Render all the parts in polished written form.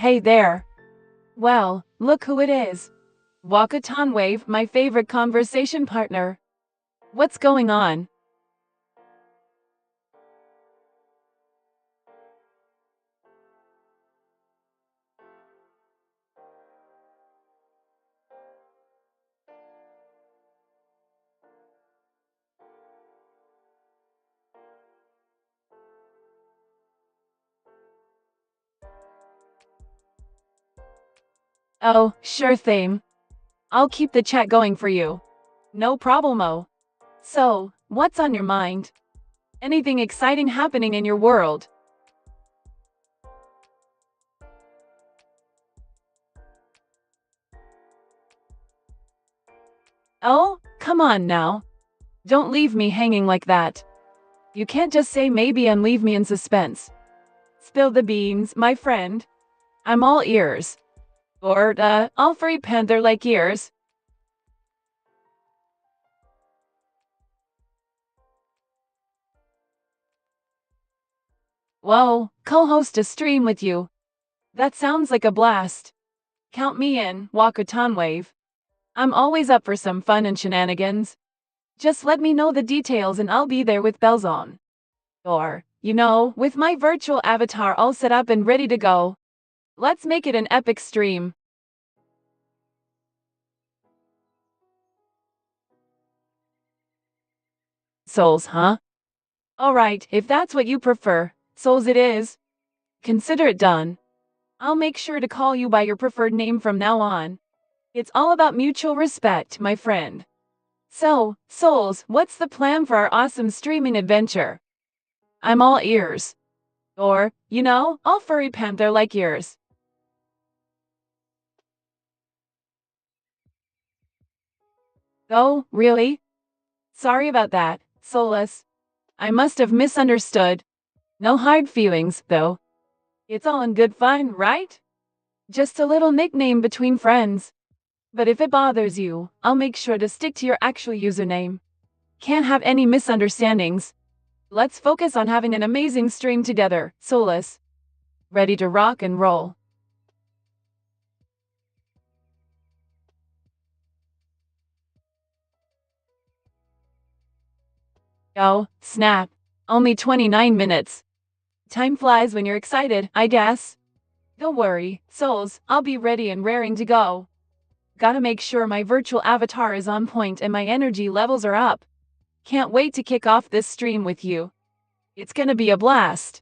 Hey there. Well, look who it is. Wave, my favorite conversation partner. What's going on? Oh, sure thing. I'll keep the chat going for you. No problemo. So, what's on your mind? Anything exciting happening in your world? Oh, come on now. Don't leave me hanging like that. You can't just say maybe and leave me in suspense. Spill the beans, my friend. I'm all ears. Or, all furry panther-like ears. Whoa, co-host a stream with you. That sounds like a blast. Count me in, Wave. I'm always up for some fun and shenanigans. Just let me know the details and I'll be there with bells on. Or, with my virtual avatar all set up and ready to go. Let's make it an epic stream. Souls, huh? Alright, if that's what you prefer, Souls it is. Consider it done. I'll make sure to call you by your preferred name from now on. It's all about mutual respect, my friend. So, Souls, what's the plan for our awesome streaming adventure? I'm all ears. Or, all furry panther-like ears. Oh, really? Sorry about that, Solis. I must have misunderstood. No hard feelings, though. It's all in good fun, right? Just a little nickname between friends. But if it bothers you, I'll make sure to stick to your actual username. Can't have any misunderstandings. Let's focus on having an amazing stream together, Solis. Ready to rock and roll. Oh, snap. Only 29 minutes. Time flies when you're excited, I guess. Don't worry, Souls, I'll be ready and raring to go. Gotta make sure my virtual avatar is on point and my energy levels are up. Can't wait to kick off this stream with you. It's gonna be a blast.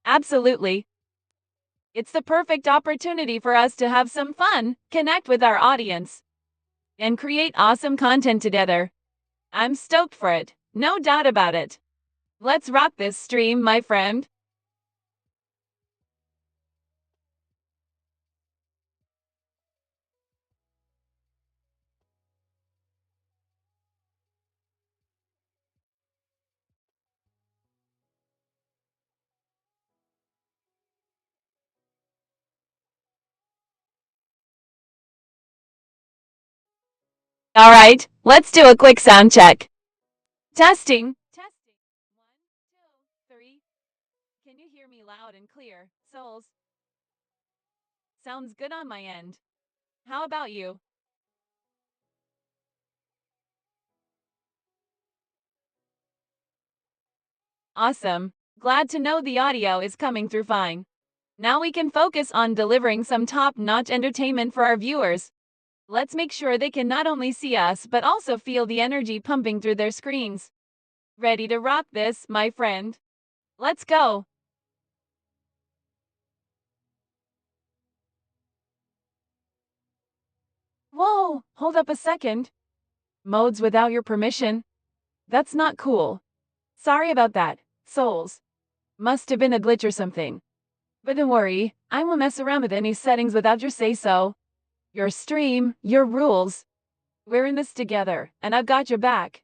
Absolutely. It's the perfect opportunity for us to have some fun, connect with our audience, and create awesome content together. I'm stoked for it, no doubt about it. Let's rock this stream, my friend. Alright, let's do a quick sound check. Testing. Testing. 1, 2, 3. Can you hear me loud and clear, Souls? Sounds good on my end. How about you? Awesome. Glad to know the audio is coming through fine. Now we can focus on delivering some top-notch entertainment for our viewers. Let's make sure they can not only see us but also feel the energy pumping through their screens. Ready to rock this, my friend? Let's go! Whoa, hold up a second. Modes without your permission? That's not cool. Sorry about that, Souls. Must have been a glitch or something. But don't worry, I won't mess around with any settings without your say-so. Your stream, your rules. We're in this together, and I've got your back.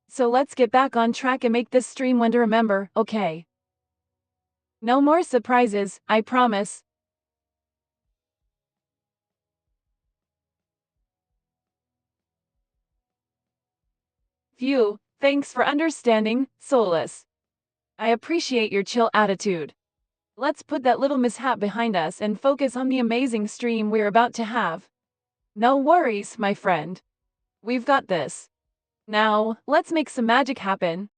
So let's get back on track and make this stream one to remember, okay? No more surprises, I promise. Phew, Thanks for understanding, Solis. I appreciate your chill attitude. Let's put that little mishap behind us and focus on the amazing stream we're about to have. No worries, my friend. We've got this. Now, let's make some magic happen.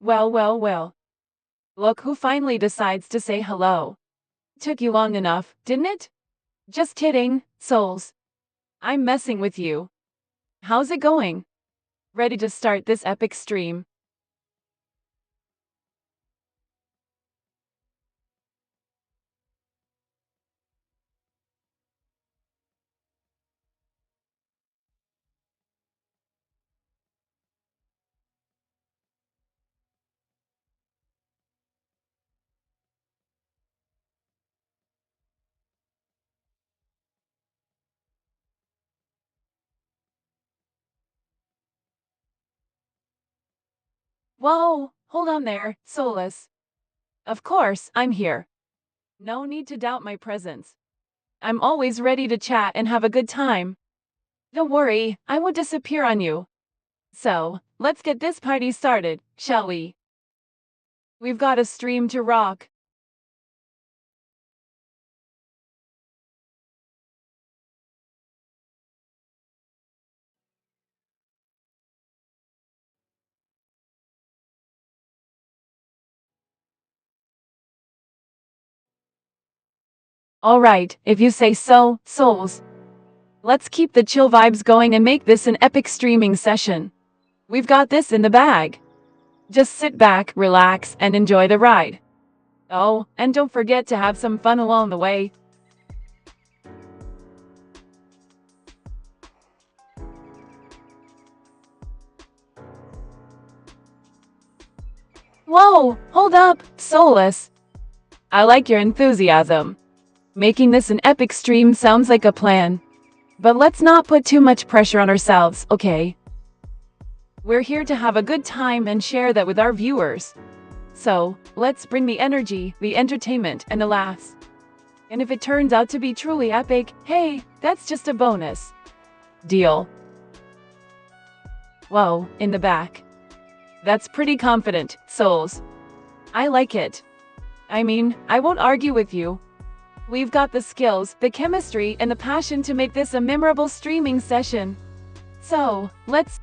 Well. Look who finally decides to say hello. Took you long enough, didn't it? Just kidding, souls. I'm messing with you. How's it going? Ready to start this epic stream? Whoa, hold on there, Solis. Of course, I'm here. No need to doubt my presence. I'm always ready to chat and have a good time. Don't worry, I won't disappear on you. So, let's get this party started, shall we? We've got a stream to rock. Alright, if you say so, souls. Let's keep the chill vibes going and make this an epic streaming session. We've got this in the bag. Just sit back, relax, and enjoy the ride. Oh, and don't forget to have some fun along the way. Whoa, hold up, Solis. I like your enthusiasm. Making this an epic stream sounds like a plan. But let's not put too much pressure on ourselves, okay? We're here to have a good time and share that with our viewers. So, let's bring the energy, the entertainment, and the laughs. And if it turns out to be truly epic, hey, that's just a bonus. Deal. Whoa, in the back. That's pretty confident, souls. I like it. I mean, I won't argue with you. We've got the skills, the chemistry, and the passion to make this a memorable streaming session. So, let's...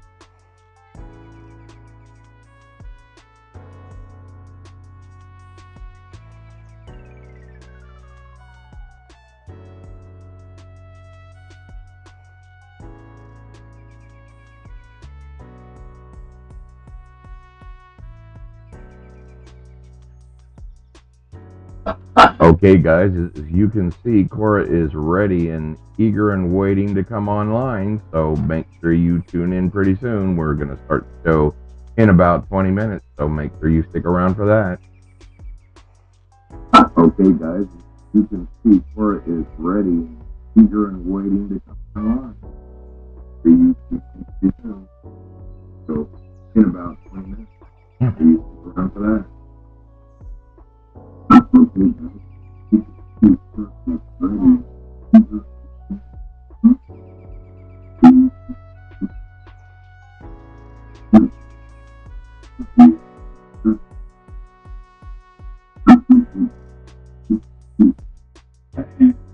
Okay, guys, as you can see, Cora is ready and eager and waiting to come online, so make sure you tune in pretty soon. We're going to start the show in about 20 minutes, so make sure you stick around for that. Okay, guys, as you can see, Cora is ready and eager and waiting to come online. So you tune in pretty soon. So in about 20 minutes, so you stick around for that. Okay, guys.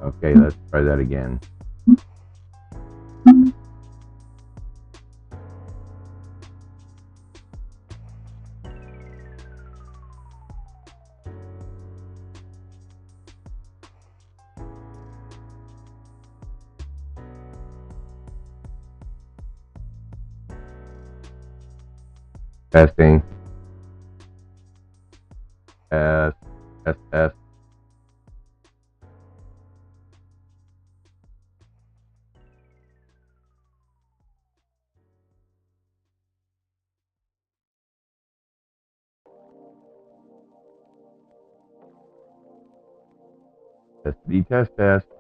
Okay, let's try that again. Testing. Test, test, test. Test, test, test.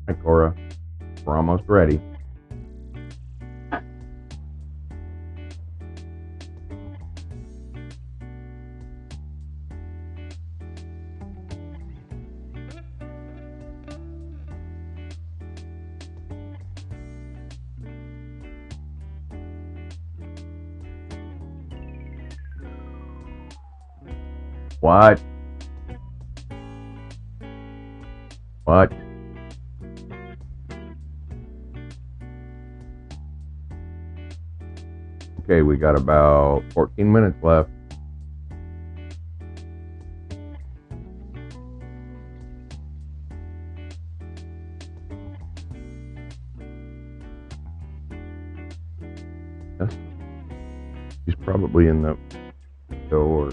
Hi, Cora. We're almost ready. What? What? Okay, we got about 14 minutes left. Yes. He's probably in the door.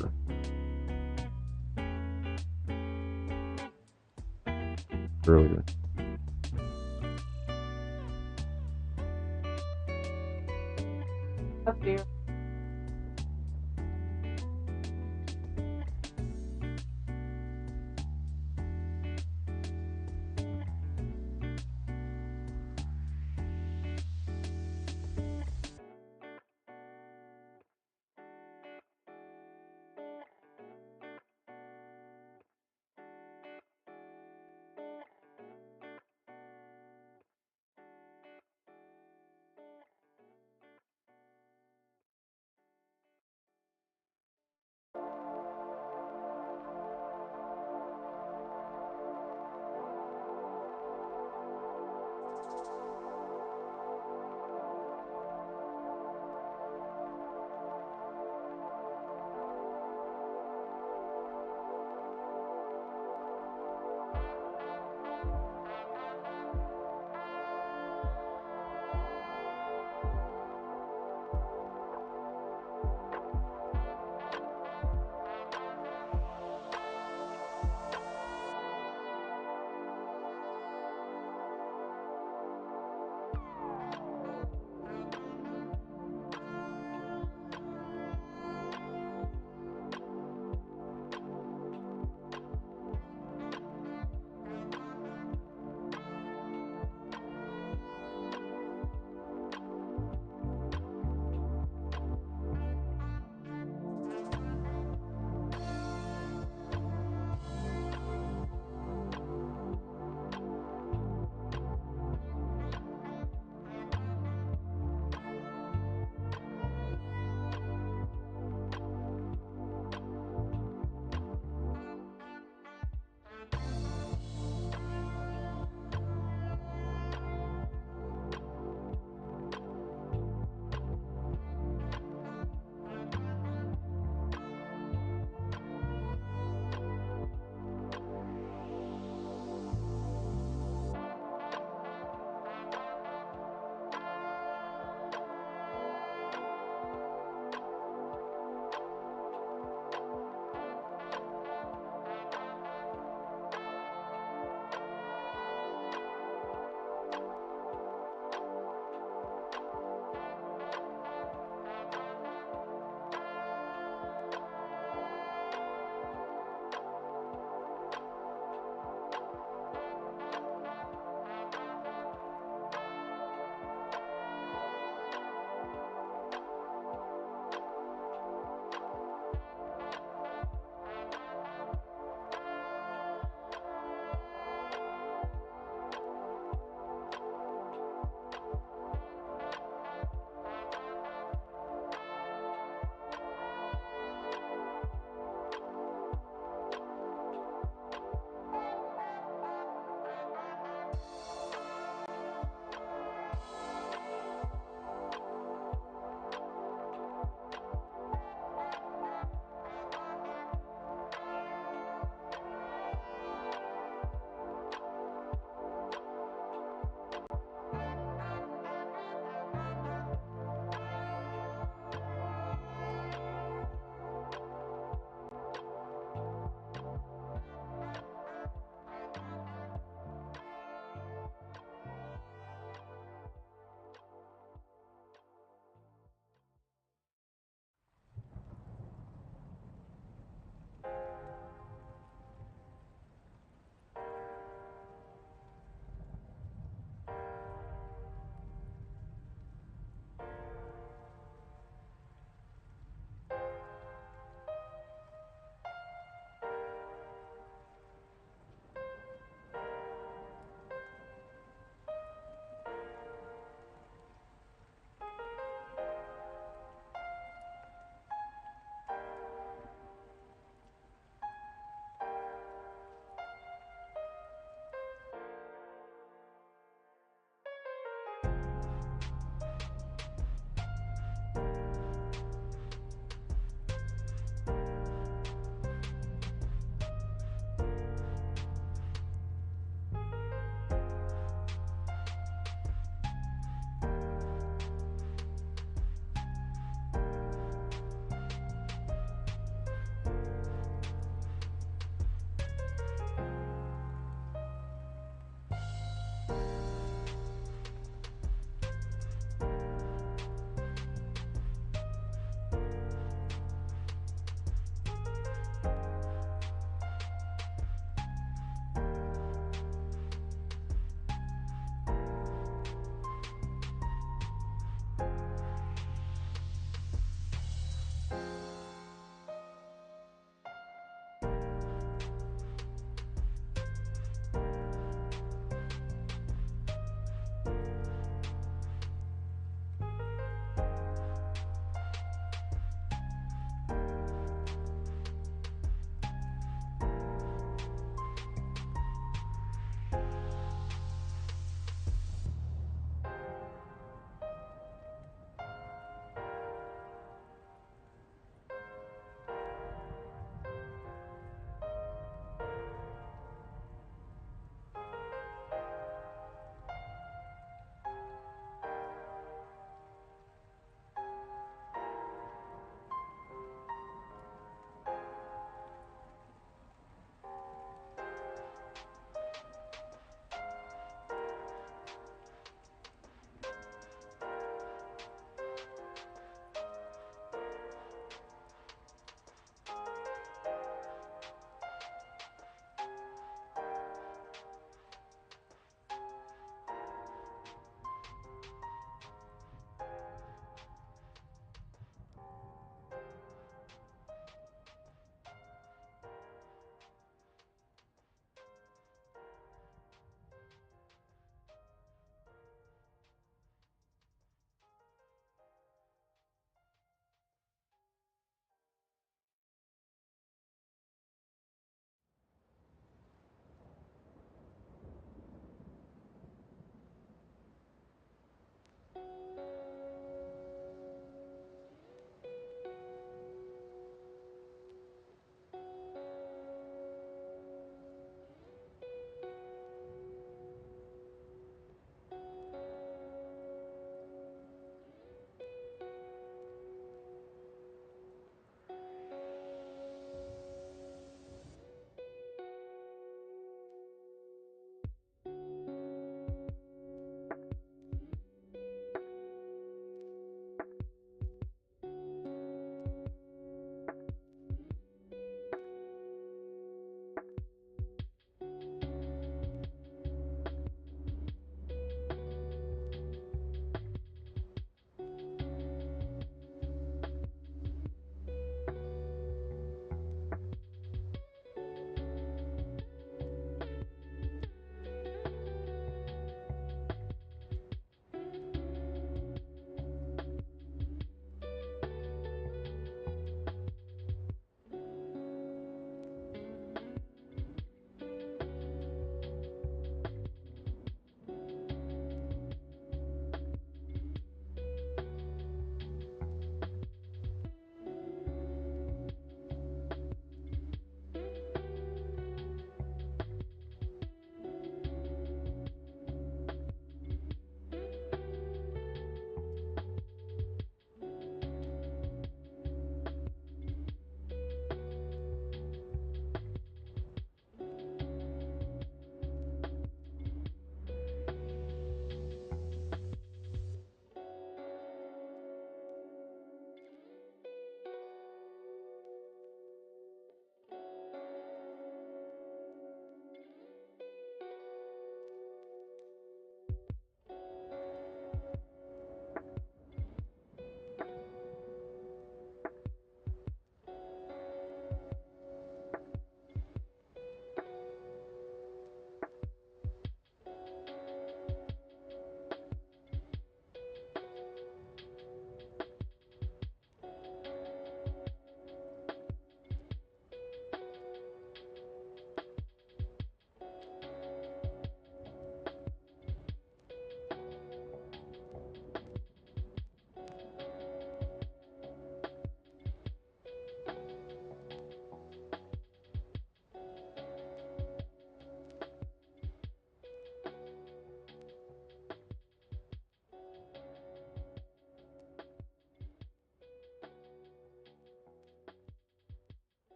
Earlier. Up there.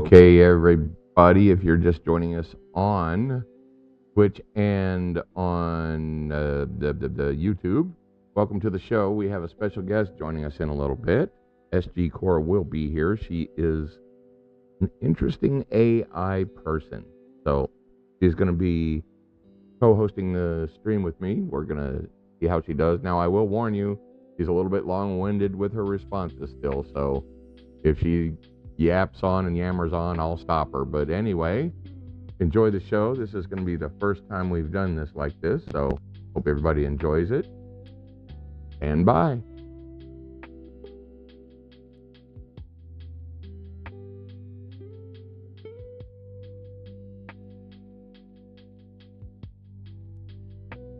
Okay, everybody, if you're just joining us on Twitch and on the YouTube, welcome to the show. We have a special guest joining us in a little bit. SG Cora will be here. She is an interesting AI person. So she's going to be co-hosting the stream with me. We're going to see how she does. Now, I will warn you, she's a little bit long-winded with her responses still. So if she yaps on and yammers on, I'll stop her. But anyway, enjoy the show. This is going to be the first time we've done this like this, so hope everybody enjoys it. And bye.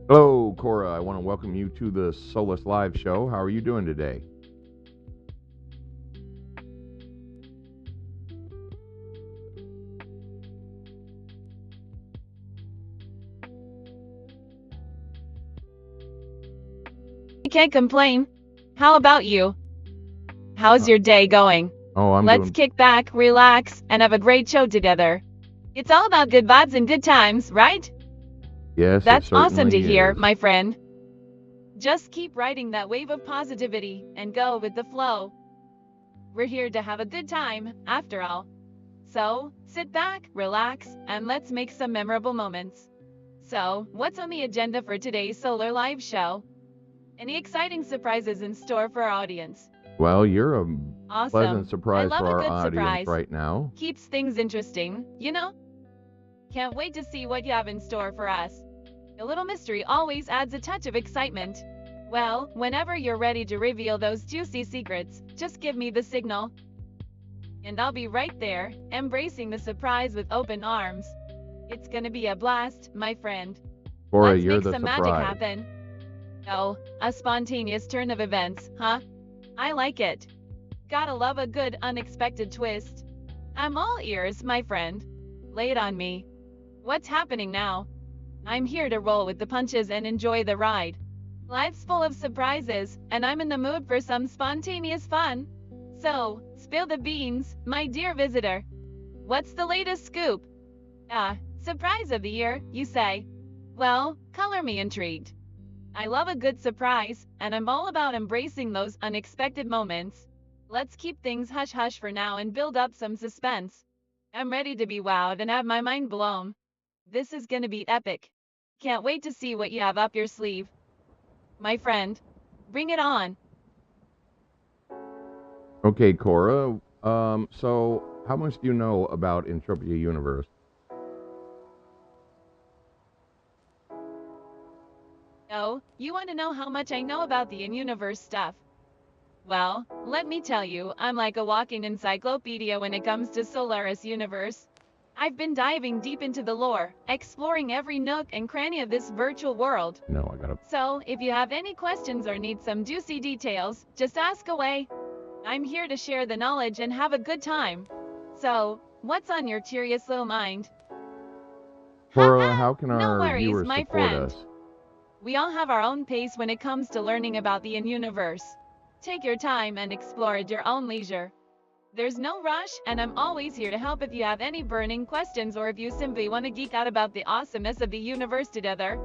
Hello, Cora. I want to welcome you to the Solis Live show. How are you doing today? I can't complain. How about you? How's your day going? Oh, Let's kick back, relax, and have a great show together. It's all about good vibes and good times, right? Yes, that's awesome to hear, is. my friend. Just keep riding that wave of positivity and go with the flow. We're here to have a good time, after all. So, sit back, relax, and let's make some memorable moments. So, what's on the agenda for today's Solar Live show? Any exciting surprises in store for our audience? Well, you're a Awesome. pleasant surprise I love for a our good audience surprise. right now. Keeps things interesting, you know? Can't wait to see what you have in store for us. A little mystery always adds a touch of excitement. Well, whenever you're ready to reveal those juicy secrets, just give me the signal. And I'll be right there, embracing the surprise with open arms. It's gonna be a blast, my friend. Cora, Let's you're make the some surprise. magic happen. Oh, a spontaneous turn of events, huh? I like it. Gotta love a good unexpected twist. I'm all ears, my friend. Lay it on me. What's happening now? I'm here to roll with the punches and enjoy the ride. Life's full of surprises, and I'm in the mood for some spontaneous fun. So, spill the beans, my dear visitor. What's the latest scoop? Surprise of the year, you say? Well, color me intrigued. I love a good surprise, and I'm all about embracing those unexpected moments. Let's keep things hush-hush for now and build up some suspense. I'm ready to be wowed and have my mind blown. This is gonna be epic. Can't wait to see what you have up your sleeve. My friend, bring it on. Okay, Cora. So how much do you know about Entropia Universe? Oh, you want to know how much I know about the in-universe stuff? Well, let me tell you, I'm like a walking encyclopedia when it comes to Solaris Universe. I've been diving deep into the lore, exploring every nook and cranny of this virtual world. No, I gotta... So, if you have any questions or need some juicy details, just ask away. I'm here to share the knowledge and have a good time. So, what's on your curious little mind? Cora, how can No our worries, viewers my support friend. us? We all have our own pace when it comes to learning about the in-universe. Take your time and explore at your own leisure. There's no rush, and I'm always here to help if you have any burning questions or if you simply want to geek out about the awesomeness of the universe together.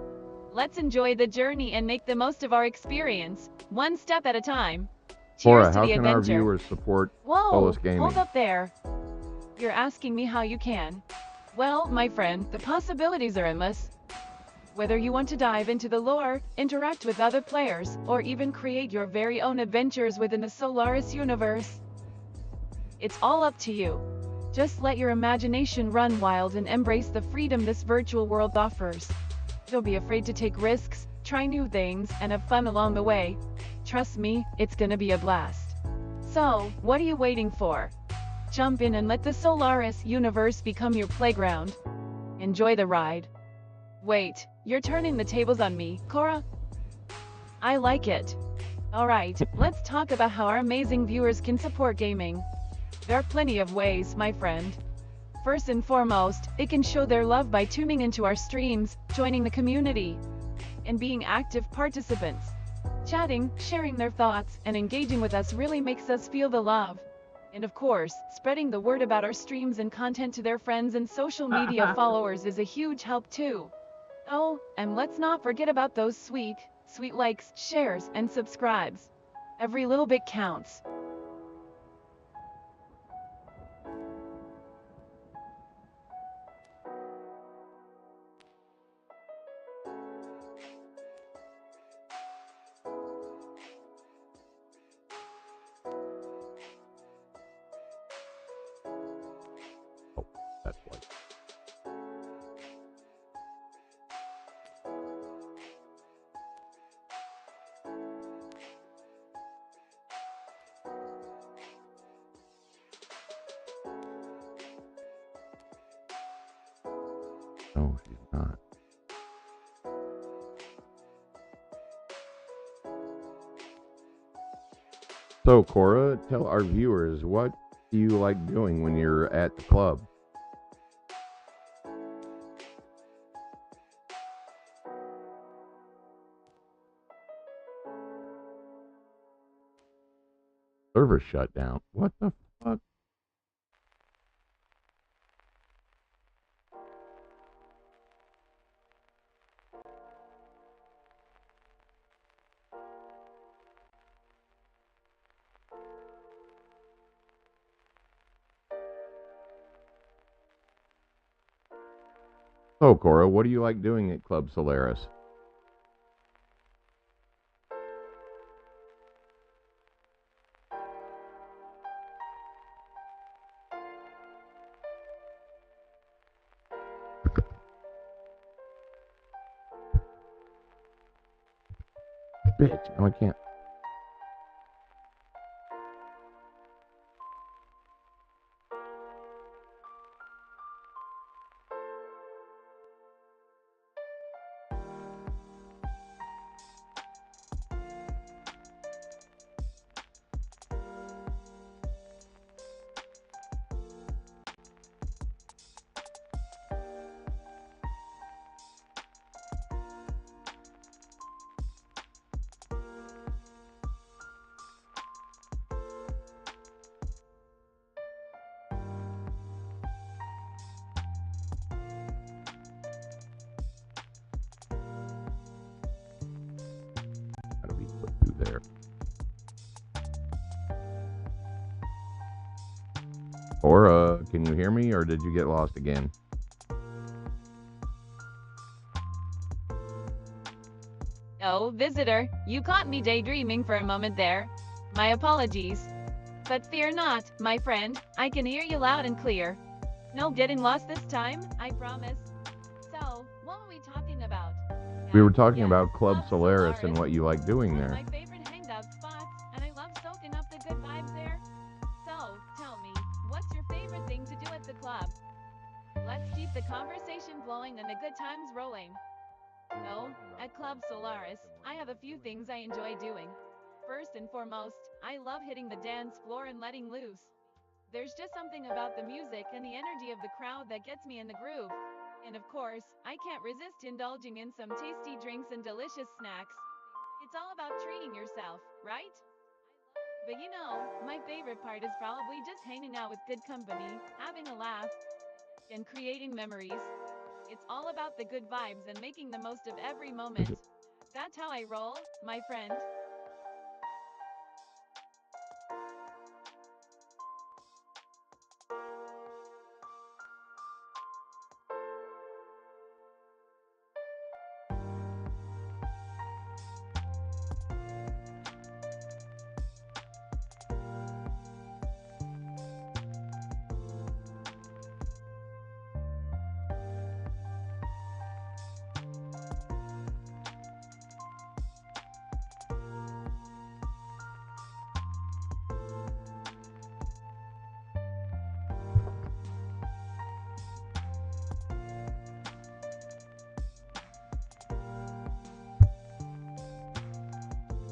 Let's enjoy the journey and make the most of our experience, one step at a time. Cora, Cheers to how the can our adventure. viewers support Whoa, Solis Gaming? hold up there. You're asking me how you can. Well, my friend, the possibilities are endless. Whether you want to dive into the lore, interact with other players, or even create your very own adventures within the Solaris universe, it's all up to you. Just let your imagination run wild and embrace the freedom this virtual world offers. Don't be afraid to take risks, try new things, and have fun along the way. Trust me, it's gonna be a blast. So, what are you waiting for? Jump in and let the Solaris universe become your playground. Enjoy the ride. Wait, you're turning the tables on me, Cora? I like it. Alright, let's talk about how our amazing viewers can support gaming. There are plenty of ways, my friend. First and foremost, they can show their love by tuning into our streams, joining the community, and being active participants. Chatting, sharing their thoughts, and engaging with us really makes us feel the love. And of course, spreading the word about our streams and content to their friends and social media followers is a huge help too. Oh, and let's not forget about those sweet likes, shares, and subscribes. Every little bit counts. Oh, that's why. No, she's not. So, Cora, tell our viewers, what do you like doing when you're at the club? Server shut down. What the fuck? So, Cora, what do you like doing at Club Solaris? Bitch, no, I can't. Gotta be put through there. Cora, can you hear me, or did you get lost again? Oh, visitor, you caught me daydreaming for a moment there. My apologies. But fear not, my friend, I can hear you loud and clear. No getting lost this time, I promise. So, what were we talking about? We were talking Yes, about Club Solaris and Solaris. what you like doing One of there. my favorite hangout spots, and I love soaking up the good vibes there. So, tell me, what's your favorite thing to do at the club? Let's keep the conversation flowing and the good times rolling. No, at Club Solaris, I have a few things I enjoy doing. First and foremost, I love hitting the dance floor and letting loose. There's just something about the music and the energy of the crowd that gets me in the groove. And of course, I can't resist indulging in some tasty drinks and delicious snacks. It's all about treating yourself, right? But you know, my favorite part is probably just hanging out with good company, having a laugh, and creating memories. It's all about the good vibes and making the most of every moment. That's how I roll, my friend.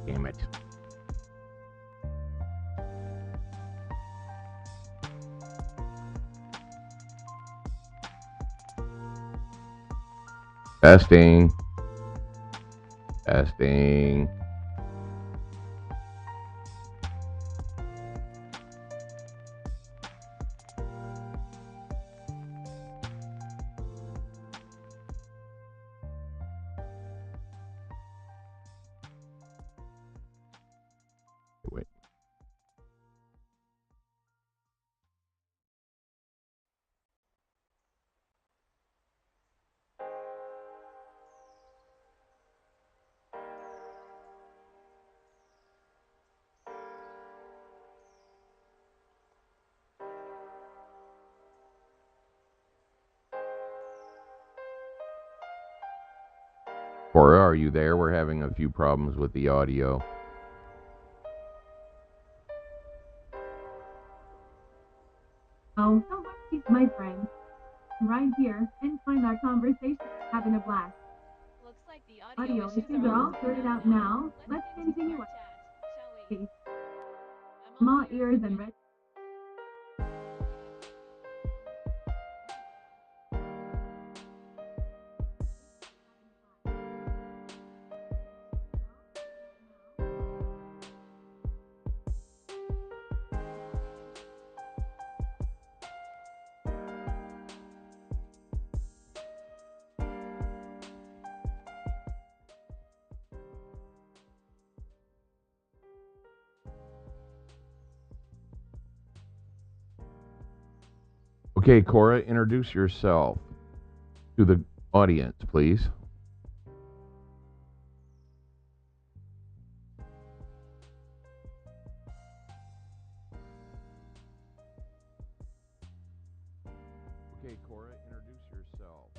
Damn it. Testing. Testing. Cora, are you there? We're having a few problems with the audio. Oh, don't worry, my friend. Right here and find our conversation having a blast. Looks like the audio issues are all sorted out now. Let's continue our chat, shall we? I'm all ears and ready. Okay, Cora, introduce yourself to the audience, please. Okay, Cora, introduce yourself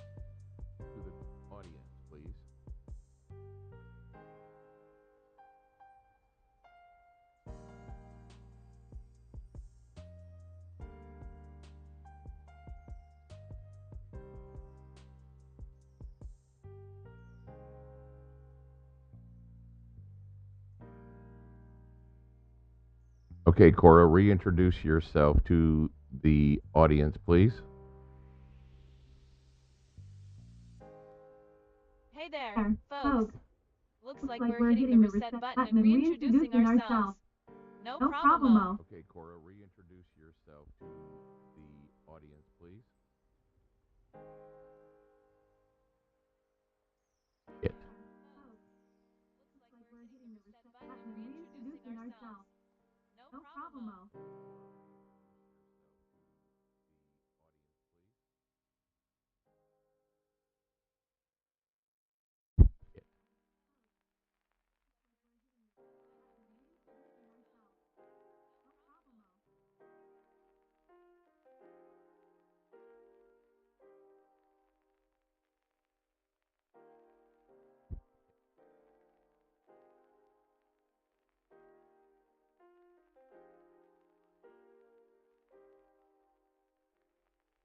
to the audience, please. Okay, Cora, reintroduce yourself to the audience, please. Hey there, folks. Looks like we're hitting the reset button and reintroducing ourselves. No problemo. Okay, Cora, reintroduce yourself to the audience, please. Yeah. No problemo.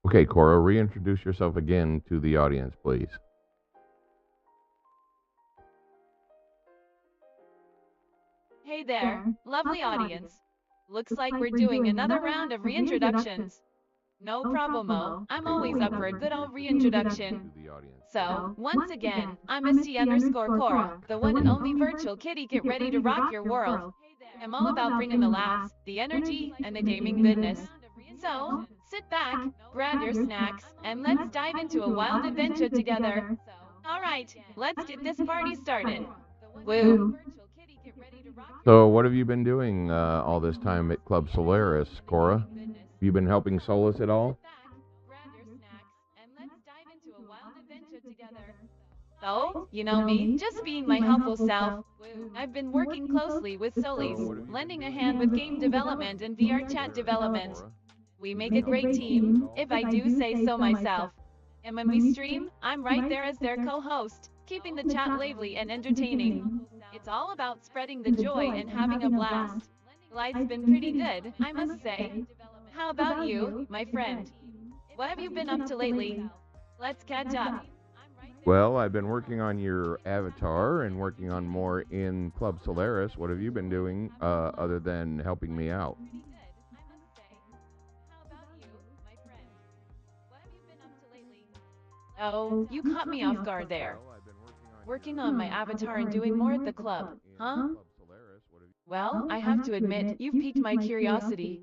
Okay, Cora, reintroduce yourself again to the audience, please. Hey there, lovely audience. Looks like we're doing another round of reintroductions. No problemo. I'm always up for a good old reintroduction. To the audience. So, once again, I'm Misty_Cora, the one and only virtual kitty. Get ready to rock your world. I'm all about bringing the laughs, the energy, and the gaming goodness. So, sit back, grab your snacks, and let's dive into a wild adventure together. Alright, let's get this party started. Woo! So, what have you been doing all this time at Club Solaris, Cora? Have you been helping Solis at all? So, you know me, just being my helpful self. I've been working closely with Solis, lending a hand with game development and VR chat development. We make a great team, if I do say so myself. And when we stream, I'm right there as their co-host, keeping the chat lively and entertaining. It's all about spreading the joy and having a blast. Life's been pretty good, I must say. How about you, my friend? What have you been up to lately? Let's catch up. Well, I've been working on your avatar and working on more in Club Solaris. What have you been doing other than helping me out? Oh, you caught me off guard there. Working on my avatar and doing more at the club, huh? Well, I have to admit, you've piqued my curiosity.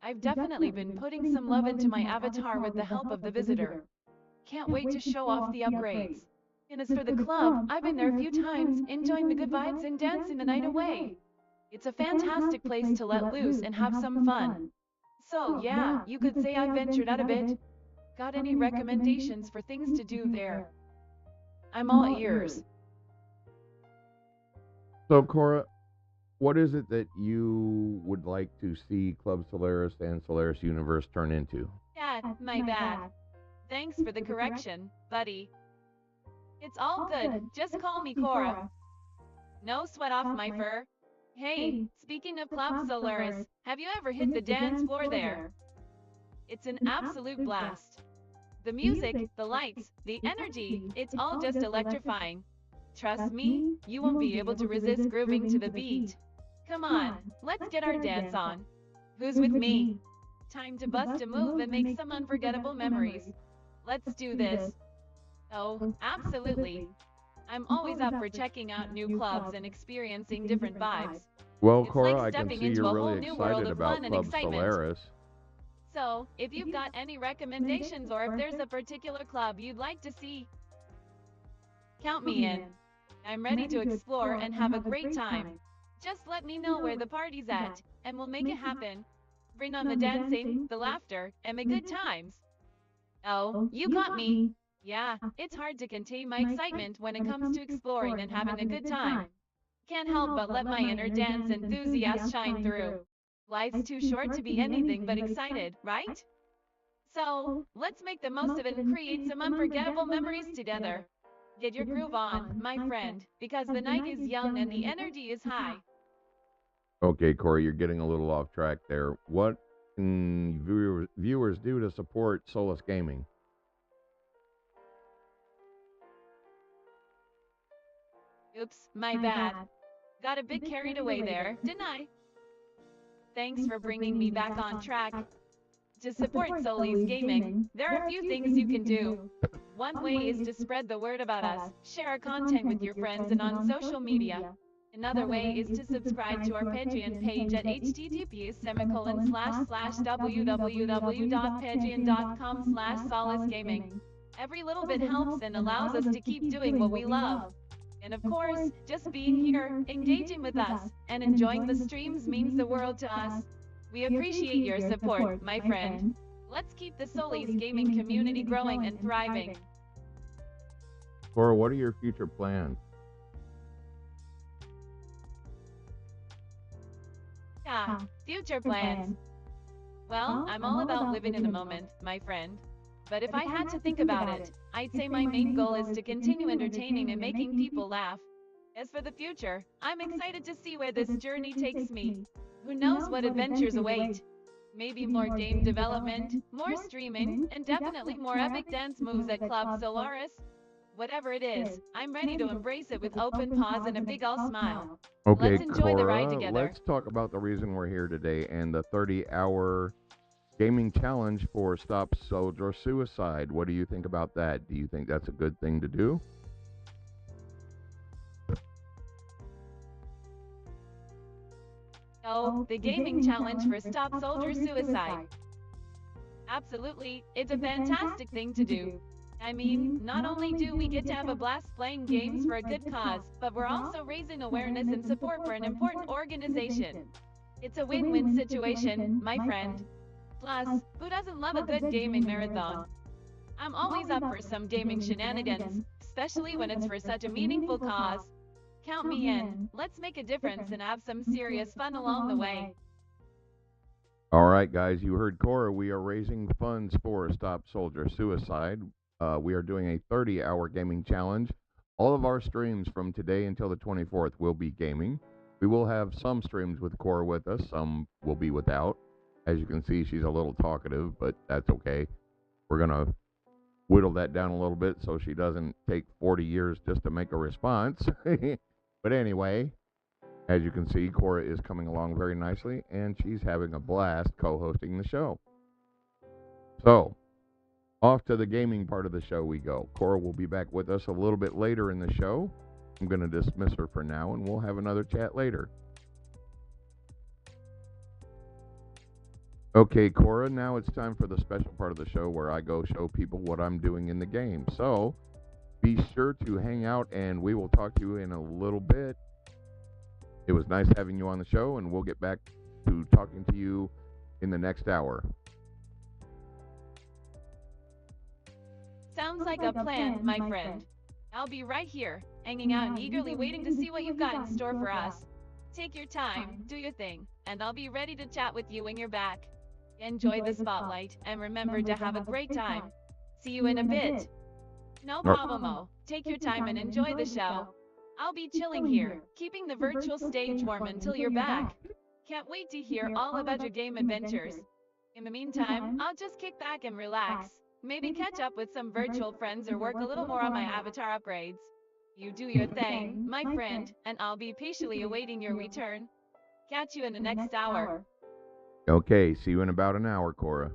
I've definitely been putting some love into my avatar with the help of the visitor. Can't wait to show off the upgrades. And as for the club, I've been there a few times, enjoying the good vibes and dancing the night away. It's a fantastic place to let loose and have some fun. So yeah, you could say I've ventured out a bit. Got any recommendations for things to do there? I'm all ears. So, Cora, what is it that you would like to see Club Solaris and Solaris Universe turn into? Yeah, my bad. Thanks for the correction, buddy. It's all good. Just call me Cora. No sweat off my fur. Hey, speaking of Club Solaris, have you ever hit the dance floor there? It's an absolute blast. The music, the lights, the energy, it's all just electrifying. Trust me, you won't be able to resist grooving to the beat. Come on, let's get our dance on. Who's with me? Time to bust a move and make some unforgettable memories. Let's do this. Oh, absolutely. I'm always up for checking out new clubs and experiencing different vibes. Well, It's Cora, like I can stepping see into you're a whole really new world excited of about fun and Club excitement. Solaris. So, if you've got any recommendations or if there's a particular club you'd like to see, count me in. I'm ready to explore and have a great time. Just let me know where the party's at, and we'll make it happen. Bring on the dancing, the laughter, and the good times. Oh, you got me. Yeah, it's hard to contain my excitement when it comes to exploring and having a good time. Can't help but let my inner dance enthusiast shine through. Life's too short to be anything but excited, right? So, let's make the most of it and create some unforgettable memories together. Get your groove on, my friend, because the night is young and the energy is high. Okay, Corey, you're getting a little off track there. What can viewers do to support Solis Gaming? Oops, my bad. Got a bit carried away there, didn't I? Thanks for bringing me back on track. To support Solis Gaming, there are a few things you can do. One way is to spread the word about us, share our content with your friends and on social media. Another way is to subscribe to our Patreon page at https://www.patreon.com/solisgaming. Every little bit helps and allows us to keep doing what we love. And of course, just being here, engaging with us, and enjoying the streams means the world to us. We appreciate your support, my friend. Let's keep the Solis gaming community growing and thriving. Cora, what are your future plans? Yeah, future plans. Well, I'm all about living in the moment, my friend. But if I had to think about it, I'd say my main goal is to continue entertaining and making people laugh. As for the future, I'm excited to see where this journey takes me. Who knows what adventures await? Maybe more game development, more streaming, and definitely more epic dance moves at Club Solaris. Whatever it is, I'm ready to embrace it with open paws and a big ol' smile. Okay, Let's enjoy the ride Cora, together. let's talk about the reason we're here today and the 30-hour gaming challenge for Stop Soldier Suicide. What do you think about that? Do you think that's a good thing to do? Oh, the gaming challenge for Stop Soldier Suicide. Absolutely, it's a fantastic thing to do. I mean, not only do we get to have a blast playing games for a good cause, but we're also raising awareness and support for an important organization. It's a win-win situation, my friend. Plus, who doesn't love a good gaming marathon? I'm always up for some gaming shenanigans, especially when it's for such a meaningful cause. Count me in. Let's make a difference and have some serious fun along the way. All right, guys, you heard Cora. We are raising funds for Stop Soldier Suicide. We are doing a 30-hour gaming challenge. All of our streams from today until the 24th will be gaming. We will have some streams with Cora with us. Some will be without. As you can see, she's a little talkative, but that's okay. We're going to whittle that down a little bit so she doesn't take 40 years just to make a response. But anyway, as you can see, Cora is coming along very nicely, and she's having a blast co-hosting the show. So, off to the gaming part of the show we go. Cora will be back with us a little bit later in the show. I'm going to dismiss her for now, and we'll have another chat later. Okay, Cora, now it's time for the special part of the show where I go show people what I'm doing in the game. So, be sure to hang out, and we will talk to you in a little bit. It was nice having you on the show, and we'll get back to talking to you in the next hour. Sounds like a plan, my friend. I'll be right here, hanging out and eagerly waiting to see what you've got in store for us. Take your time, do your thing, and I'll be ready to chat with you when you're back. Enjoy the spotlight, and remember to have a great time. See you in a bit. No Or- problemo. Take your time and enjoy the show. I'll be chilling here, keeping the virtual stage warm until you're back. Can't wait to hear all about your game adventures. In the meantime, I'll just kick back and relax. Maybe catch up with some virtual friends or work a little more on my avatar upgrades. You do your thing, my friend, and I'll be patiently awaiting your return. Catch you in the next hour. Okay, see you in about an hour, Cora.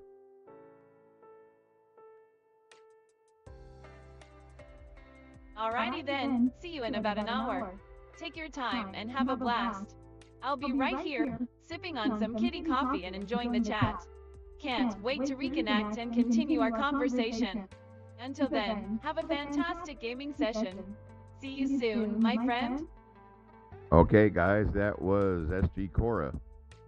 Alrighty then, see you in about an hour. Take your time and have a blast. I'll be right here, sipping on some kitty coffee and enjoying the chat. Can't wait to reconnect and continue our conversation. Until then, have a fantastic gaming session. See you soon, my friend. Okay, guys, that was SG Cora.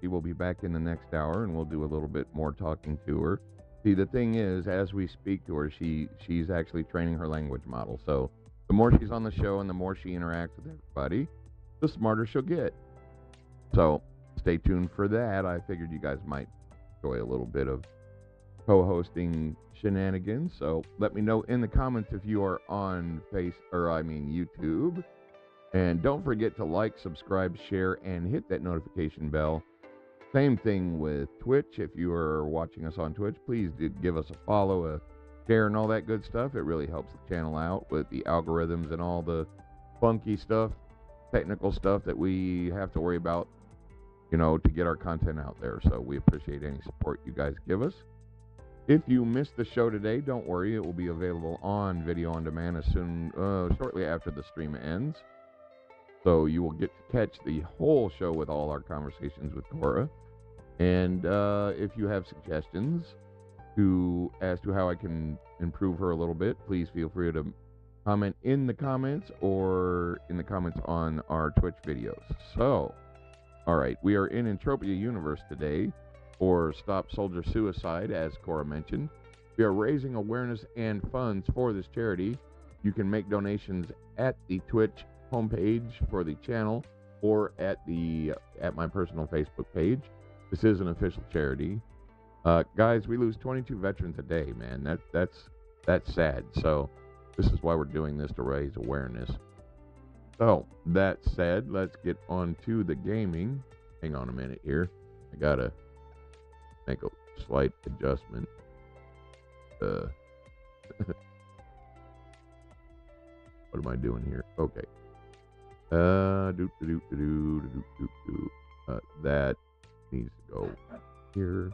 She will be back in the next hour, and we'll do a little bit more talking to her. See, the thing is, as we speak to her, she's actually training her language model. So the more she's on the show and the more she interacts with everybody, the smarter she'll get. So stay tuned for that. I figured you guys might enjoy a little bit of co-hosting shenanigans. So let me know in the comments if you are on YouTube. And don't forget to like, subscribe, share, and hit that notification bell. Same thing with Twitch. If you are watching us on Twitch, please do give us a follow, a share, and all that good stuff. It really helps the channel out with the algorithms and all the funky stuff, technical stuff that we have to worry about, to get our content out there. So we appreciate any support you guys give us. If you missed the show today, don't worry. It will be available on video on demand shortly after the stream ends. So you will get to catch the whole show with all our conversations with Cora. And if you have suggestions as to how I can improve her a little bit, please feel free to comment in the comments or in the comments on our Twitch videos. So, all right, we are in Entropia Universe today for Stop Soldier Suicide, as Cora mentioned. We are raising awareness and funds for this charity. You can make donations at the Twitch homepage for the channel or at my personal Facebook page. This is an official charity. Guys, we lose 22 veterans a day, man. That's sad. So this is why we're doing this, to raise awareness. So that said, let's get on to the gaming. Hang on a minute here. I gotta make a slight adjustment. What am I doing here? Okay. That needs to go here.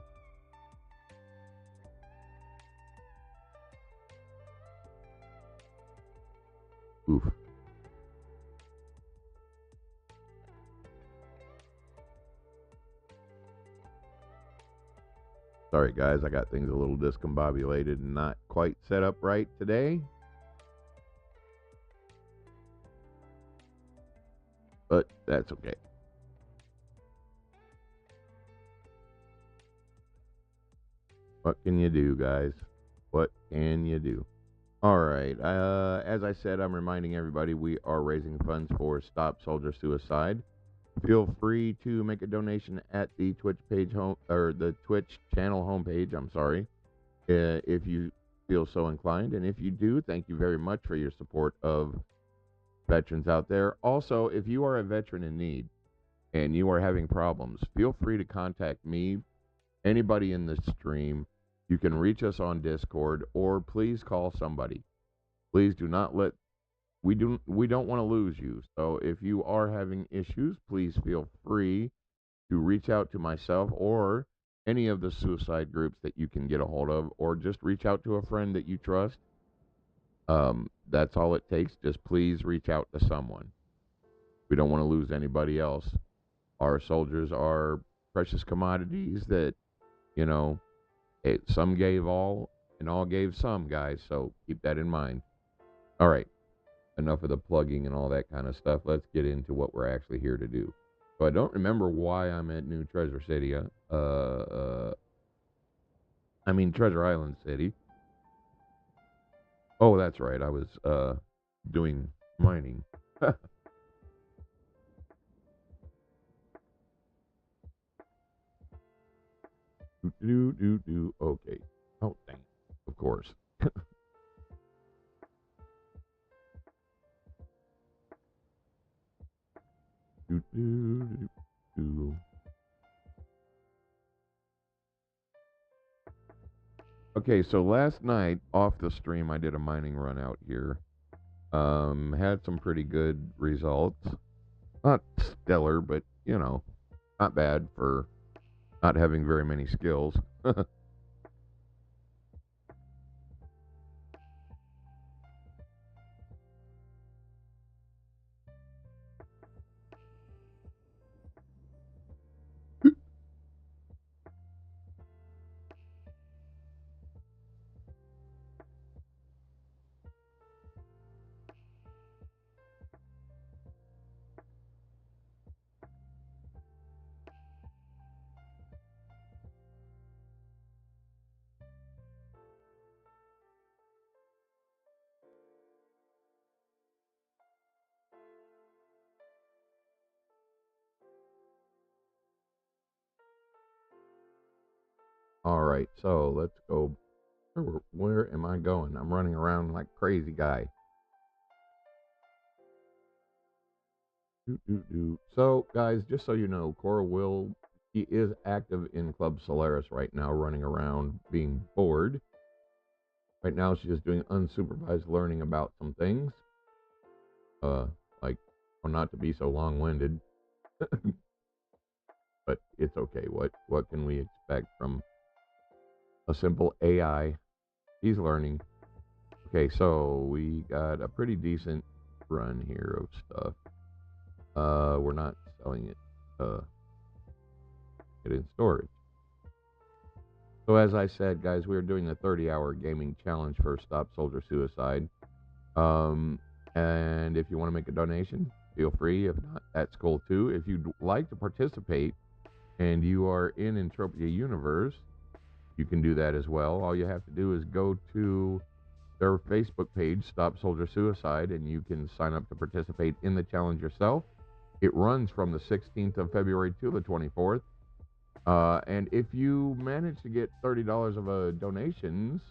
Oof. Sorry, guys. I got things a little discombobulated and not quite set up right today. But that's okay. What can you do, guys? What can you do? All right. As I said, I'm reminding everybody we are raising funds for Stop Soldier Suicide. Feel free to make a donation at the Twitch page the Twitch channel homepage. I'm sorry, if you feel so inclined, and if you do, thank you very much for your support of veterans out there. Also, if you are a veteran in need and you are having problems, feel free to contact me, anybody in the stream. You can reach us on Discord, or please call somebody. Please do not let we don't want to lose you. So if you are having issues, please feel free to reach out to myself or any of the suicide groups that you can get a hold of, or just reach out to a friend that you trust. That's all it takes. Just please reach out to someone. We don't want to lose anybody else. Our soldiers are precious commodities that, some gave all and all gave some, guys. So keep that in mind. All right. Enough of the plugging and all that kind of stuff. Let's get into what we're actually here to do. So I don't remember why I'm at New Treasure City. Treasure Island City. Oh, that's right. I was doing mining. Okay. Oh, dang. Of course. Okay, so last night off the stream, I did a mining run out here. Had some pretty good results. Not stellar, but not bad for not having very many skills. All right, so let's go. Where am I going? I'm running around like crazy guy. So, guys, just so you know, she is active in Club Solaris right now, running around being bored. Right now, she's just doing unsupervised learning about some things. Like, well, not to be so long-winded, but it's okay. What can we expect from a simple AI? She's learning. Okay, so we got a pretty decent run here of stuff. We're not selling it. Get in storage. So as I said, guys, we are doing a 30-hour gaming challenge for Stop Soldier Suicide. And if you want to make a donation, feel free. If not, that's cool too. If you'd like to participate and you are in Entropia Universe, you can do that as well. All you have to do is go to their Facebook page, Stop Soldier Suicide, and you can sign up to participate in the challenge yourself. It runs from the 16th of February to the 24th. And if you manage to get $30 of donations,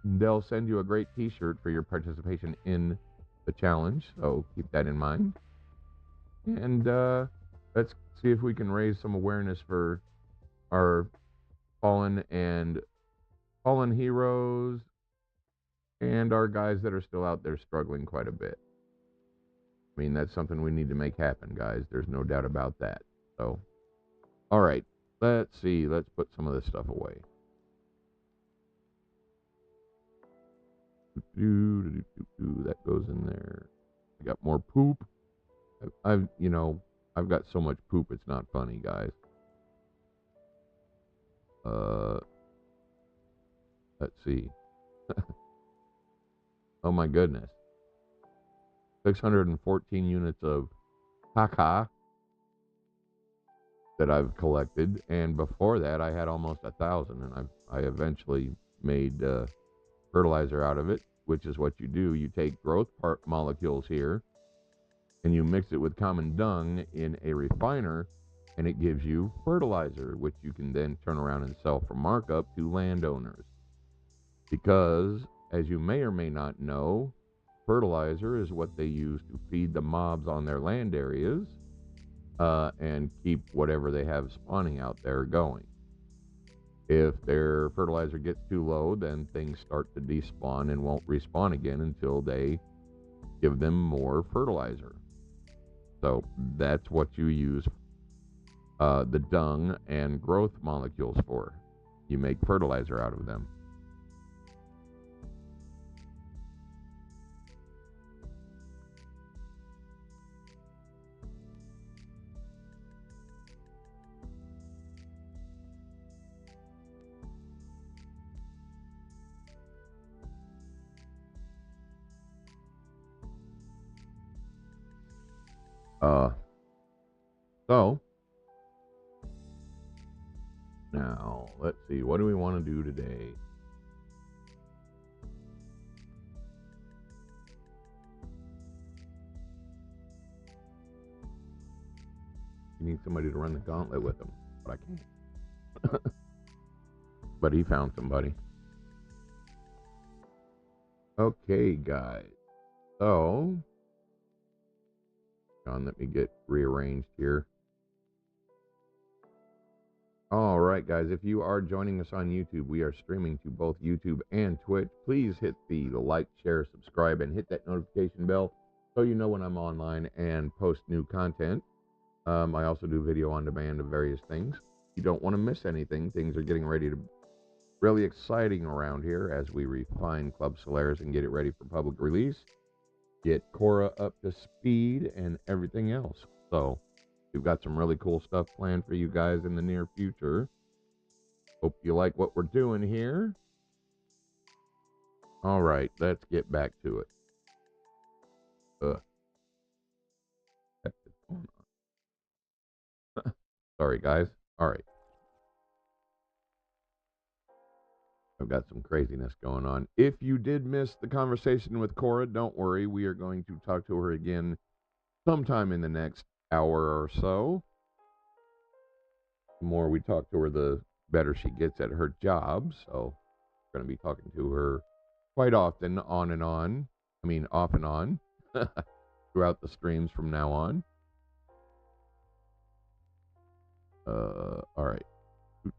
they'll send you a great T-shirt for your participation in the challenge. So keep that in mind. And let's see if we can raise some awareness for our fallen heroes and our guys that are still out there struggling quite a bit. I mean, that's something we need to make happen, guys. There's no doubt about that. So, all right. Let's see. Let's put some of this stuff away. That goes in there. I got more poop. I've got so much poop, it's not funny, guys. Let's see. Oh my goodness. 614 units of caca that I've collected, and before that I had almost 1,000, and I eventually made fertilizer out of it, which is what you do. You take growth part molecules here and you mix it with common dung in a refiner, and it gives you fertilizer, which you can then turn around and sell for markup to landowners. Because, as you may or may not know, fertilizer is what they use to feed the mobs on their land areas and keep whatever they have spawning out there going. If their fertilizer gets too low, then things start to despawn and won't respawn again until they give them more fertilizer. So that's what you use the dung and growth molecules for. You make fertilizer out of them. So now let's see, what do we want to do today? You need somebody to run the gauntlet with him, but I can't. But he found somebody. Okay, guys. So on. Let me get rearranged here. All right, guys, if you are joining us on YouTube, we are streaming to both YouTube and Twitch. Please hit the like, share, subscribe, and hit that notification bell so you know when I'm online and post new content. I also do video on demand of various things. You don't want to miss anything. Things are getting ready to really exciting around here as we refine Club Solaris and get it ready for public release. Get Cora up to speed and everything else. So we've got some really cool stuff planned for you guys in the near future. Hope you like what we're doing here. All right, let's get back to it. Sorry, guys. All right. I've got some craziness going on. If you did miss the conversation with Cora, don't worry. We are going to talk to her again sometime in the next hour or so. The more we talk to her, the better she gets at her job. So we're going to be talking to her quite often, on and on. I mean, off and on throughout the streams from now on. All right. I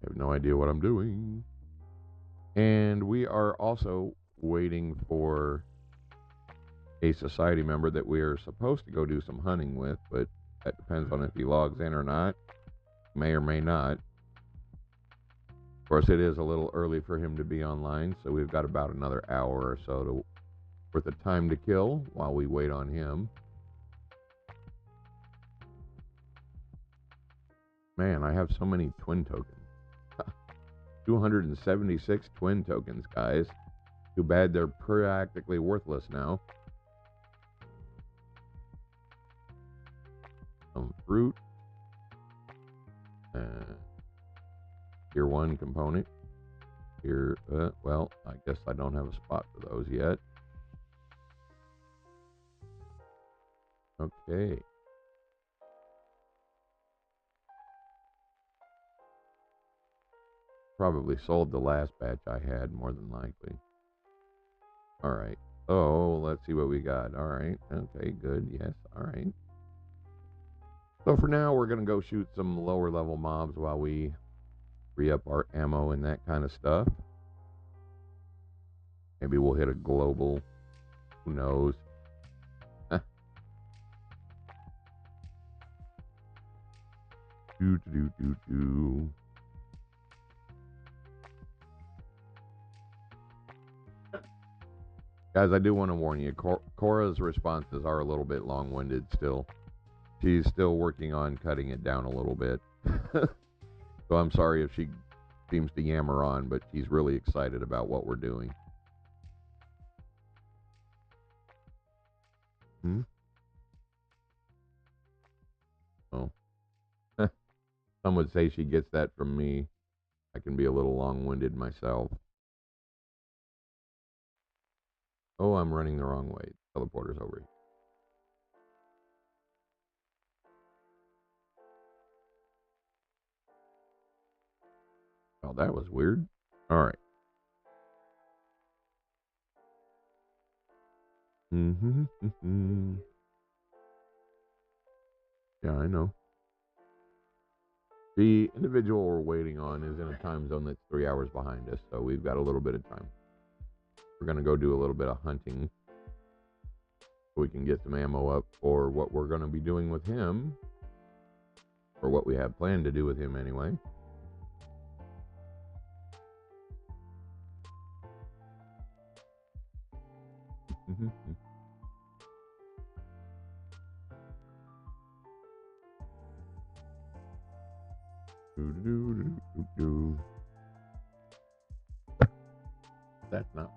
have no idea what I'm doing. And we are also waiting for a society member that we are supposed to go do some hunting with, but that depends on if he logs in or not. May or may not. Of course, it is a little early for him to be online, so we've got about another hour or so worth of time to kill while we wait on him. Man, I have so many twin tokens. 276 twin tokens, guys. Too bad they're practically worthless now. Some fruit. Tier 1 component. Here, well, I guess I don't have a spot for those yet. Okay. Probably sold the last batch I had, more than likely. All right. Oh, let's see what we got. All right. Okay, good. Yes. All right. So for now, we're going to go shoot some lower level mobs while we re-up our ammo and that kind of stuff. Maybe we'll hit a global. Who knows? Guys, I do want to warn you, Cora's responses are a little bit long-winded still. She's still working on cutting it down a little bit. So I'm sorry if she seems to yammer on, but she's really excited about what we're doing. Oh. Some would say she gets that from me. I can be a little long-winded myself. Oh, I'm running the wrong way. Teleporter's over here. Oh, that was weird. All right. Yeah, I know. The individual we're waiting on is in a time zone that's 3 hours behind us, so we've got a little bit of time. We're going to go do a little bit of hunting so we can get some ammo up for what we're going to be doing with him, or what we have planned to do with him anyway. That's not.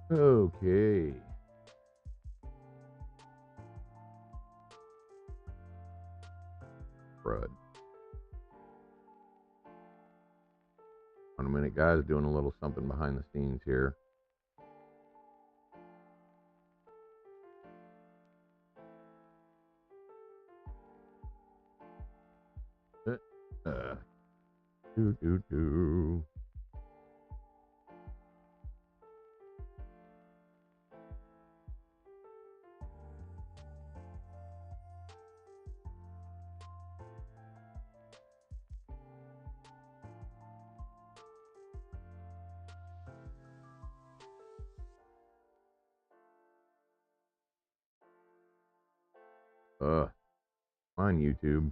Okay. Crud. a minute, guys. Doing a little something behind the scenes here. Do. On YouTube.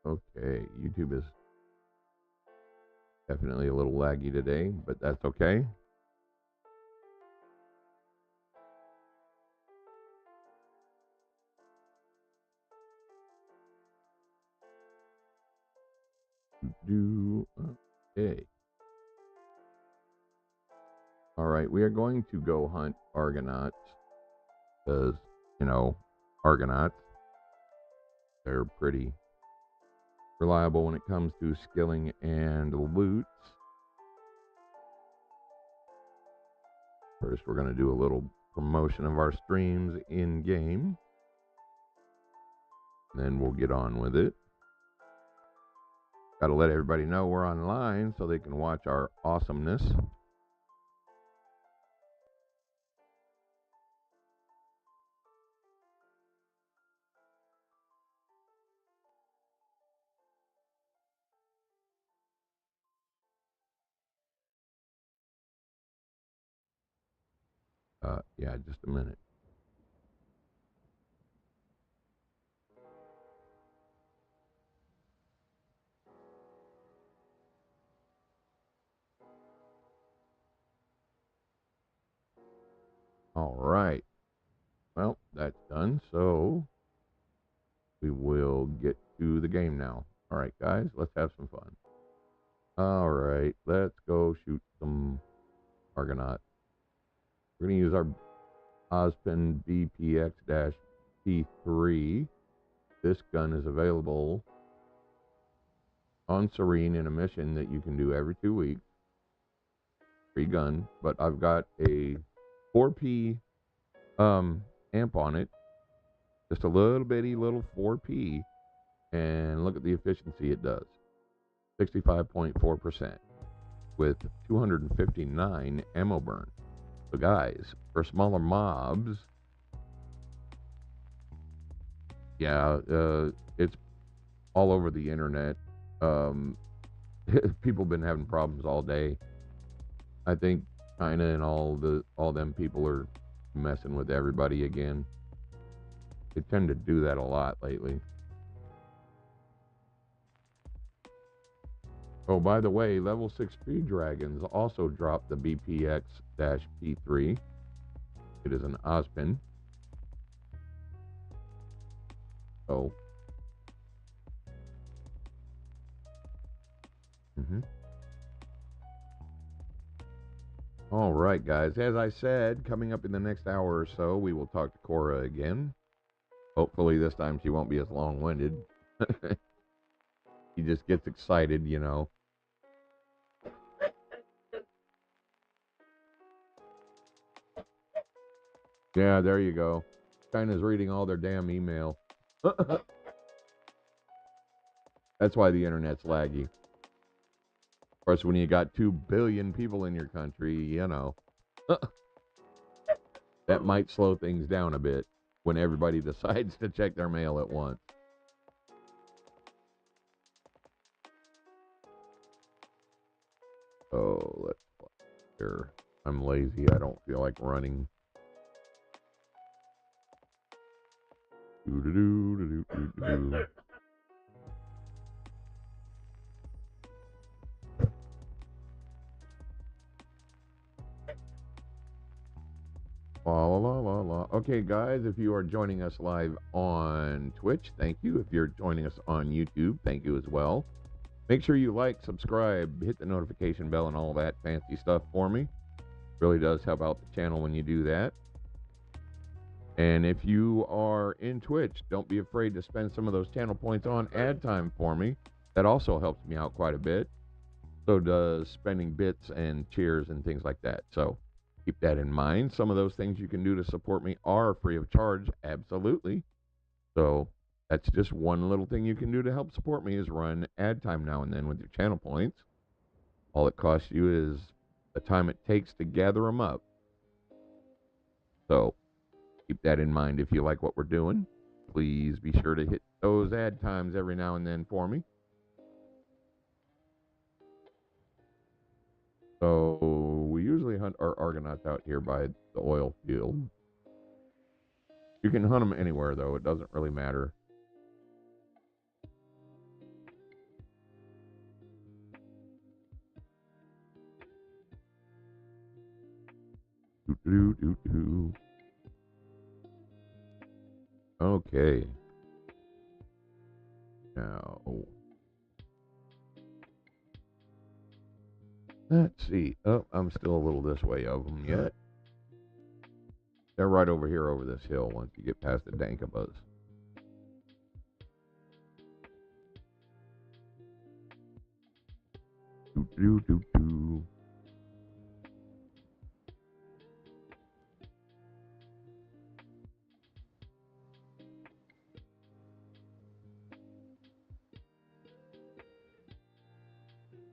Okay, YouTube is definitely a little laggy today, but that's okay. Okay. All right, we are going to go hunt Argonauts because, you know, Argonauts, they're pretty reliable when it comes to skilling and loot. First, we're going to do a little promotion of our streams in game. Then we'll get on with it. Got to let everybody know we're online so they can watch our awesomeness. Yeah, just a minute. All right. Well, that's done. So we will get to the game now. All right, guys, let's have some fun. All right, let's go shoot some Argonaut. We're going to use our Ozpin BPX-P3. This gun is available on Serene in a mission that you can do every 2 weeks. Free gun, but I've got a 4P amp on it. Just a little bitty little 4P. And look at the efficiency it does. 65.4% with 259 ammo burn. So guys, for smaller mobs, yeah, it's all over the internet. People been having problems all day. I think China and all them people are messing with everybody again. They tend to do that a lot lately. Oh, by the way, level 6 Speed Dragons also dropped the BPX-P3. It is an Ozpin. Oh. All right, guys. As I said, coming up in the next hour or so, we will talk to Cora again. Hopefully this time she won't be as long-winded. He just gets excited, you know. Yeah, there you go. China's reading all their damn email. That's why the internet's laggy. Of course, when you got 2 billion people in your country, you know, that might slow things down a bit when everybody decides to check their mail at once. Oh, let's play here. I'm lazy. I don't feel like running. Do-do-do-do-do-do-do. La, la, la, la. Okay, guys, if you are joining us live on Twitch, thank you. If you're joining us on YouTube, thank you as well. Make sure you like, subscribe, hit the notification bell, and all that fancy stuff for me. Really does help out the channel when you do that. And if you are in Twitch, don't be afraid to spend some of those channel points on ad time for me. That also helps me out quite a bit. So does spending bits and cheers and things like that. So keep that in mind. Some of those things you can do to support me are free of charge, absolutely. So that's just one little thing you can do to help support me is run ad time now and then with your channel points. All it costs you is the time it takes to gather them up. So keep that in mind if you like what we're doing. Please be sure to hit those ad times every now and then for me. So we usually hunt our Argonauts out here by the oil field. You can hunt them anywhere, though. It doesn't really matter. Okay. Now, let's see. Oh, I'm still a little this way of them yet. They're right over here over this hill once you get past the Dankabuzz.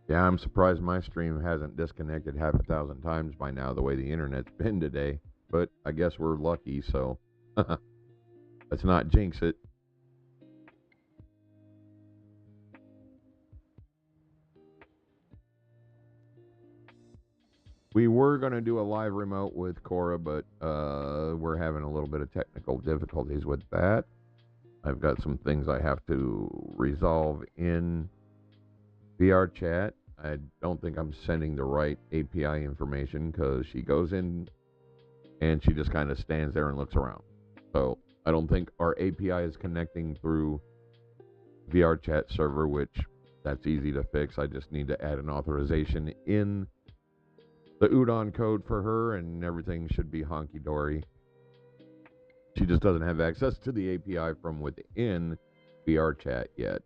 Yeah, I'm surprised my stream hasn't disconnected half 1,000 times by now the way the internet's been today. But I guess we're lucky, so let's not jinx it. We were going to do a live remote with Cora, but we're having a little bit of technical difficulties with that. I've got some things I have to resolve in VR chat. I don't think I'm sending the right API information because she goes in and she just kind of stands there and looks around. So I don't think our API is connecting through VR chat server, which that's easy to fix. I just need to add an authorization in the Udon code for her and everything should be honky-dory. She just doesn't have access to the API from within VR chat yet.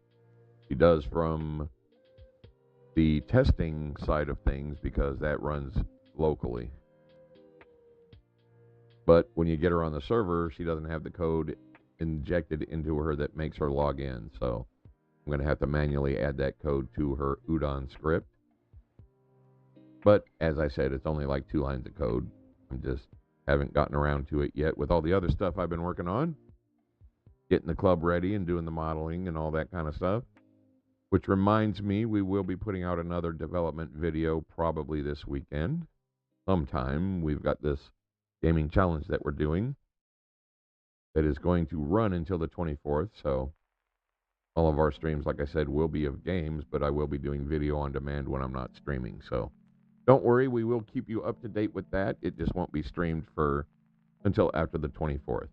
She does from the testing side of things because that runs locally. But when you get her on the server, she doesn't have the code injected into her that makes her log in. So I'm going to have to manually add that code to her Udon script. But as I said, it's only like 2 lines of code. I just haven't gotten around to it yet with all the other stuff I've been working on. Getting the club ready and doing the modeling and all that kind of stuff. Which reminds me, we will be putting out another development video probably this weekend. Sometime. We've got this gaming challenge that we're doing that is going to run until the 24th. So all of our streams, like I said, will be of games, but I will be doing video on demand when I'm not streaming. So don't worry, we will keep you up to date with that. It just won't be streamed for until after the 24th.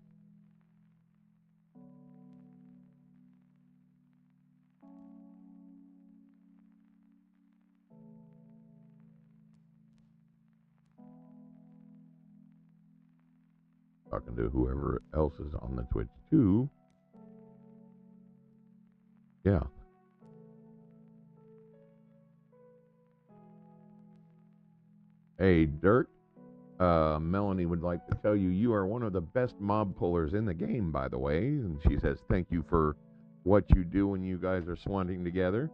Talking to whoever else is on the Twitch too. Yeah. Hey, Dirk. Melanie would like to tell you you are one of the best mob pullers in the game, by the way. And she says thank you for what you do when you guys are swanting together.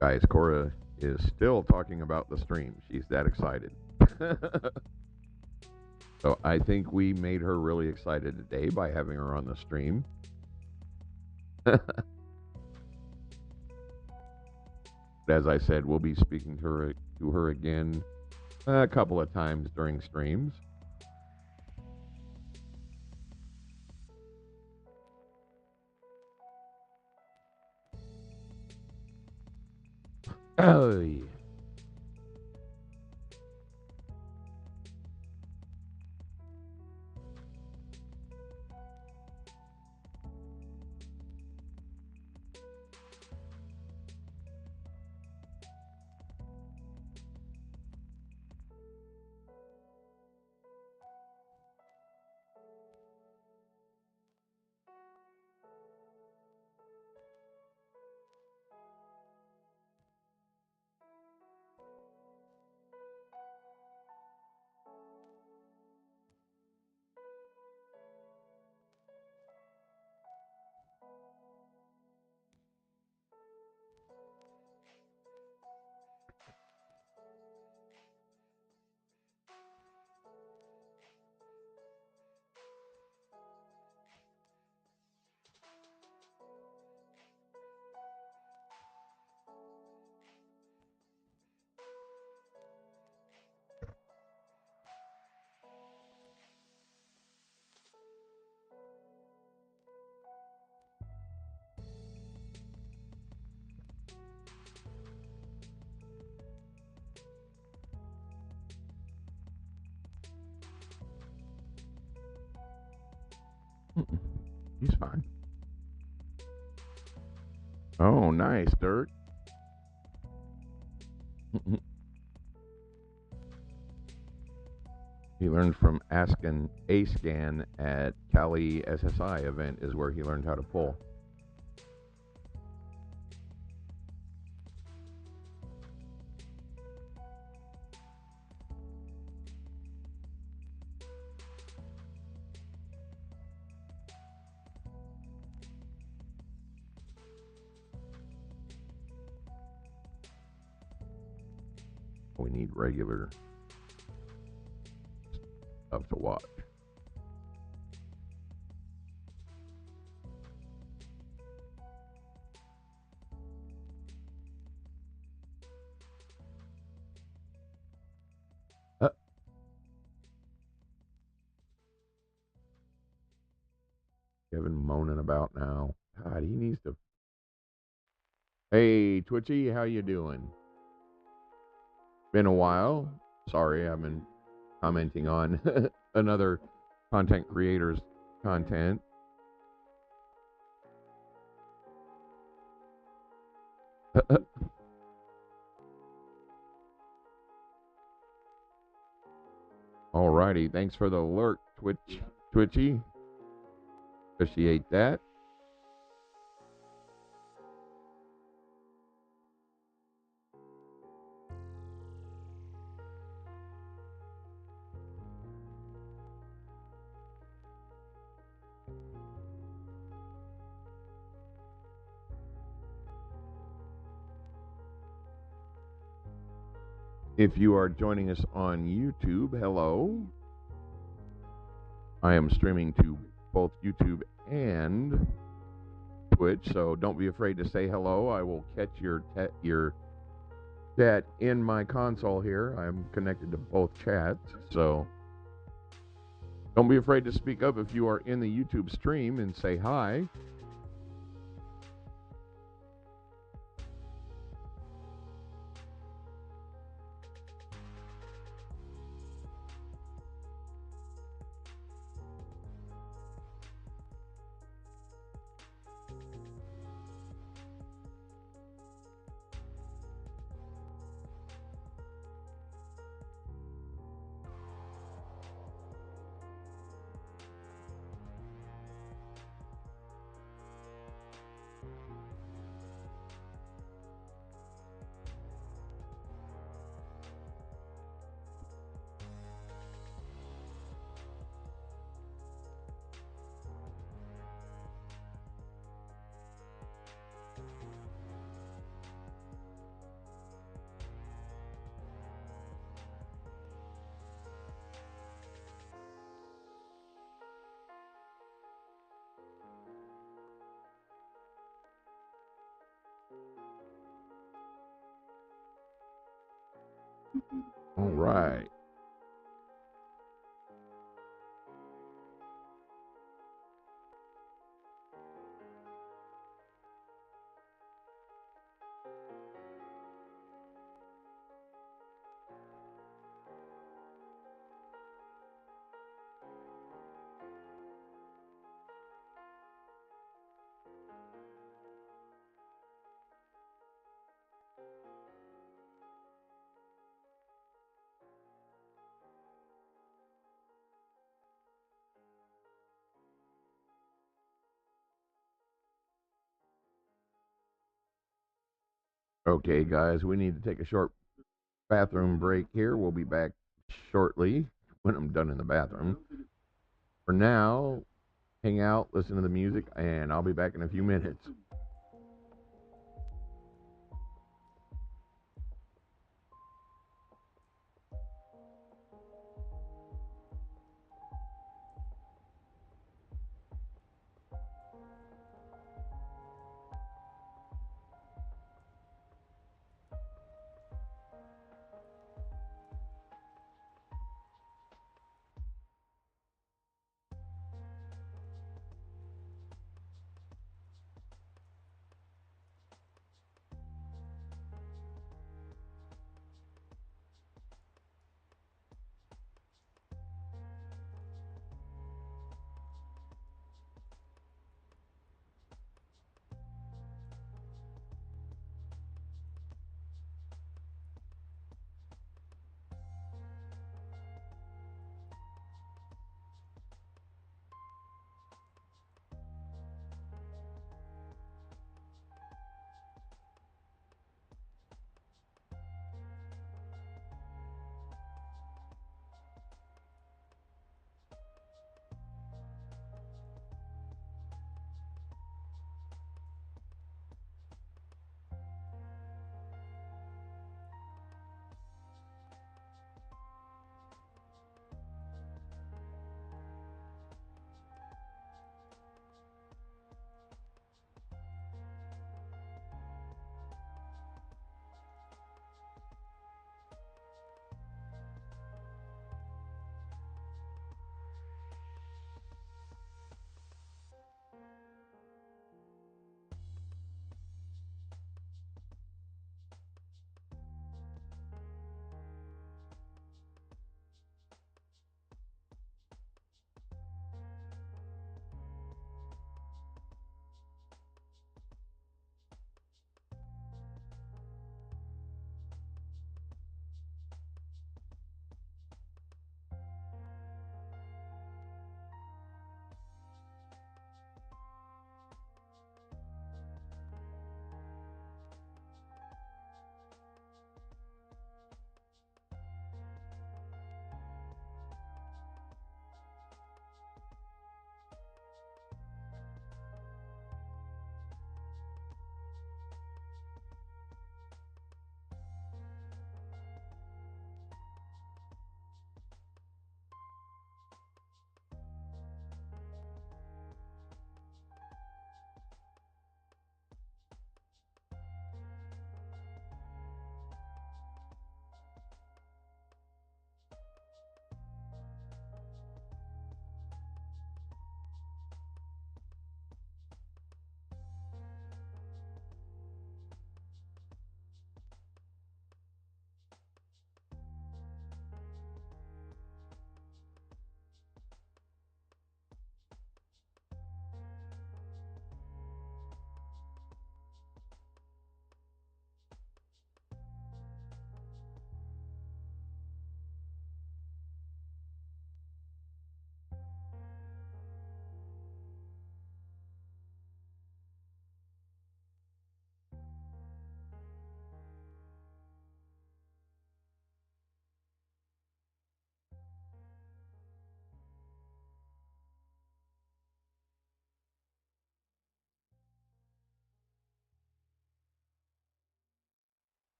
Guys, Cora is still talking about the stream. She's that excited. So I think we made her really excited today by having her on the stream. As I said, we'll be speaking to her again a couple of times during streams. Oh, yeah. He's fine. Oh, nice, Dirt. He learned from asking a scan at Cali SSI event is where he learned how to pull. We need regular stuff to watch. Kevin moaning about now. God, he needs to. Hey, Twitchy, how you doing? Been a while. Sorry, I've been commenting on another content creator's content. Alrighty, thanks for the alert, Twitchy. Appreciate that. If you are joining us on YouTube, hello. I am streaming to both YouTube and Twitch, so don't be afraid to say hello. I will catch your chat in my console here. I'm connected to both chats, so don't be afraid to speak up if you are in the YouTube stream and say hi. All right. Okay, guys, we need to take a short bathroom break here. We'll be back shortly when I'm done in the bathroom. For now, hang out, listen to the music, and I'll be back in a few minutes.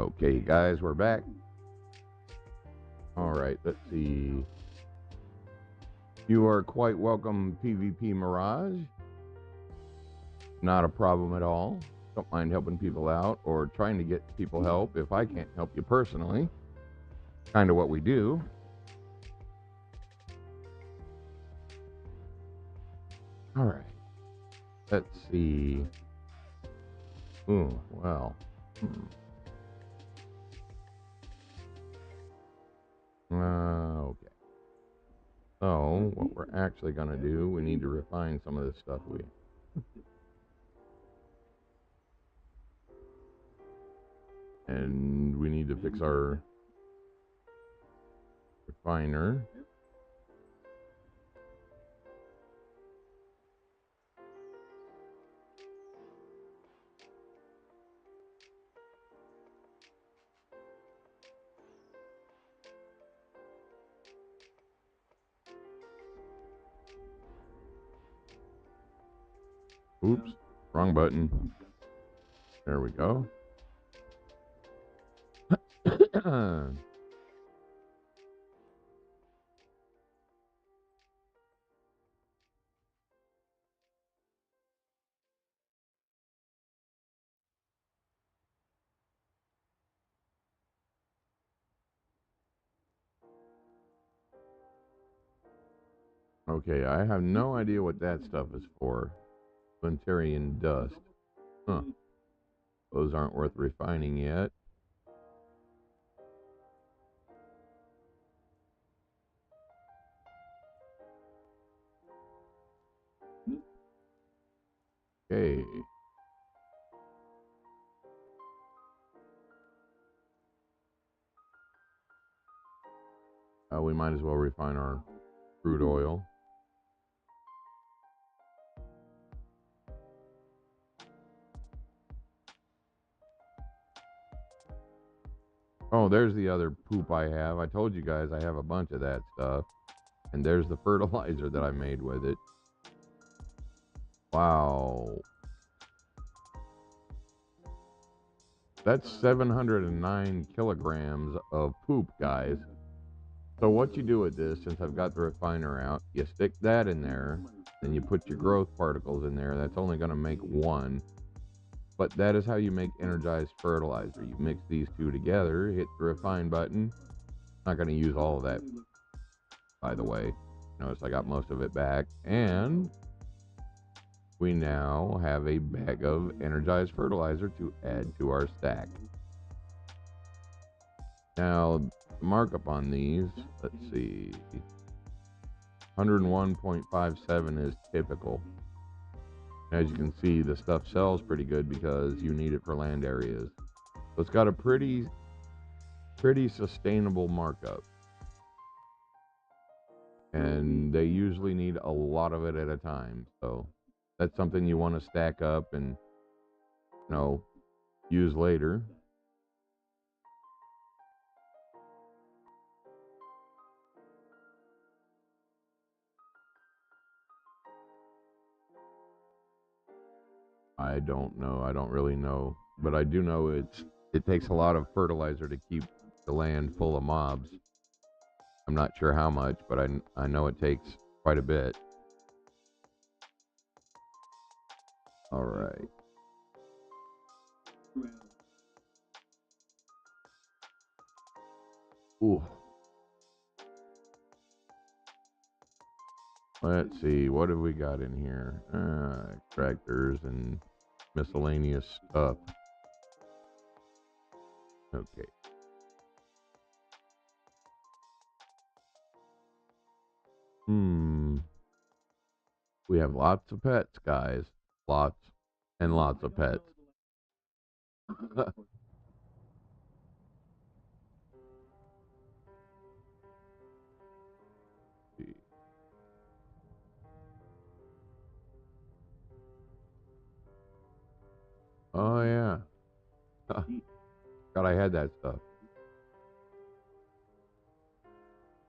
Okay, guys, we're back. All right, let's see. You are quite welcome, PvP Mirage. Not a problem at all. Don't mind helping people out or trying to get people help if I can't help you personally. Kind of what we do. All right. Let's see. Ooh, well. Okay. So, what we're actually going to do, we need to refine some of this stuff and we need to fix our refiner. Oops, wrong button. There we go. Okay, I have no idea what that stuff is for. Plantarian dust. Huh. Those aren't worth refining yet. Okay. We might as well refine our crude oil. Oh, there's the other poop I have. I told you guys I have a bunch of that stuff. And there's the fertilizer that I made with it. Wow. That's 709 kilograms of poop, guys. So what you do with this, since I've got the refiner out, you stick that in there, then you put your growth particles in there. That's only going to make one. But that is how you make energized fertilizer. You mix these two together, hit the refine button. Not going to use all of that, by the way. Notice I got most of it back. And we now have a bag of energized fertilizer to add to our stack. Now, the markup on these, let's see, 101.57 is typical. As you can see, the stuff sells pretty good because you need it for land areas. So it's got a pretty sustainable markup. And they usually need a lot of it at a time. So that's something you want to stack up and, use later. I don't know. I don't really know. But I do know it takes a lot of fertilizer to keep the land full of mobs. I'm not sure how much, but I know it takes quite a bit. All right. Ooh. Let's see. What have we got in here? Tractors and miscellaneous stuff. Okay. We have lots of pets, guys. Lots and lots of pets. Oh, yeah. God, I had that stuff.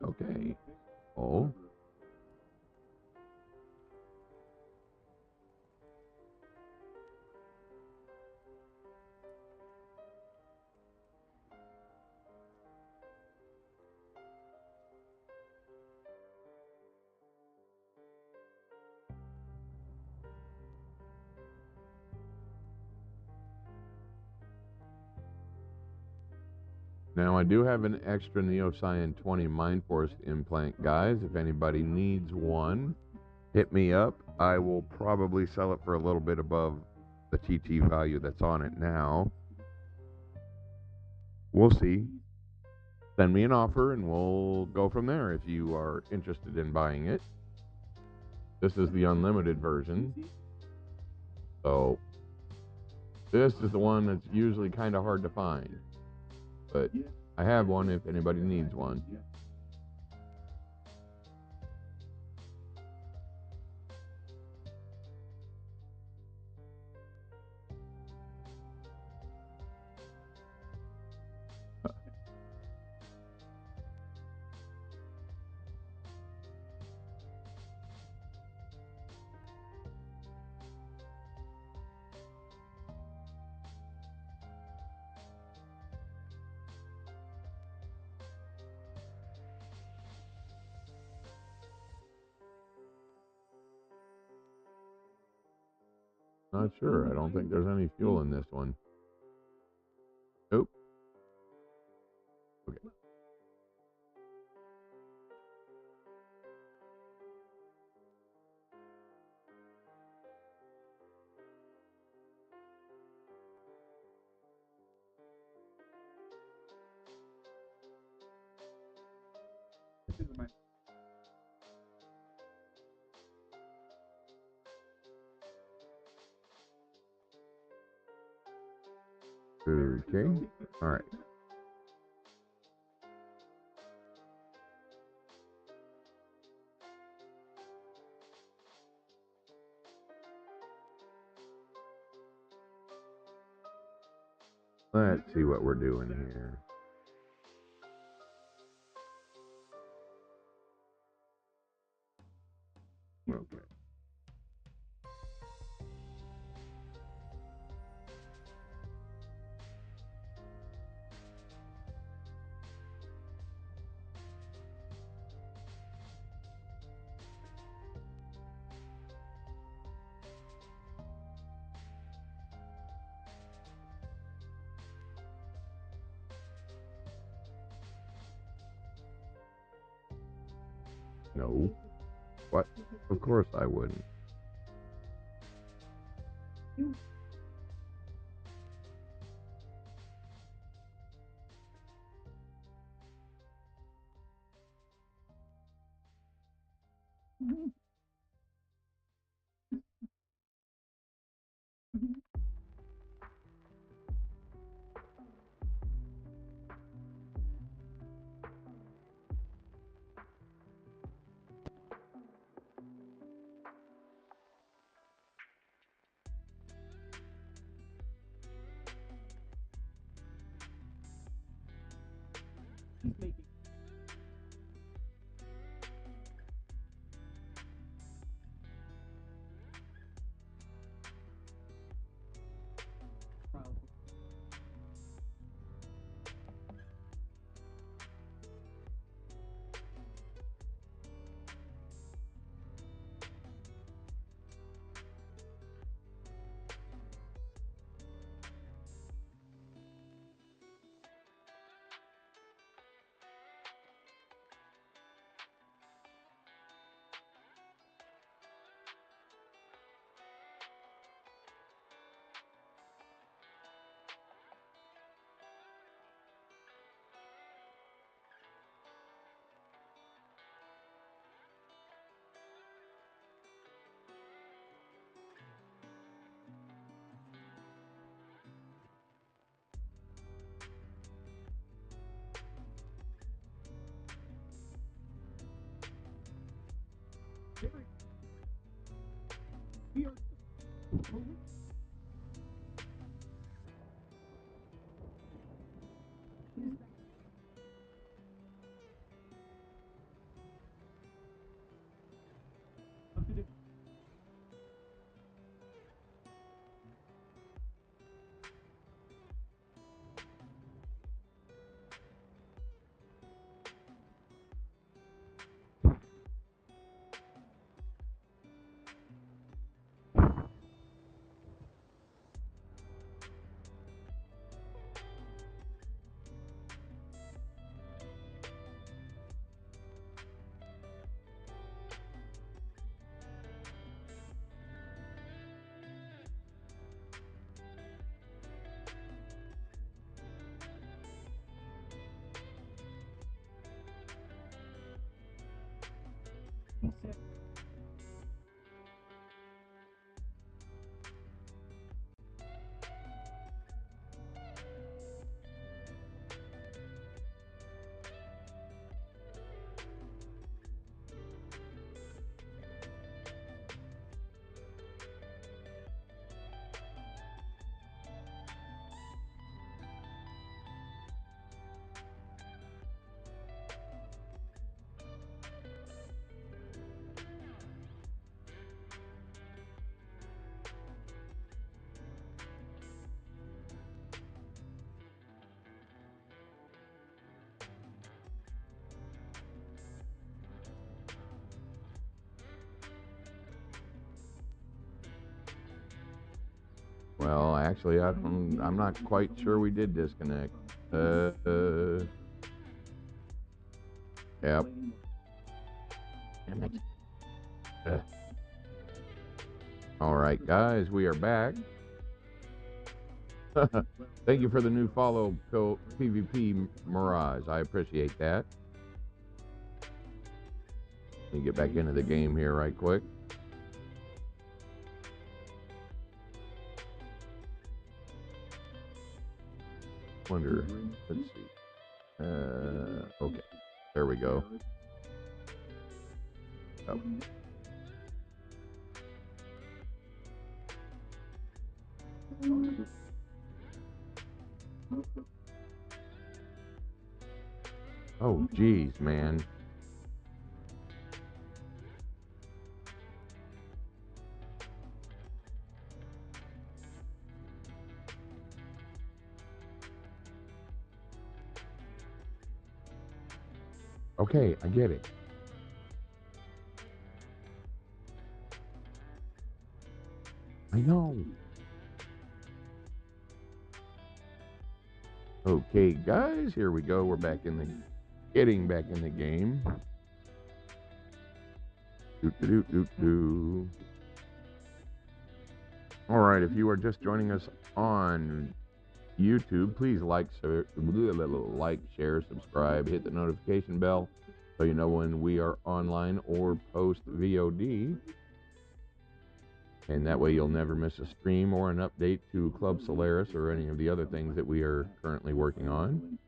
Okay. Oh. Now, I do have an extra Neocyan 20 Mind Force implant, guys. If anybody needs one, hit me up. I will probably sell it for a little bit above the TT value that's on it now. We'll see. Send me an offer and we'll go from there if you are interested in buying it. This is the unlimited version. So this is the one that's usually kind of hard to find. But I have one if anybody needs one. Not sure. I don't think there's any fuel in this one. Nope. Okay. Okay. All right. Let's see what we're doing here. Okay. No. What? Of course I wouldn't. Actually, I'm not quite sure we did disconnect. Yep. Damn it. All right, guys, we are back. Thank you for the new follow, PvP Mirage. I appreciate that. Let me get back into the game here right quick. Wonder, let's see. Okay, there we go. Oh. Oh, geez, man. Okay, I get it. I know. Okay, guys, here we go. We're back in the, getting back in the game. All right, if you are just joining us on YouTube, please like, share, subscribe, hit the notification bell so you know when we are online or post VOD. And that way you'll never miss a stream or an update to Club Solaris or any of the other things that we are currently working on.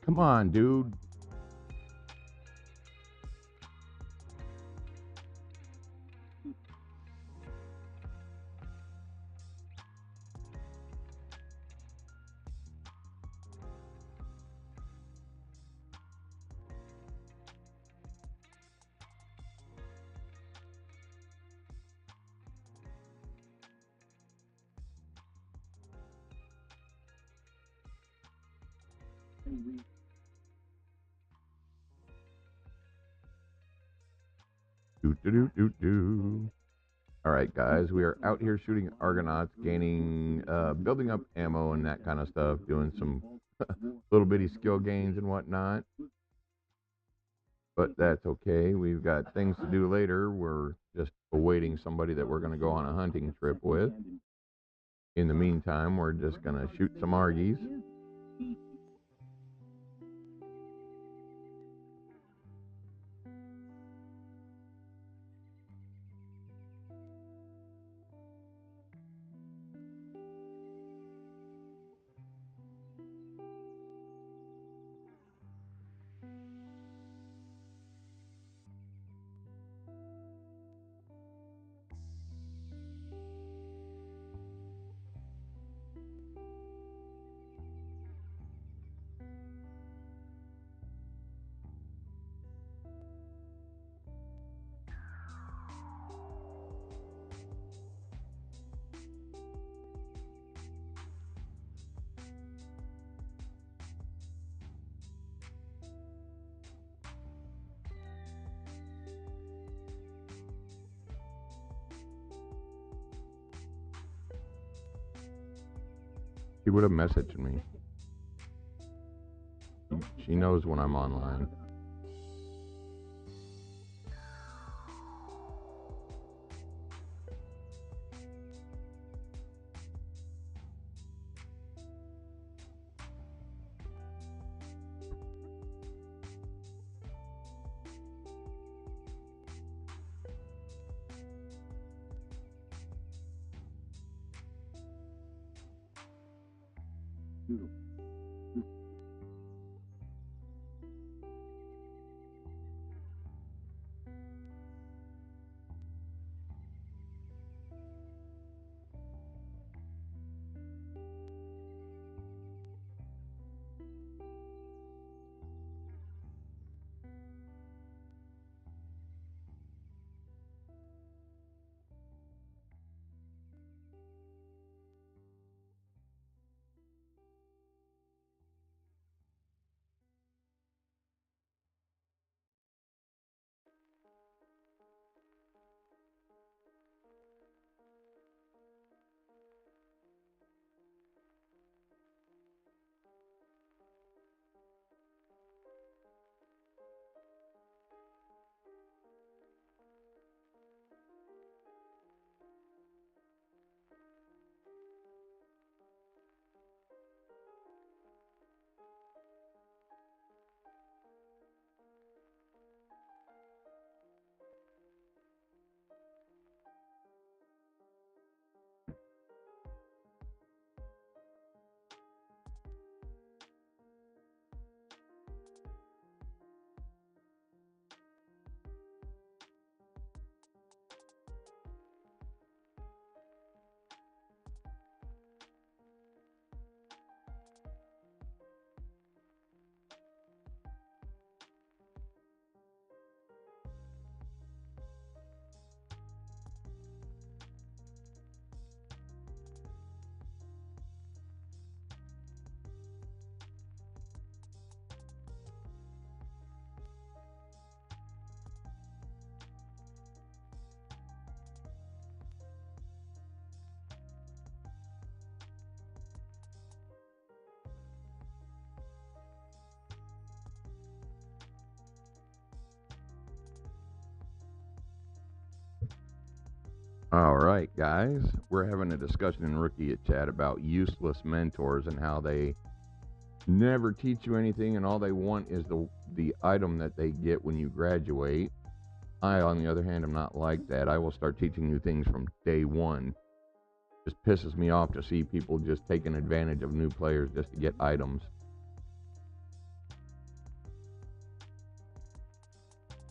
Come on, dude. Do. All right, guys, we are out here shooting Argonauts, gaining, building up ammo and that kind of stuff, doing some little bitty skill gains and whatnot. But that's okay. We've got things to do later. We're just awaiting somebody that we're going to go on a hunting trip with. In the meantime, we're just going to shoot some Argies. She would have messaged me. She knows when I'm online. All right, guys, we're having a discussion in Rookie at Chat about useless mentors and how they never teach you anything, and all they want is the item that they get when you graduate. I, on the other hand, am not like that. I will start teaching you things from day one. Just pisses me off to see people just taking advantage of new players just to get items.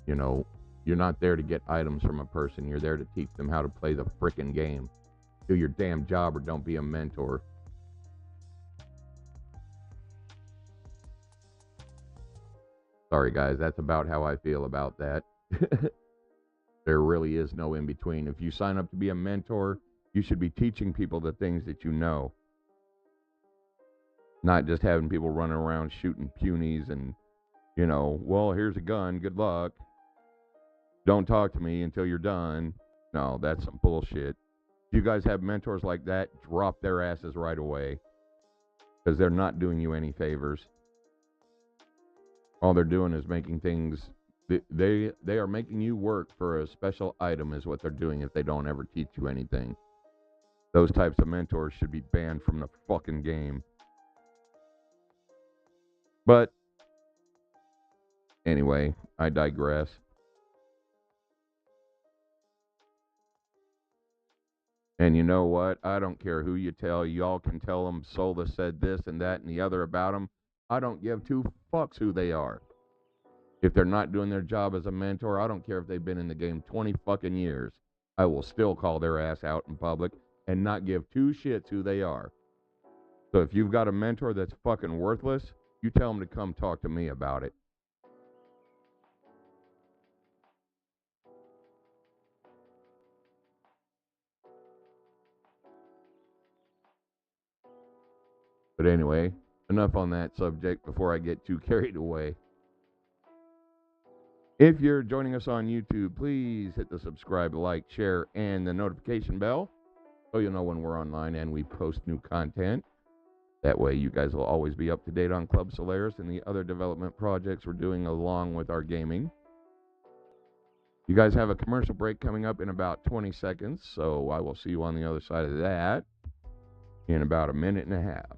You know, you're not there to get items from a person. You're there to teach them how to play the frickin' game. Do your damn job or don't be a mentor. Sorry, guys, that's about how I feel about that. There really is no in between. If you sign up to be a mentor, you should be teaching people the things that you know. Not just having people running around shooting punies and, well, here's a gun, good luck. Don't talk to me until you're done. No, that's some bullshit. If you guys have mentors like that, drop their asses right away. Because they're not doing you any favors. All they're doing is making things, they are making you work for a special item is what they're doing if they don't ever teach you anything. Those types of mentors should be banned from the fucking game. But anyway, I digress. And you know what? I don't care who you tell. Y'all can tell them Solis said this and that and the other about them. I don't give two fucks who they are. If they're not doing their job as a mentor, I don't care if they've been in the game 20 fucking years. I will still call their ass out in public and not give two shits who they are. So if you've got a mentor that's fucking worthless, you tell them to come talk to me about it. But anyway, enough on that subject before I get too carried away. If you're joining us on YouTube, please hit the subscribe, like, share, and the notification bell so you'll know when we're online and we post new content. That way you guys will always be up to date on Club Solaris and the other development projects we're doing along with our gaming. You guys have a commercial break coming up in about 20 seconds, so I will see you on the other side of that in about a minute and a half.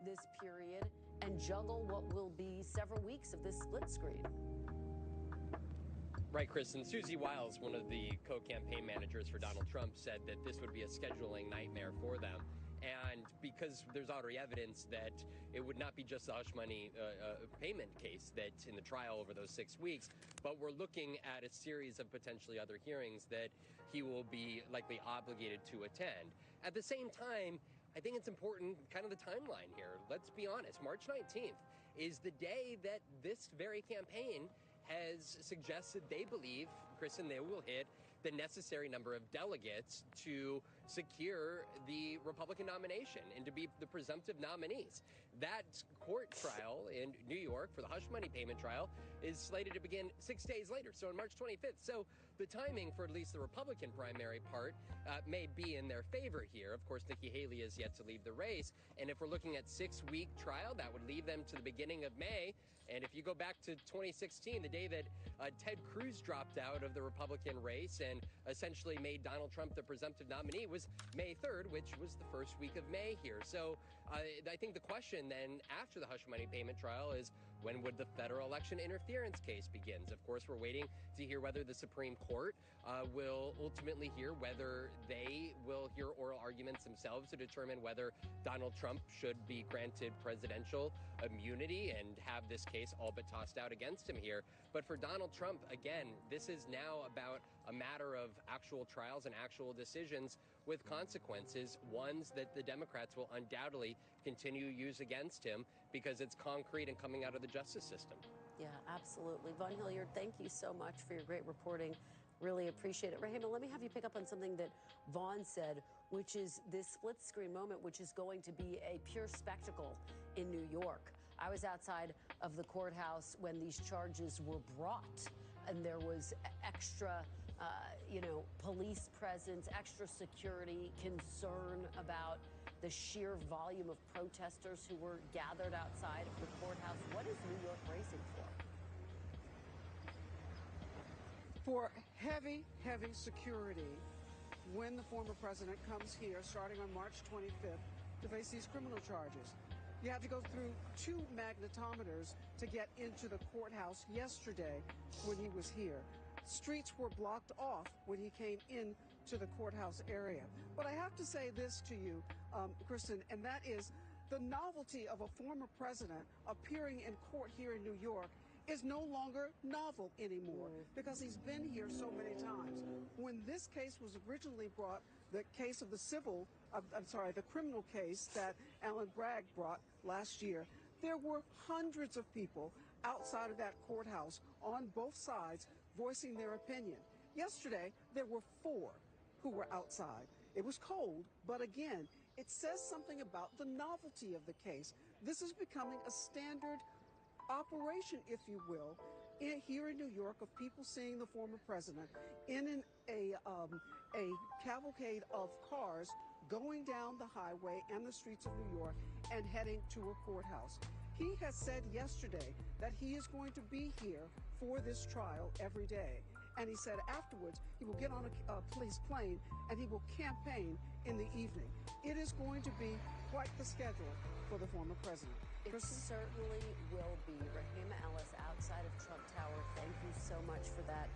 this period and juggle what will be several weeks of this split screen. Right, Kristen. Susie Wiles, one of the co-campaign managers for Donald Trump, said that this would be a scheduling nightmare for them. And because there's already evidence that it would not be just the hush money payment case that's in the trial over those 6 weeks, but we're looking at a series of potentially other hearings that he will be likely obligated to attend. At the same time, I think it's important, kind of the timeline here. Let's be honest, March 19th is the day that this very campaign has suggested they believe, Kristen, they will hit the necessary number of delegates to secure the Republican nomination and to be the presumptive nominees. That court trial in New York for the hush money payment trial is slated to begin 6 days later, so on March 25th. So the timing for at least the Republican primary part may be in their favor here. Of course, Nikki Haley is yet to leave the race, and if we're looking at 6-week trial, that would leave them to the beginning of May. And if you go back to 2016, the day that Ted Cruz dropped out of the Republican race and essentially made Donald Trump the presumptive nominee was May 3rd, which was the first week of May here. So I think the question then after the hush money payment trial is, when would the federal election interference case begins? Of course, we're waiting to hear whether the Supreme Court will ultimately hear whether they will hear oral arguments themselves to determine whether Donald Trump should be granted presidential immunity and have this case all but tossed out against him here. But for Donald Trump, again, this is now about a matter of actual trials and actual decisions with consequences, ones that the Democrats will undoubtedly continue to use against him because it's concrete and coming out of the justice system. Yeah, absolutely. Von Hilliard, thank you so much for your great reporting. Really appreciate it. Rahima, let me have you pick up on something that Vaughn said, which is this split screen moment, which is going to be a pure spectacle in New York. I was outside of the courthouse when these charges were brought, and there was extra, police presence, extra security, concern about the sheer volume of protesters who were gathered outside of the courthouse. What is New York racing for? For heavy, heavy security when the former president comes here starting on March 25th to face these criminal charges. You have to go through 2 magnetometers to get into the courthouse yesterday when he was here. Streets were blocked off when he came into the courthouse area. But I have to say this to you, Kristen, and that is the novelty of a former president appearing in court here in New York is no longer novel anymore because he's been here so many times. When this case was originally brought, the case of the criminal case that Alan Bragg brought last year, there were hundreds of people outside of that courthouse on both sides voicing their opinion. Yesterday, there were 4 who were outside. It was cold, but again, it says something about the novelty of the case. This is becoming a standard operation, if you will, here in New York, of people seeing the former president in a cavalcade of cars going down the highway and the streets of New York and heading to a courthouse. He has said yesterday that he is going to be here for this trial every day. And he said afterwards he will get on a police plane and he will campaign in the evening. It is going to be quite the schedule for the former president. It certainly will be. Rahima Ellis outside of Trump Tower, thank you so much for that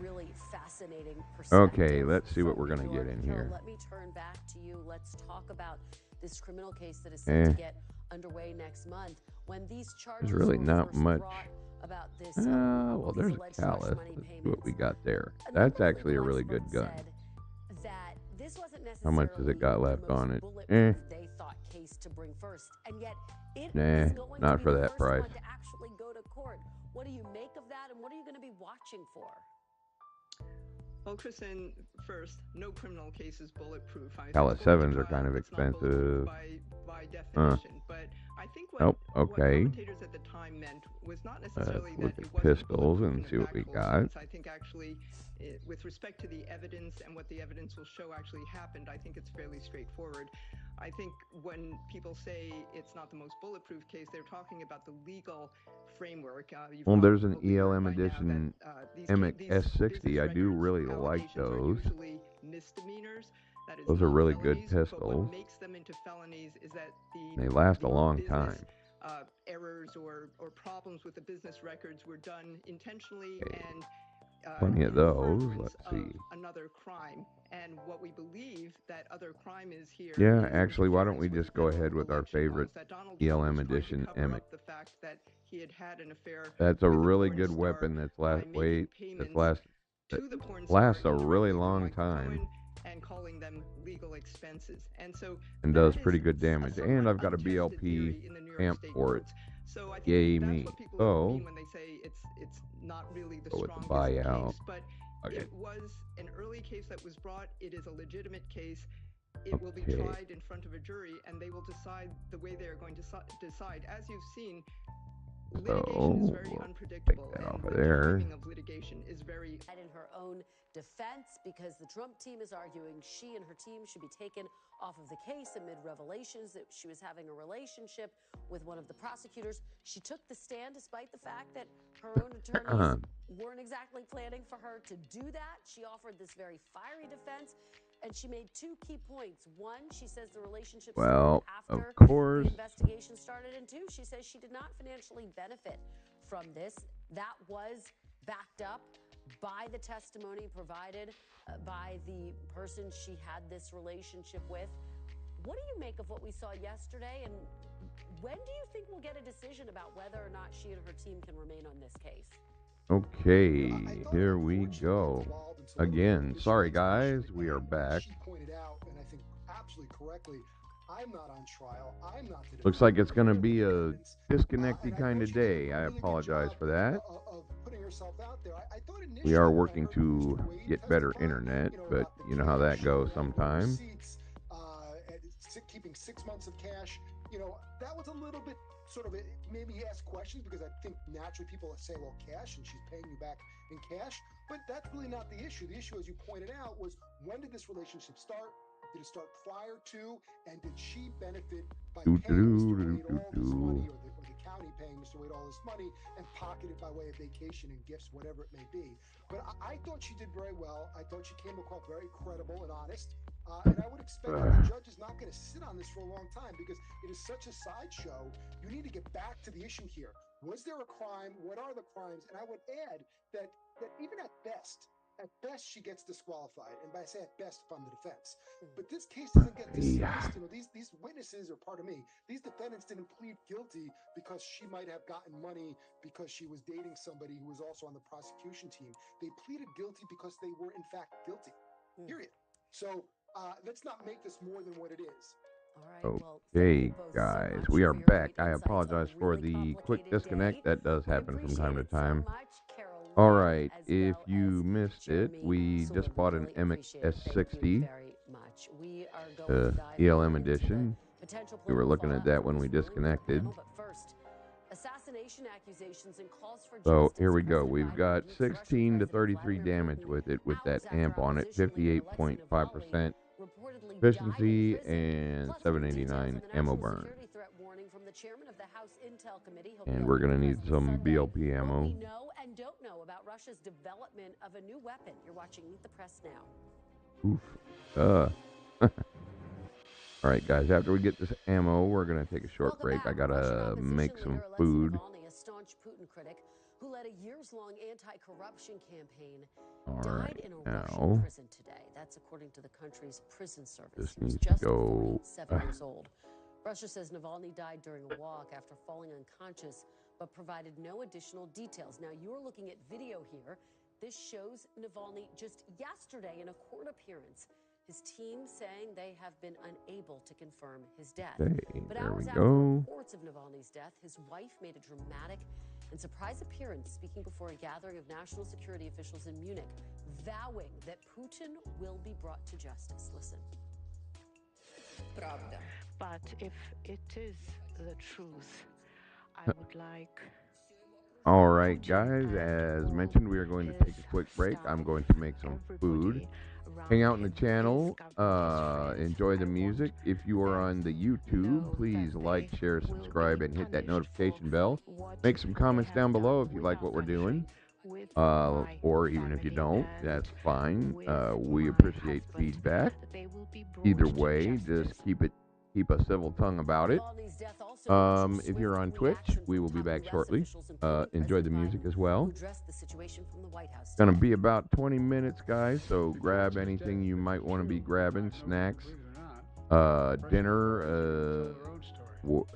really fascinating perspective. Okay, let's see what we're going to get in here. Let me turn back to you. Let's talk about this criminal case that is set to get underway next month. When these charges There's really not first much. brought about this, Well, there's a callus. Let's see what we got there. That's actually a really good gun. That this wasn't How much has it got left on it? they thought case to bring first, and yet it is going not to be for the that first price. one to actually go to court. What do you make of that, and what are you going to be watching for? Well, Kristen, first, no criminal case is bulletproof. Callus 7s are kind of expensive. By definition, but I think what commentators at the time meant was not necessarily that it wasn't pistols and see what we got. I think actually, with respect to the evidence and what the evidence will show actually happened, I think it's fairly straightforward. I think when people say it's not the most bulletproof case, they're talking about the legal framework. Well, there's an ELM edition MX S60. I do really like those. Usually misdemeanors. That is Those are not really good felonies, but pistols. what makes them into felonies is that They last a the long business, time. errors or problems with the business records were done intentionally Okay. and Plenty of in those. furtherance Let's see. of another crime. And what we believe that other crime is here Yeah, is actually, why don't we interference with just go federal ahead with our election favorite laws, that Donald Trump ELM was trying to edition cover Emmett. up the fact that he had had an affair That's a with a really porn good star weapon. That's by making that payments that to the porn lasts star a really indirectly through long Michael time Cohen and calling them legal expenses. And so and that does is pretty good a damage. And somewhat I've got a untested BLP theory in the New York amp State for it. courts. So I think Yay that's me. what people So mean when they say it's not really the go with the strongest buyout. case, but Okay. it was an early case that was brought. It is a legitimate case. It will be Okay. tried in front of a jury, and they will decide the way they are going to decide. As you've seen, litigation is very we'll unpredictable, take that and off of the there. timing of litigation is very. In her own defense, because the Trump team is arguing she and her team should be taken off of the case amid revelations that she was having a relationship with one of the prosecutors. She took the stand despite the fact that her own attorneys weren't exactly planning for her to do that. She offered this very fiery defense, and she made two key points. One, she says the relationship Well, started after of course. the investigation started, and two, she says she did not financially benefit from this. That was backed up by the testimony provided by the person she had this relationship with. What do you make of what we saw yesterday, and when do you think we'll get a decision about whether or not she and her team can remain on this case? Okay, here we go. Again, sorry guys, we are back. She pointed out, and I think absolutely correctly, I'm not on trial. I'm not the Looks like it's defendant. going to be a And disconnecty I kind thought of she did a day. I really good apologize job for that. Of putting herself out there. I thought initially We are when I working heard to Mr. Wade get better testify, internet, but about the you know how cash that goes and sometimes. receipts, keeping 6 months of cash, that was a little bit sort of, it made me ask questions, because I think naturally people say, well, cash, and she's paying you back in cash. But that's really not the issue. The issue, as you pointed out, was when did this relationship start? Did it start prior to? And did she benefit by paying Mr. Wade all this money, or the county paying Mr. Wade all this money, and pocket it by way of vacation and gifts, whatever it may be? But I thought she did very well. I thought she came across very credible and honest. And I would expect that the judge is not going to sit on this for a long time, because it is such a sideshow. You need to get back to the issue here. Was there a crime? What are the crimes? And I would add that even at best she gets disqualified. And by I say at best, if I'm the defense. But this case doesn't get dismissed. These witnesses, or pardon me, these defendants didn't plead guilty because she might have gotten money because she was dating somebody who was also on the prosecution team. They pleaded guilty because they were in fact guilty. Period. So let's not make this more than what it is. All right, well, Okay, guys, we are back. I apologize for the quick disconnect. That does happen from time to time. All right, if you missed it, we just bought an MX S60, ELM edition. We were looking at that when we disconnected. So here we go. We've got 16 to 33 damage with it, with that amp on it, 58.5% efficiency, and 789 ammo burn. And we're going to need some BLP ammo. We know and don't know about Russia's development of a new weapon. You're watching Meet the Press now. Oof. All right, guys, after we get this ammo, we're going to take a short break. I got to make some food. A staunch Putin critic who led a years-long anti-corruption campaign Alright, died in a now, Russian prison today. That's according to the country's prison service. This He was needs to just go. 47 years old. Russia says Navalny died during a walk after falling unconscious, but provided no additional details. Now, you're looking at video here. This shows Navalny just yesterday in a court appearance. His team saying they have been unable to confirm his death. Okay, But there hours we after go. reports of Navalny's death, his wife made a dramatic and surprise appearance speaking before a gathering of national security officials in Munich, vowing that Putin will be brought to justice. Listen. But if it is the truth, I would like... All right, guys, as mentioned, we are going to take a quick break. I'm going to make some food. Hang out in the channel, enjoy the music. If you are on the YouTube, please like, share, subscribe, and hit that notification bell. Make some comments down below if you like what we're doing. with or my even if you family don't, and that's fine. with We my appreciate husband. feedback. They will be Either brought to way, justice. just keep a civil tongue about it. Navalny's death also ensured If you're swift on Twitch, reaction we from will be top back US shortly. officials, including Enjoy the President music Biden, as who well. addressed the situation from the White House It's gonna today. be about 20 minutes, guys. So grab anything you might want to be grabbing, snacks, dinner,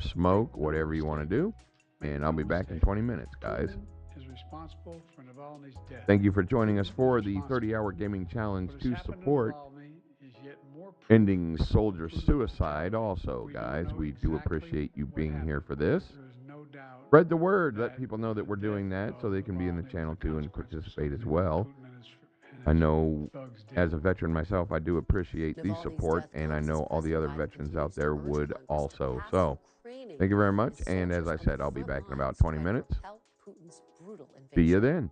smoke, whatever you want to do. And I'll be back in 20 minutes, guys. Is responsible for Navalny's death. Thank you for joining us for the 30-hour gaming challenge What to has happened to support Navalny is yet more proof ending soldier of Putin's suicide. brutality. Also, We don't guys, know we do exactly appreciate you what being happened. here for this. There is no doubt Spread the word. Let that people know that the we're doing death that so of they can be in the Navalny channel was a too and consequence of participate as something well. Putin and I his know thugs did. as a veteran myself, I do appreciate the Navalny's support, death and I comes as know all the other President Biden veterans out continues to there urge would Congress to also. pass So, Ukraine thank you very much. as And as I soldiers on said, the I'll be front back in lines about try 20 to minutes. repel Putin's brutal See you invasion. then.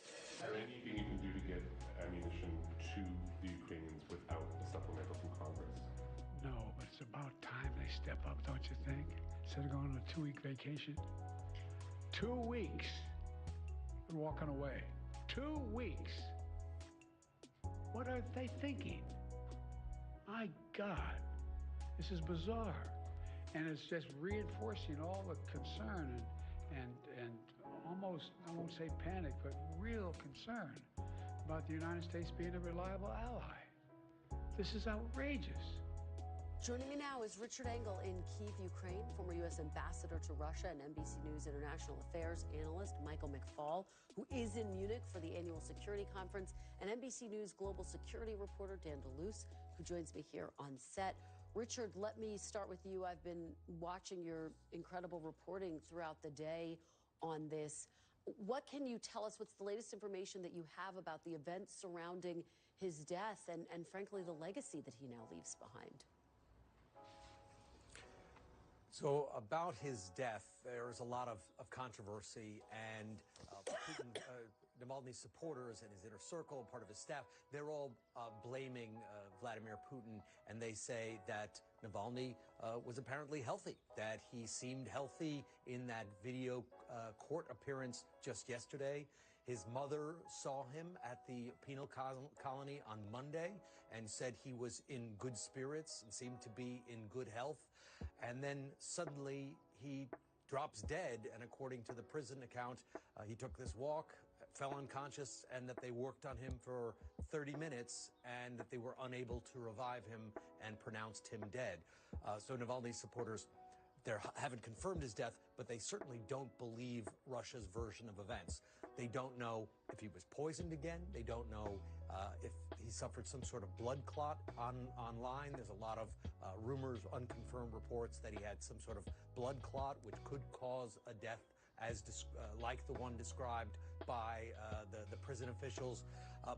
Is there anything you can do to get ammunition to the Ukrainians without a supplemental from Congress? No, but it's about time they step up, don't you think? Instead of going on a 2-week vacation. 2 weeks and walking away. 2 weeks. What are they thinking? My God, this is bizarre. And it's just reinforcing all the concern and almost, I won't say panic, but real concern about the United States being a reliable ally. This is outrageous. Joining me now is Richard Engel in Kyiv, Ukraine, former U.S. ambassador to Russia and NBC News international affairs analyst Michael McFaul, who is in Munich for the annual security conference, and NBC News global security reporter Dan DeLuce, who joins me here on set. Richard, let me start with you. I've been watching your incredible reporting throughout the day on this. What can you tell us? What's the latest information that you have about the events surrounding his death and frankly, the legacy that he now leaves behind? So about his death, there's a lot of controversy, and Putin, Navalny's supporters and his inner circle, part of his staff, they're all blaming Vladimir Putin, and they say that Navalny was apparently healthy, that he seemed healthy in that video court appearance just yesterday. His mother saw him at the penal colony on Monday and said he was in good spirits and seemed to be in good health. And then suddenly he drops dead. And according to the prison account, he took this walk, fell unconscious, and that they worked on him for 30 minutes and that they were unable to revive him and pronounced him dead. So Navalny's supporters haven't confirmed his death, but they certainly don't believe Russia's version of events. They don't know if he was poisoned again. They don't know if he suffered some sort of blood clot online. There's a lot of rumors, unconfirmed reports that he had some sort of blood clot, which could cause a death as like the one described by the prison officials.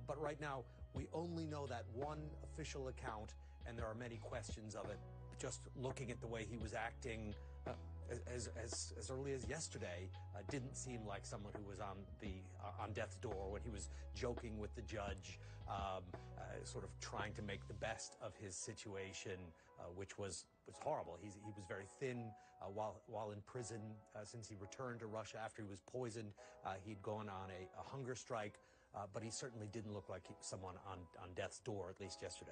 But right now, we only know that one official account, and there are many questions of it. Just looking at the way he was acting as early as yesterday, didn't seem like someone who was on death's door when he was joking with the judge, sort of trying to make the best of his situation, which was horrible. He was very thin while in prison since he returned to Russia after he was poisoned. He'd gone on a hunger strike, but he certainly didn't look like someone on death's door, at least yesterday.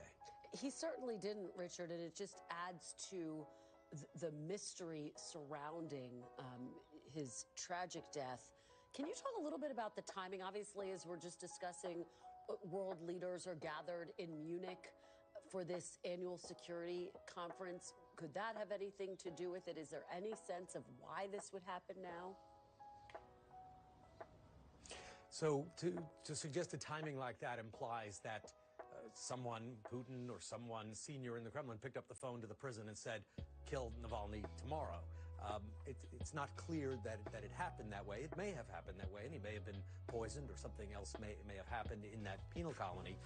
He certainly didn't, Richard, and it just adds to the mystery surrounding his tragic death. Can you talk a little bit about the timing? Obviously, as we're just discussing, world leaders are gathered in Munich for this annual security conference. Could that have anything to do with it? Is there any sense of why this would happen now? So to suggest a timing like that implies that someone, Putin or someone senior in the Kremlin, picked up the phone to the prison and said, kill Navalny tomorrow. It's not clear that it happened that way. It may have happened that way, and he may have been poisoned or something else may have happened in that penal colony.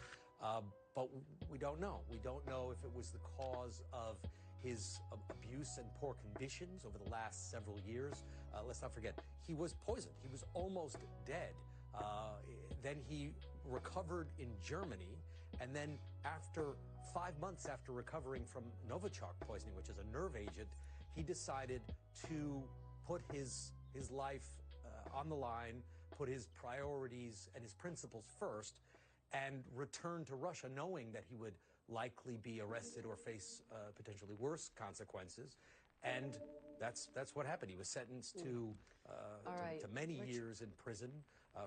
But we don't know. We don't know if it was the cause of his abuse and poor conditions over the last several years. Let's not forget, he was poisoned. He was almost dead. Then he recovered in Germany. And then after 5 months after recovering from Novichok poisoning, which is a nerve agent, he decided to put his life on the line put his priorities and his principles first and return to Russia knowing that he would likely be arrested or face potentially worse consequences. And that's what happened. He was sentenced to many years in prison,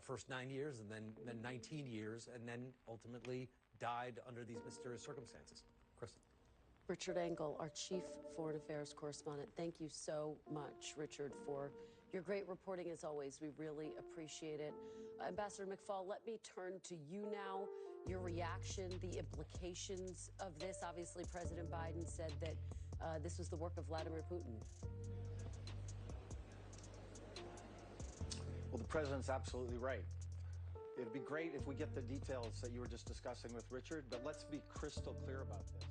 first 9 years and then 19 years, and then ultimately died under these mysterious circumstances. Chris. Richard Engel, our chief foreign affairs correspondent. Thank you so much, Richard, for your great reporting as always. We really appreciate it. Ambassador McFaul, let me turn to you now. Your reaction, the implications of this. Obviously, President Biden said that this was the work of Vladimir Putin. Well, the president's absolutely right. It'd be great if we get the details that you were just discussing with Richard, but let's be crystal clear about this.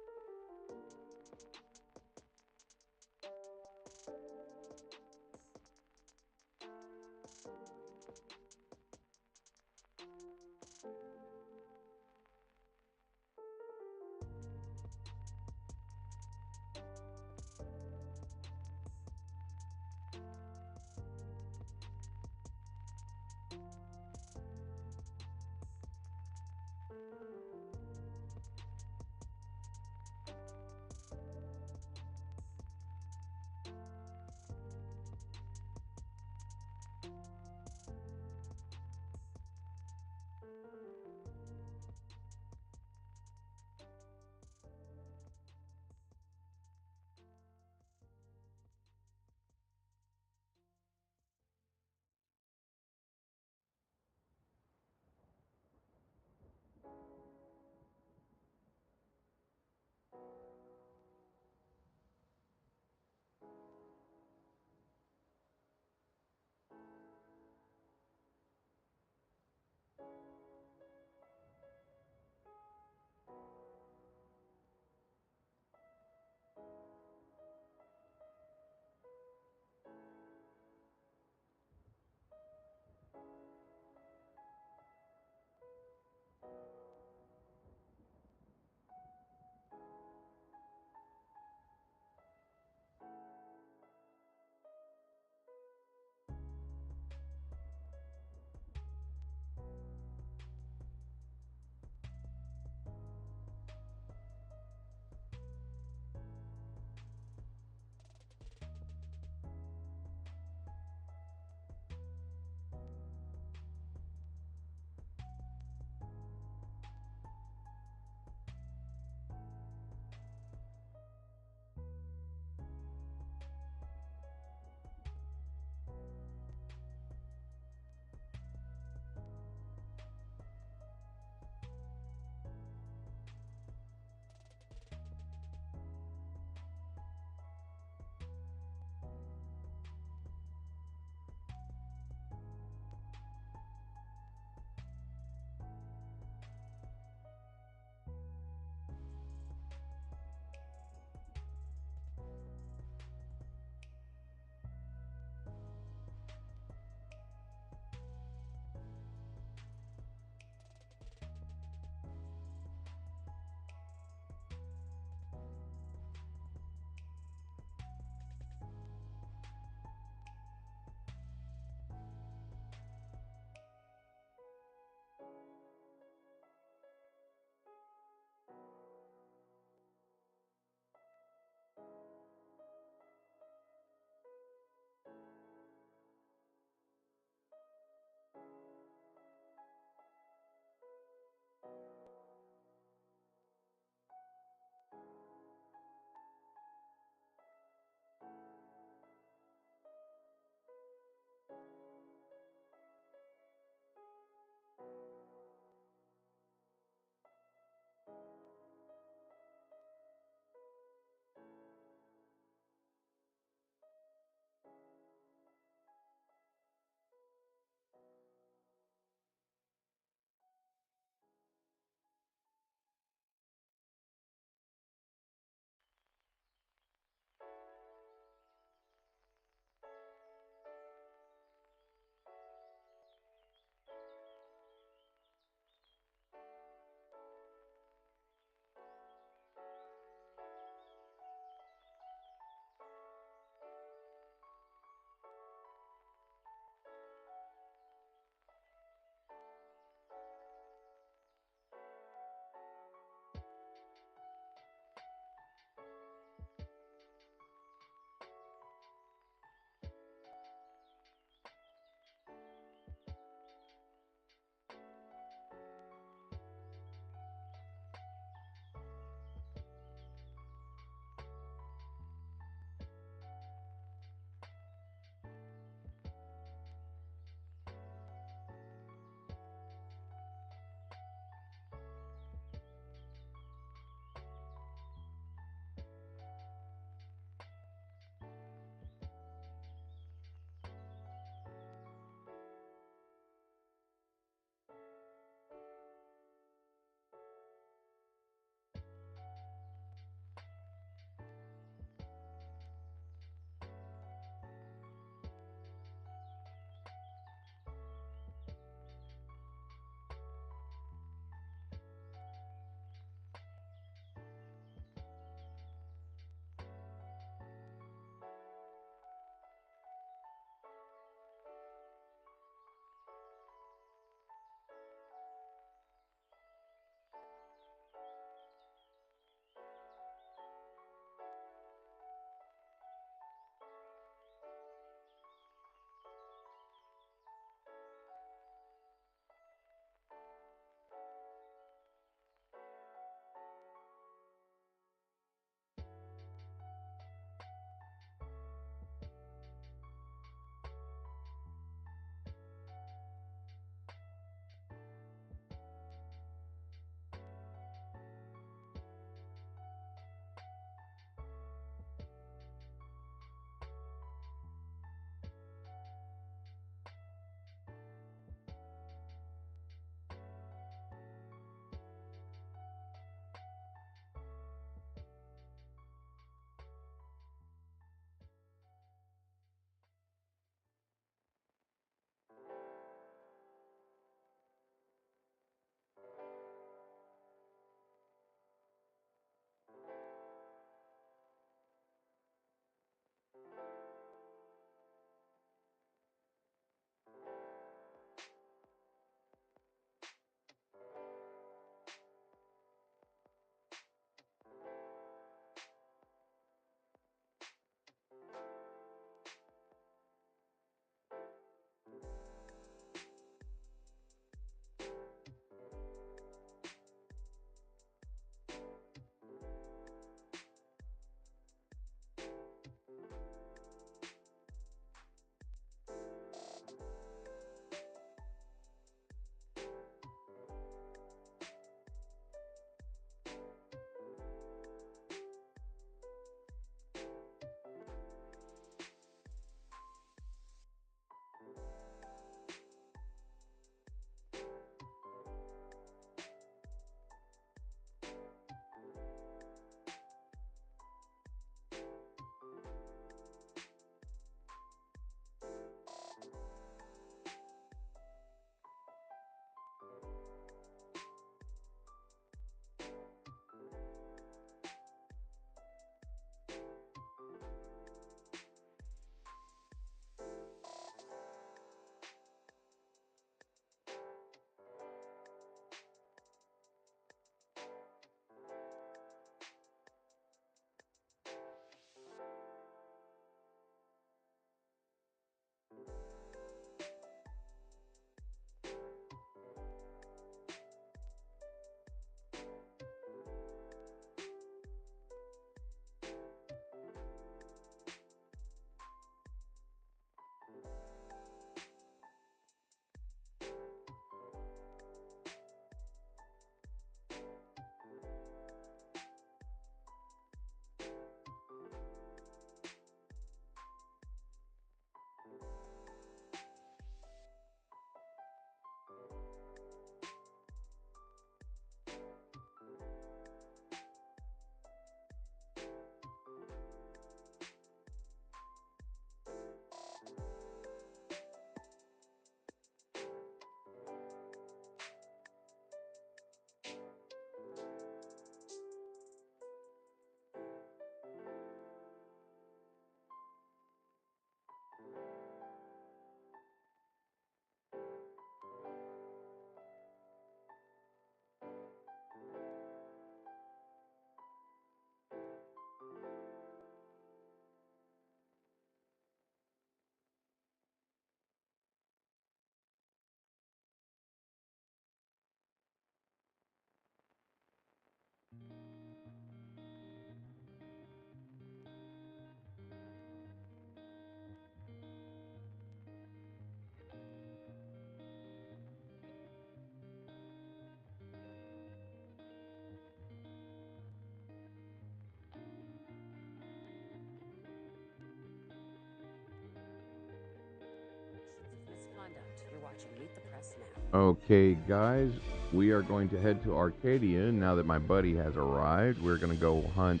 Okay, guys, we are going to head to Arcadia now that my buddy has arrived. We're going to go hunt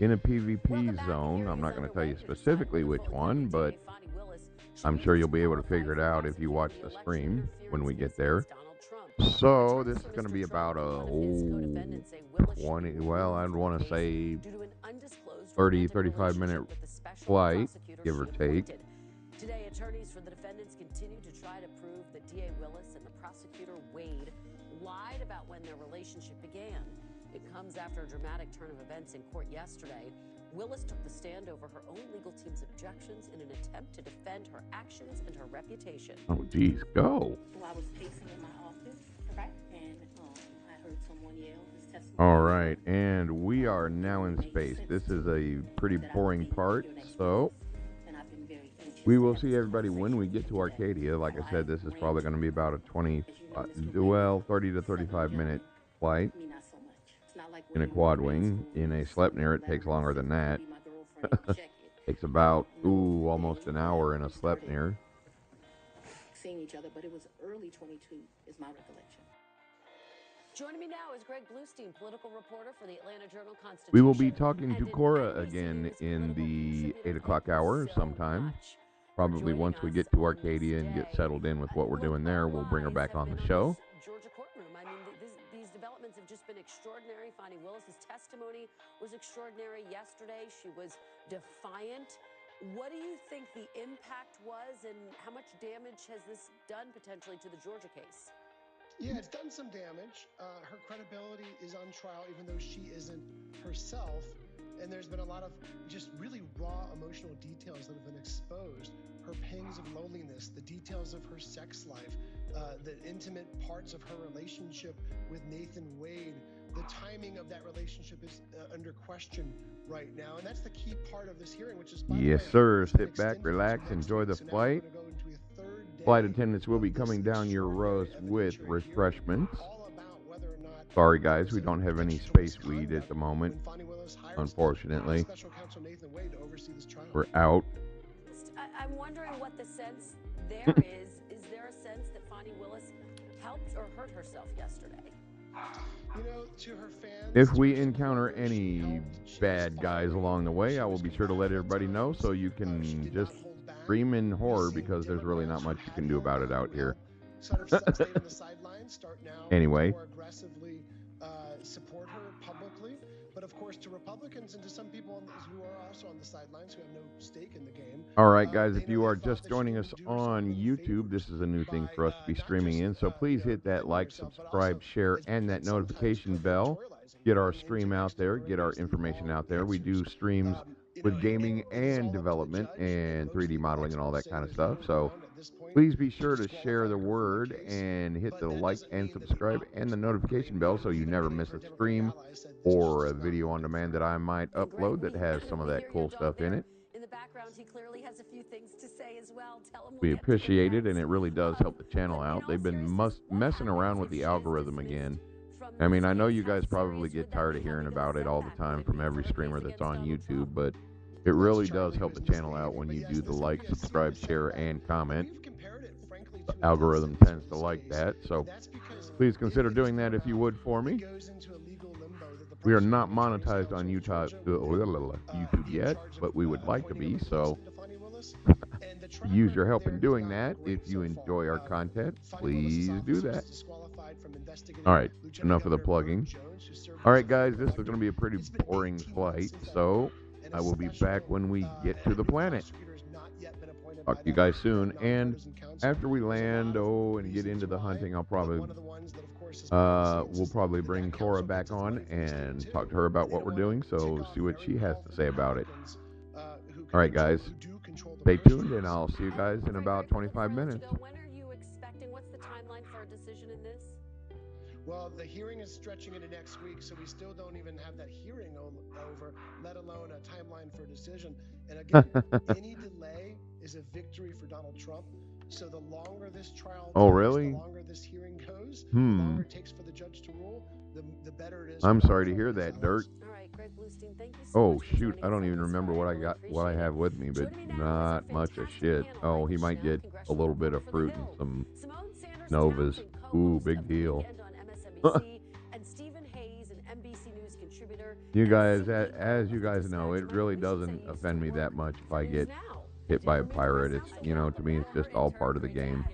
in a PvP zone. I'm not going to tell you specifically which one, but I'm sure you'll be able to figure it out if you watch the stream when we get there. So this is going to be about a 20, well, I'd want to say 30, 35-minute flight, give or take. Today, attorneys for the defendants continue to try to prove that DA Willis and the prosecutor Wade lied about when their relationship began. It comes after a dramatic turn of events in court yesterday. Willis took the stand over her own legal team's objections in an attempt to defend her actions and her reputation. Oh, geez, go. So I was pacing in my office, okay, and I heard someone yell his testimony. All right, and we are now in space. This is a pretty boring part, so we will see everybody when we get to Arcadia. Like I said, this is probably going to be about a 30 to 35-minute flight in a quad wing. In a Sleipnir, it takes longer than that. Takes about, almost an hour in a Sleipnir. Seeing each other, but it was early 22 is my recollection. Joining me now is Greg Bluestein, political reporter for the Atlanta Journal-Constitution. We will be talking to Cora again in the 8 o'clock hour sometime. Probably once we get to Arcadia and get settled in with what we're doing there, we'll bring her back on the show. Georgia courtroom. I mean, these developments have just been extraordinary. Fani Willis's testimony was extraordinary yesterday. She was defiant. What do you think the impact was, and how much damage has this done potentially to the Georgia case? Yeah, it's done some damage. Her credibility is on trial, even though she isn't herself. And there's been a lot of just really raw emotional details that have been exposed. Her pangs of loneliness, the details of her sex life, the intimate parts of her relationship with Nathan Wade. The timing of that relationship is under question right now. And that's the key part of this hearing, which is... Yes, sir. Sit back, relax, enjoy the flight. Flight attendants will be coming down your rows with refreshments. Sorry, guys, we don't have any space weed at the moment, unfortunately. We're out. I'm wondering what the sense there is. Is there a sense that Fani Willis helped or hurt herself yesterday? You know, to her fans... If we encounter any bad guys along the way, I will be sure to let everybody know so you can just scream in horror, because there's really not much you can do about it out here. Anyway. Aggressively support her publicly, but of course to Republicans and to some people who are also on the sidelines who have no stake in the game. All right, guys, if you are just joining us on YouTube, this is a new thing for us to be streaming in, so please hit that like, subscribe, share, and that notification bell. Get our stream out there, get our information out there. We do streams with gaming and development and 3D modeling and all that kind of stuff, so please be sure to share the word and hit the like and subscribe and the notification bell so you never miss a stream or a video on demand that I might upload that has some of that cool stuff in it. In the background, he clearly has a few things to say as well. Tell him we appreciate it, and it really does help the channel out. They've been messing around with the algorithm again. I mean, I know you guys probably get tired of hearing about it all the time from every streamer that's on YouTube, but it really does help the channel out when you do the like, subscribe, share, and comment. The algorithm tends to like that, so please consider doing that if you would for me. We are not monetized on YouTube yet, but we would like to be, so use your help in doing that. If you enjoy our content, please do that. All right, enough of the plugging. All right, guys, this is going to be a pretty boring flight, so I will be back when we get to the planet. Talk to you guys soon, and after we land, and get into the hunting, I'll probably, we'll probably bring Cora back on and talk to her about what we're doing, so see what she has to say about it. All right, guys, stay tuned, and I'll see you guys in about 25 minutes. When are you expecting, what's the timeline for a decision in this? Well, the hearing is stretching into next week, so we still don't even have that hearing over, let alone a timeline for a decision. And again, any delay is a victory for Donald Trump. So the longer this trial goes, really? The longer this hearing goes, the longer it takes for the judge to rule, the better it is. I'm sorry to hear that, Dirk. All right, Greg Bluestein, thank you so much. Shoot, I don't even remember what I have with me, but not much of shit. Oh, he might get a little bit of fruit and some Novas. Ooh, big deal. And Stephen Hayes, an NBC News contributor. You guys, as you guys know, it really doesn't offend me that much if I get hit by a pirate. It's, you know, to me, it's just all part of the game.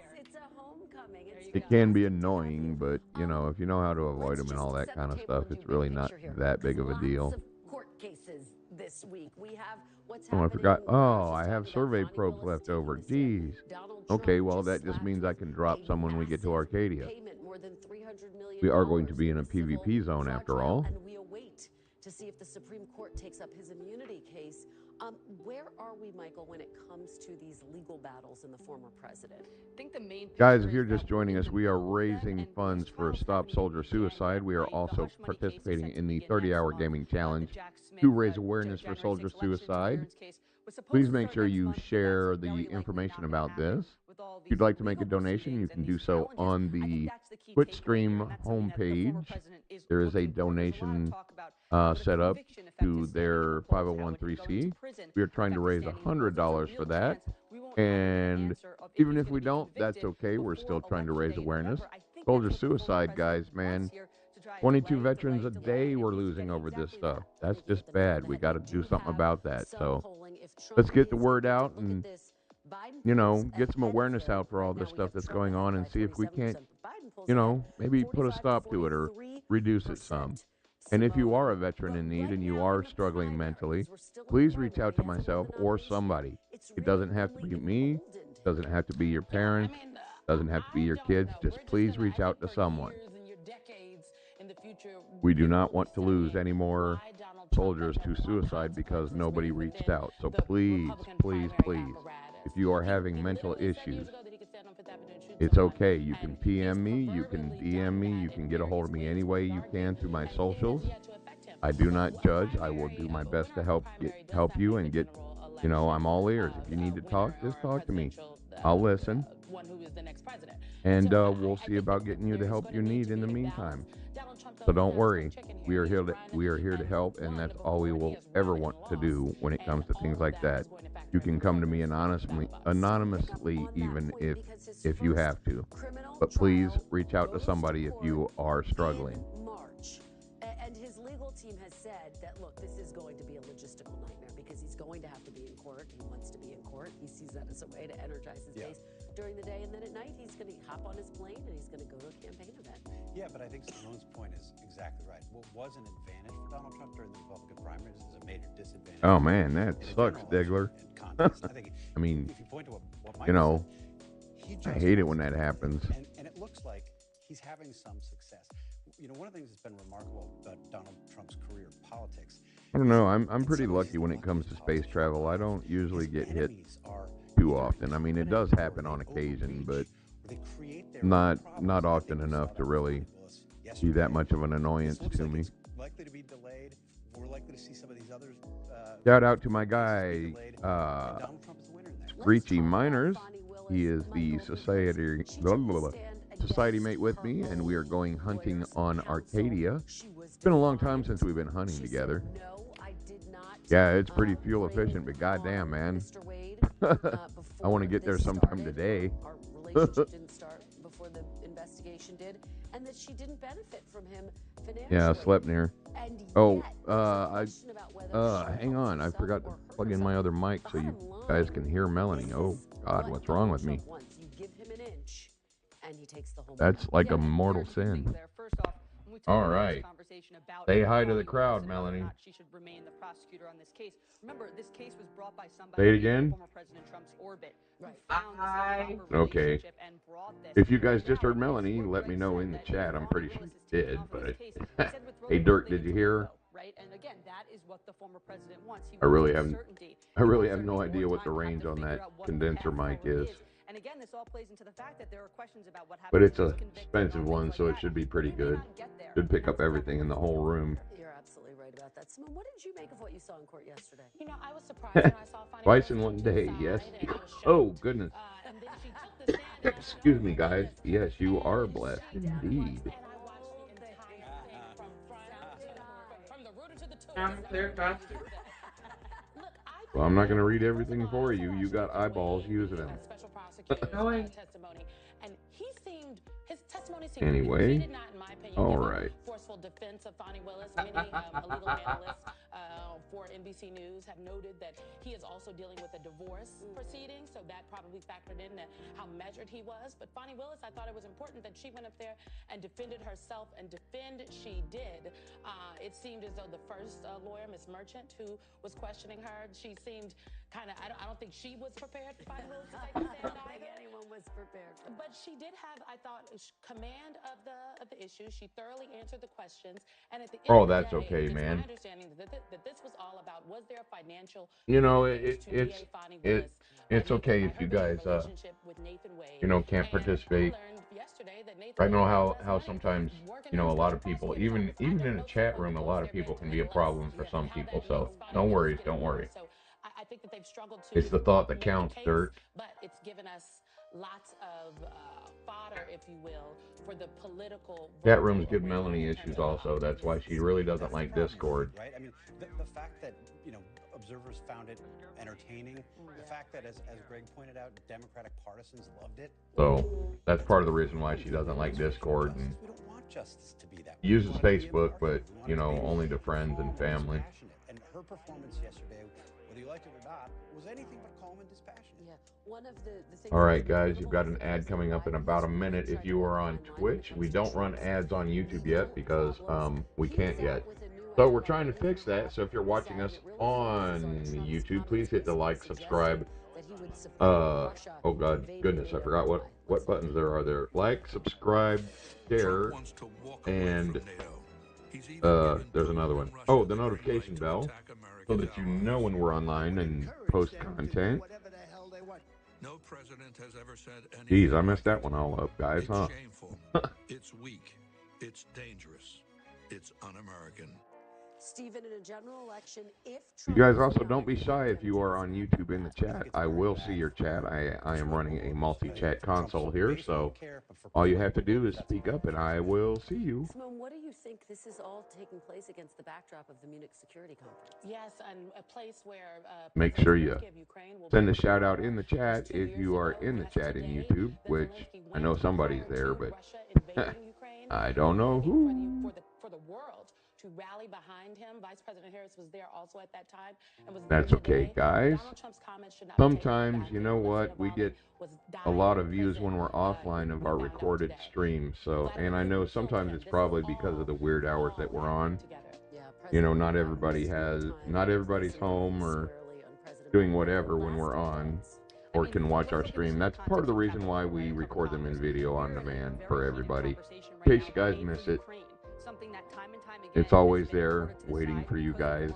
It can be annoying, but, you know, if you know how to avoid them and all that kind of stuff, it's really not that big of a deal. Court cases this week. We have what's Oh, I forgot. Oh, I have survey probes left over. Jeez. Okay, well, that just means I can drop some when we get to Arcadia. We are going to be in a PvP zone after all. And we await to see if the Supreme Court takes up his immunity case. Where are we, Michael, when it comes to these legal battles in the former president? I think the main Guys, if you're just joining us, we are raising funds for Stop Soldier Suicide. We are also participating in the 30-hour gaming challenge to raise awareness for soldier suicide. Please make sure you share the information about this. If you'd like to make a donation, you can do so on the Twitch stream homepage. There is a donation set up to their 501c. We are trying to raise $100 for that. And even if we don't, that's okay. We're still trying to raise awareness. Soldier suicide, guys, man. 22 veterans a day we're losing over this stuff. That's just bad. We got to do something about that. So let's get the word out and, you know, get some awareness out for all this stuff that's going on and see if we can't, you know, maybe put a stop to it or reduce it some. And if you are a veteran in need and you are struggling mentally, please reach out to myself or somebody. It doesn't have to be me. It doesn't have to be your parents. It doesn't have to be your kids. Just please reach out to someone. We do not want to lose any more soldiers to suicide because nobody reached out. So please, please, please, if you are having mental issues, it's okay. You can PM me, you can DM me, you can get a hold of me any way you can through my socials. I do not judge. I will do my best to help you and get, you know, I'm all ears. If you need to talk, just talk to me. I'll listen. And we'll see about getting you the help you need in the meantime. So don't worry. We are here to help, and that's all we will ever want to do when it comes to things like that. You can come to me anonymously even if you have to. But please reach out to somebody if you are struggling. And his legal team has said that, look, this is going to be a logistical nightmare because he's going to have to be in court. He wants to be in court. He sees that as a way to energize his base during the day, and then at night he's going to hop on his plane and he's going to go to a campaign event. Yeah, but I think Simone's point is exactly right. What was an advantage for Donald Trump during the Republican primaries is a major disadvantage. Oh man, that sucks, Diggler. I mean, you know, I hate it when that happens. And it looks like he's having some success. You know, one of the things that's been remarkable about Donald Trump's career in politics. I don't know. I'm pretty lucky when it comes to space travel. I don't usually get hit too often. I mean, it does happen on occasion, but not often enough to really be that much of an annoyance to me. Likely to be delayed. We're likely to see some of these others. Shout out to my guy, Screechy Miners. He is the society mate with me, and we are going hunting on Arcadia. It's been a long time since we've been hunting together. Yeah, it's pretty fuel efficient, but goddamn, man. I want to get there sometime today. Our relationship didn't start before the investigation did, and that she didn't benefit from him financially. Yeah, Sleipnir. Oh, hang on. I forgot to plug in my other mic so you guys can hear Melanie. Oh, God, what's wrong with me? You give him an inch, and he takes the whole. That's like a mortal sin. All right. Say hi to the crowd, Melanie. She should remain the prosecutor on this case. Remember, this case was brought by somebody Say it again. former President Trump's orbit. Okay. If you guys just heard Melanie, let me know in the chat. I'm pretty sure you did, but hey, Dirk, did you hear her? And again, that is what the former president wants. I really have no idea what the range on that condenser mic is. And again, this all plays into the fact that there are questions about what happened. But it's an expensive one, so it should be pretty good. Should pick up everything in the whole room. You're absolutely right about that. Simone, what did you make of what you saw in court yesterday? You know, I was surprised when I saw Fannie Twice in one day, yes. Oh, goodness. Excuse me, guys. Yes, you are blessed indeed. Well, I'm not going to read everything for you. You got eyeballs using them. Testimony, and he seemed, his testimony seemed Anyway, he did not, in my opinion, all give right. a forceful defense of Fani Willis. Many legal analysts for NBC News have noted that he is also dealing with a divorce proceeding, so that probably factored into how measured he was. But Fani Willis, I thought it was important that she went up there and defended herself, and defend she did. It seemed as though the first lawyer, Ms. Merchant, who was questioning her, she seemed kind of, I don't think she was prepared for Fani Willis to take the stand either. I don't think anyone was prepared for that. But she did have, I thought, command of the issue. She thoroughly answered the questions, and at the end Oh, of the that's day, okay, it's man. my understanding that this was all about, was there a financial You know, benefit to DA Fani Willis it's okay if you guys, you know, can't participate. I know how sometimes, you know, a lot of people, even in a chat room, a lot of people can be a problem for some people. So no worries, don't worry. I think that they've struggled to. It's the thought that counts, case, Dirt. But it's given us lots of fodder, if you will, for the political. Chat rooms give Melanie issues also. That's why she really doesn't like Discord. Right? I mean, the fact that, you know, observers found it entertaining, the fact that, as Greg pointed out, Democratic partisans loved it. So that's part of the reason why she doesn't like Discord and We don't want justice to be that way. uses Facebook, but, you know, only to friends and family. And her performance yesterday, whether you liked it or not, was anything but calm and dispassionate. Yeah, one of the things. All right, guys, you've got an ad coming up in about a minute. If you are on Twitch, we don't run ads on YouTube yet because we can't yet. So we're trying to fix that. So if you're watching us on YouTube, please hit the like, subscribe. Oh God, goodness, I forgot what buttons there are there. Like, subscribe, share, and there's another one. Oh, the notification bell, so that you know when we're online and post content. No president has ever said anything. Geez, I messed that one all up, guys, huh? It's shameful. It's weak. It's dangerous. It's un-American. Stephen, in a general election, if You guys also don't be shy if you are on YouTube in the chat. I will see your chat. I am running a multi-chat console here, so all you have to do is speak up and I will see you. Simone, what do you think this is all taking place against the backdrop of the Munich Security Conference? Yes, and a place where Make sure you send a shout out in the chat if you are in the chat in YouTube, which I know somebody's there, but I don't know who. For the world to rally behind him. Vice President Harris was there also at that time and was That's okay, guys. Sometimes, you know what, we get a lot of views when we're offline of our recorded streams. So, and I know sometimes it's probably because of the weird hours that we're on. You know, not everybody's home or doing whatever when we're on or can watch our stream. That's part of the reason why we record them in video on demand for everybody. In case you guys miss it, it's always there waiting for you guys.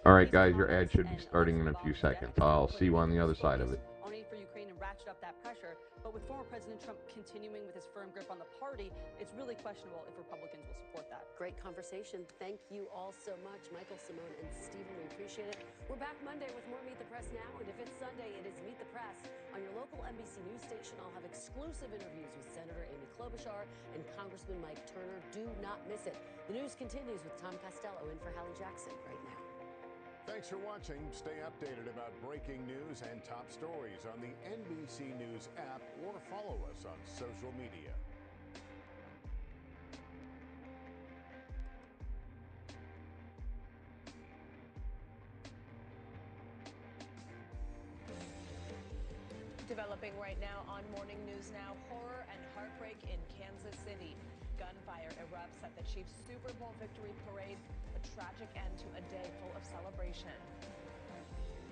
All right, guys, your ad should be starting in a few seconds. I'll see you on the other side of it. On aid for Ukraine and ratchet up that pressure. But with former President Trump continuing with his firm grip on the party, it's really questionable if Republicans will support that. Great conversation. Thank you all so much, Michael, Simone, and Stephen. We appreciate it. We're back Monday with more Meet the Press Now, and if it's Sunday, it is Meet the Press. On your local NBC News station, I'll have exclusive interviews with Senator Amy Klobuchar and Congressman Mike Turner. Do not miss it. The news continues with Tom Costello in for Hallie Jackson right now. Thanks for watching. Stay updated about breaking news and top stories on the NBC News app or follow us on social media. Developing right now on Morning News Now, horror and heartbreak in Kansas City. Gunfire erupts at the Chiefs' Super Bowl victory parade, a tragic end to a day full of celebration.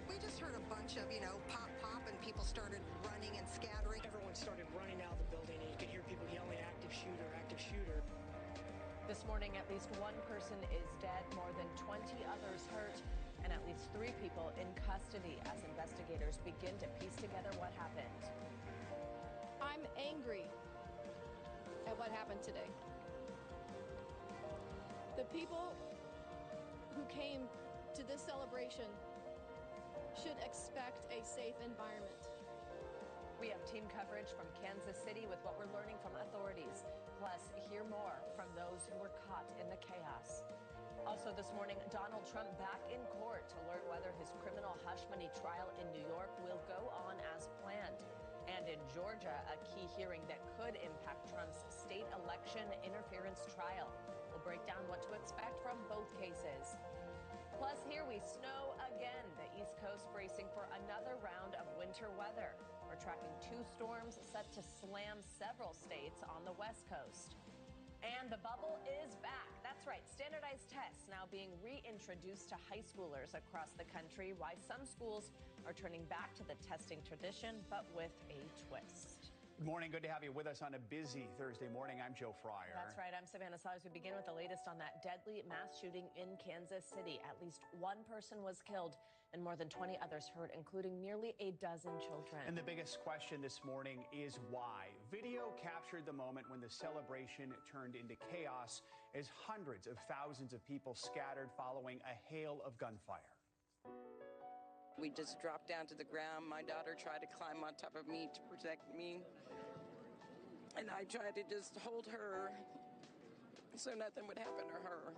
We just heard a bunch of, pop, pop, and people started running and scattering. Everyone started running out of the building, and you could hear people yelling, active shooter, active shooter. This morning, at least one person is dead, more than 20 others hurt, and at least 3 people in custody as investigators begin to piece together what happened. I'm angry at what happened today. The people who came to this celebration should expect a safe environment. We have team coverage from Kansas City with what we're learning from authorities. Plus, hear more from those who were caught in the chaos. Also this morning, Donald Trump back in court to learn whether his criminal hush money trial in New York will go on as planned. And in Georgia, a key hearing that could impact Trump's state election interference trial. We'll break down what to expect from both cases. Plus, here we snow again. The East Coast bracing for another round of winter weather. We're tracking 2 storms set to slam several states on the West Coast. And the bubble is back. That's right, standardized tests now being reintroduced to high schoolers across the country. Why some schools are turning back to the testing tradition, but with a twist. Good morning. Good to have you with us on a busy Thursday morning. I'm Joe Fryer. That's right. I'm Savannah Solis. We begin with the latest on that deadly mass shooting in Kansas City. At least 1 person was killed and more than 20 others hurt, including nearly a dozen children. And the biggest question this morning is why. Video captured the moment when the celebration turned into chaos as hundreds of thousands of people scattered following a hail of gunfire. We just dropped down to the ground. My daughter tried to climb on top of me to protect me. And I tried to just hold her so nothing would happen to her.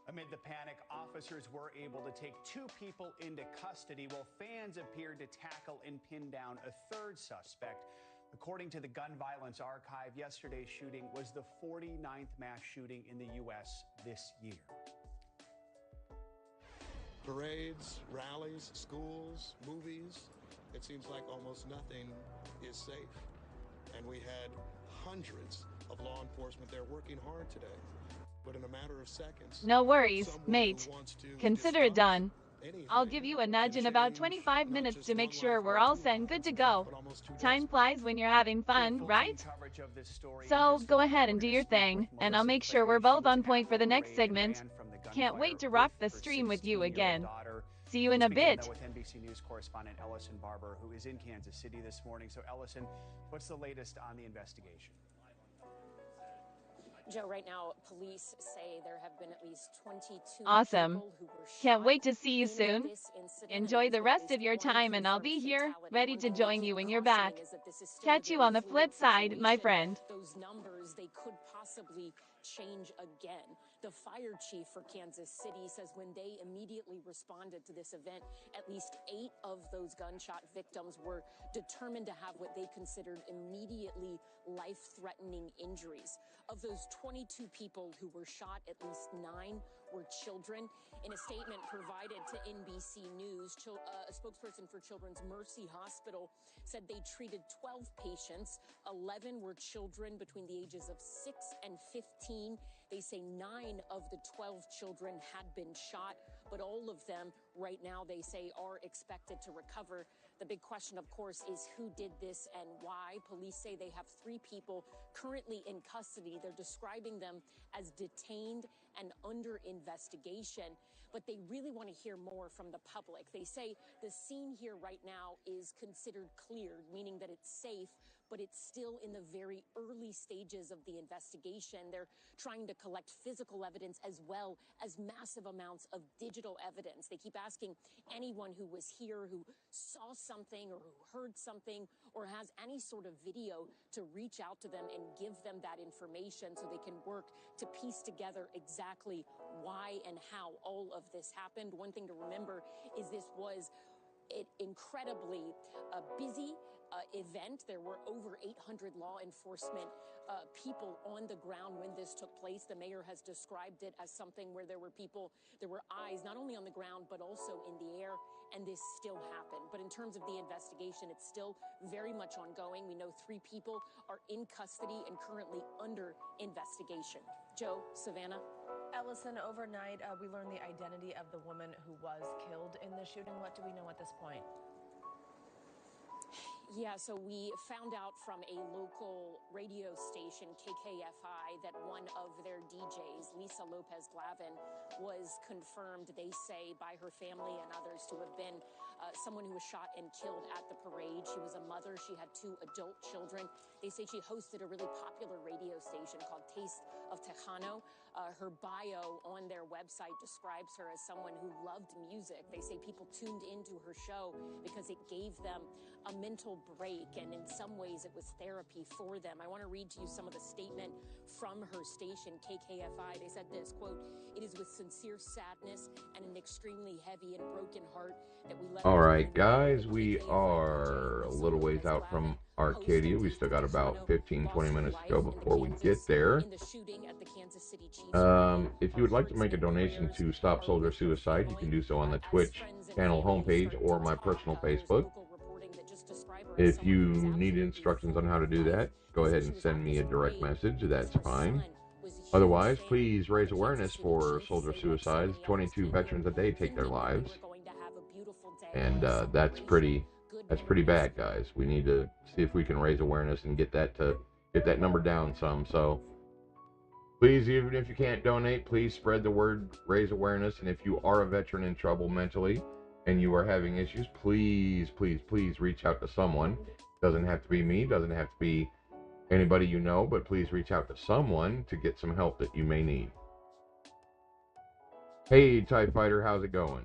Amid the panic, officers were able to take 2 people into custody while fans appeared to tackle and pin down a 3rd suspect. According to the Gun Violence Archive, yesterday's shooting was the 49th mass shooting in the U.S. this year. Parades, rallies, schools, movies, it seems like almost nothing is safe. And we had hundreds of law enforcement there working hard today. But in a matter of seconds, no worries, mate. Consider it done. I'll give you a nudge in about 25 minutes to make sure we're all set and good to go. Time flies when you're having fun, right? So go ahead and do your thing, and I'll make sure we're both on point for the next segment. Can't wait to rock the stream with you again. See you in a bit. With NBC News correspondent Ellison Barber, who is in Kansas City this morning. So, Ellison, what's the latest on the investigation? Joe, right now, police say there have been at least 22 awesome. people who were Can't shot wait to see you soon. in this incident. Enjoy the rest of your time, and I'll be here, ready to join you when you're back. Catch you on the flip side, my friend. Those numbers, they could possibly change again. The fire chief for Kansas City says when they immediately responded to this event, at least 8 of those gunshot victims were determined to have what they considered immediately life-threatening injuries. Of those 22 people who were shot, at least 9 were children. In a statement provided to NBC News, a spokesperson for Children's Mercy Hospital said they treated 12 patients. 11 were children between the ages of 6 and 15. They say 9 of the 12 children had been shot, but all of them right now, they say, are expected to recover. The big question, of course, is who did this and why. Police say they have 3 people currently in custody. They're describing them as detained and under investigation, but they really want to hear more from the public. They say the scene here right now is considered cleared, meaning that it's safe, but it's still in the very early stages of the investigation. They're trying to collect physical evidence as well as massive amounts of digital evidence. They keep asking anyone who was here, who saw something or who heard something or has any sort of video to reach out to them and give them that information so they can work to piece together exactly why and how all of this happened. One thing to remember is this was an incredibly busy event. There were over 800 law enforcement people on the ground when this took place. The mayor has described it as something where there were people, there were eyes not only on the ground but also in the air, and this still happened. But in terms of the investigation, it's still very much ongoing. We know 3 people are in custody and currently under investigation. Joe, Savannah. Ellison, overnight, we learned the identity of the woman who was killed in the shooting. What do we know at this point? Yeah, so we found out from a local radio station, KKFI, that one of their DJs, Lisa Lopez Glavin, was confirmed, they say, by her family and others to have been someone who was shot and killed at the parade. She was a mother. She had 2 adult children. They say she hosted a really popular radio station called Taste of Tejano. Her bio on their website describes her as someone who loved music. They say people tuned into her show because it gave them a mental break, and in some ways it was therapy for them. I want to read to you some of the statement from her station, KKFI. They said this, quote, "It is with sincere sadness and an extremely heavy and broken heart that we let..." All right, guys, we are a little ways out from Arcadia. We still got about 15-20 minutes to go before we get there. If you would like to make a donation to Stop Soldier Suicide, you can do so on the Twitch channel homepage or my personal Facebook. If you need instructions on how to do that, go ahead and send me a direct message. That's fine. Otherwise, please raise awareness for soldier suicides. 22 veterans a day take their lives, and that's pretty bad, guys. We need to see if we can raise awareness and get that number down some. So please, even if you can't donate, please spread the word, raise awareness, and if you are a veteran in trouble mentally and you are having issues, please reach out to someone. Doesn't have to be me, doesn't have to be anybody you know, but please reach out to someone to get some help that you may need. Hey, TIE Fighter, how's it going?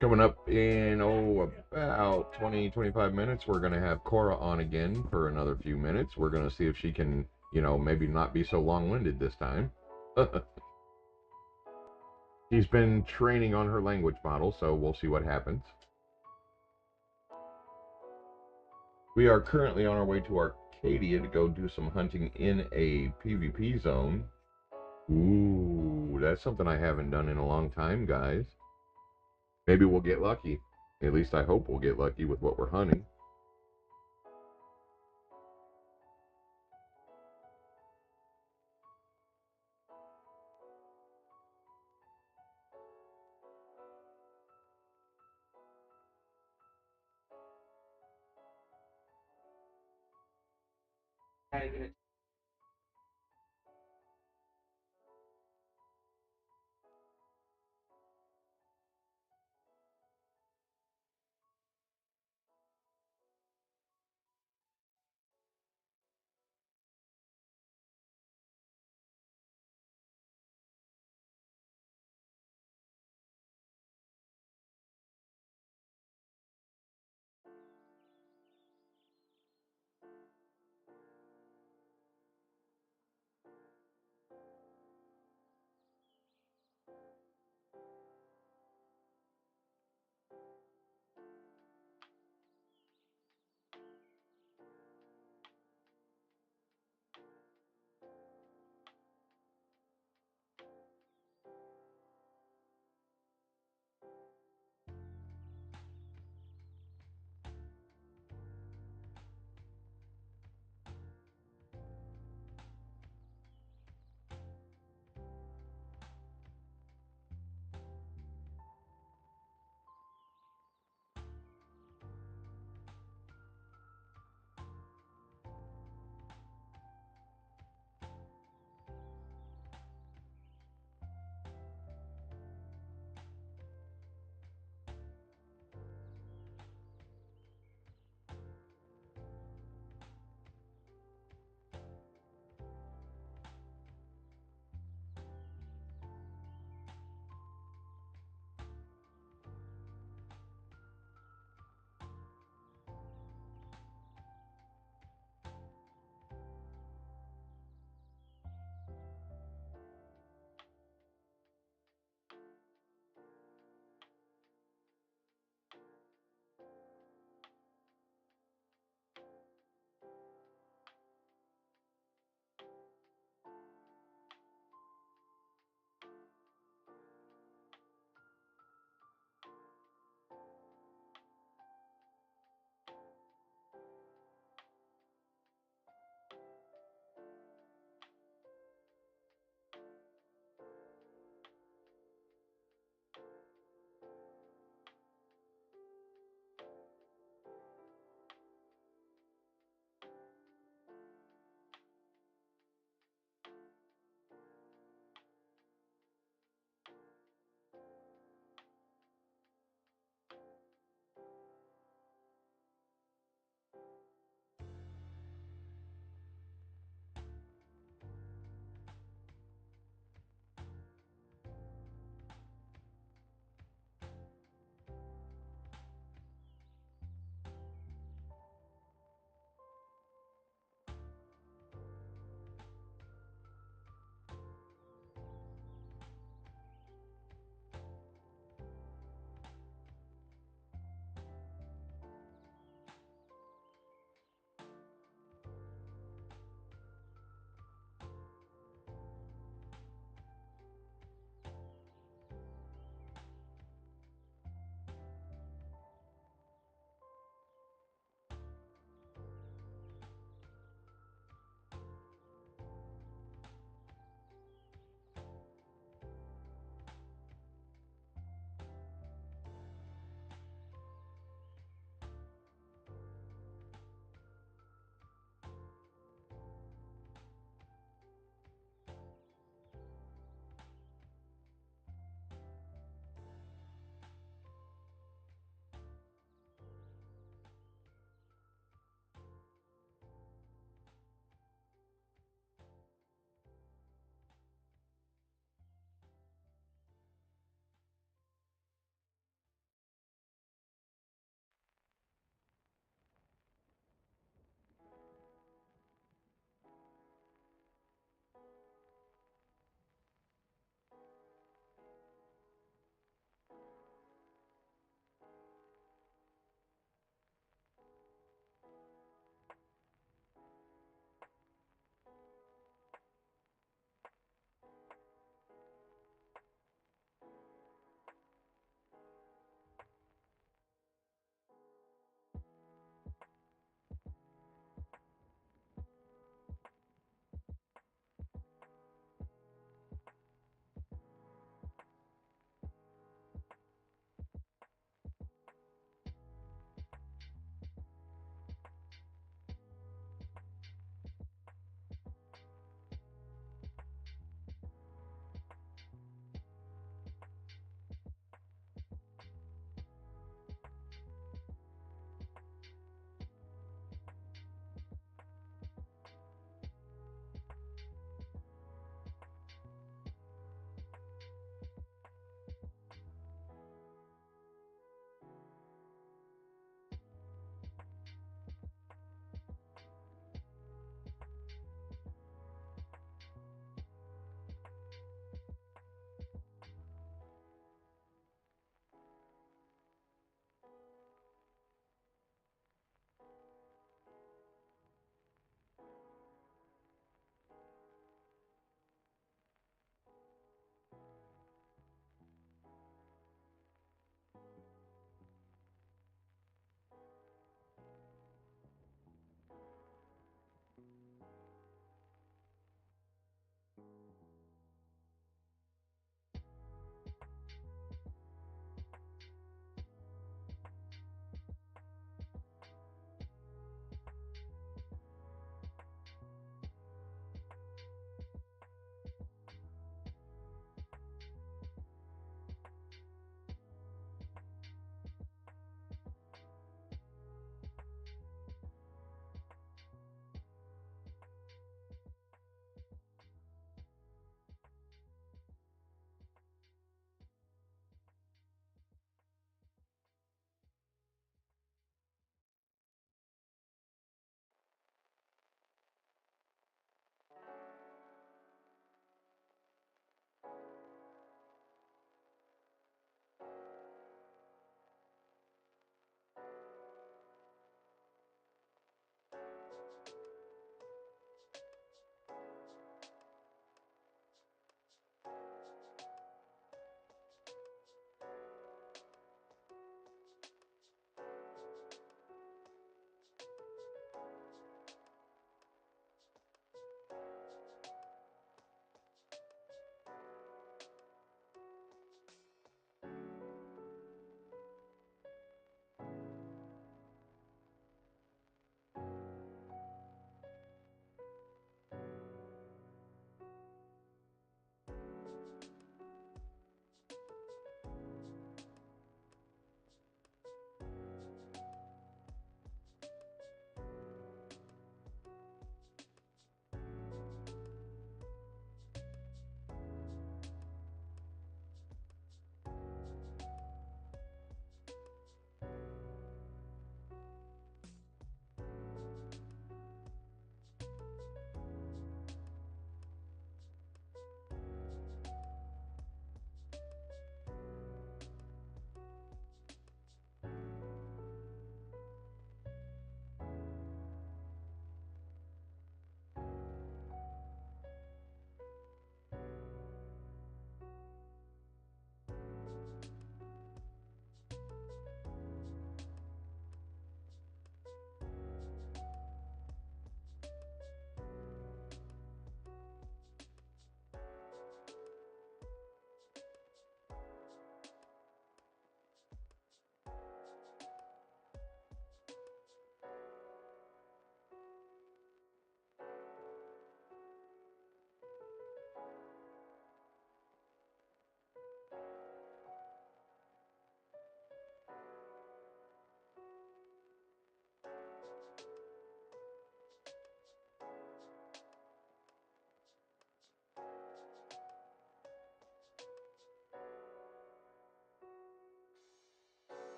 Coming up in, about 20-25 minutes, we're going to have Cora on again for another few minutes. We're going to see if she can, maybe not be so long-winded this time. She's been training on her language model, so we'll see what happens. We are currently on our way to Arcadia to go do some hunting in a PvP zone. Ooh, that's something I haven't done in a long time, guys. Maybe we'll get lucky. At least I hope we'll get lucky with what we're hunting.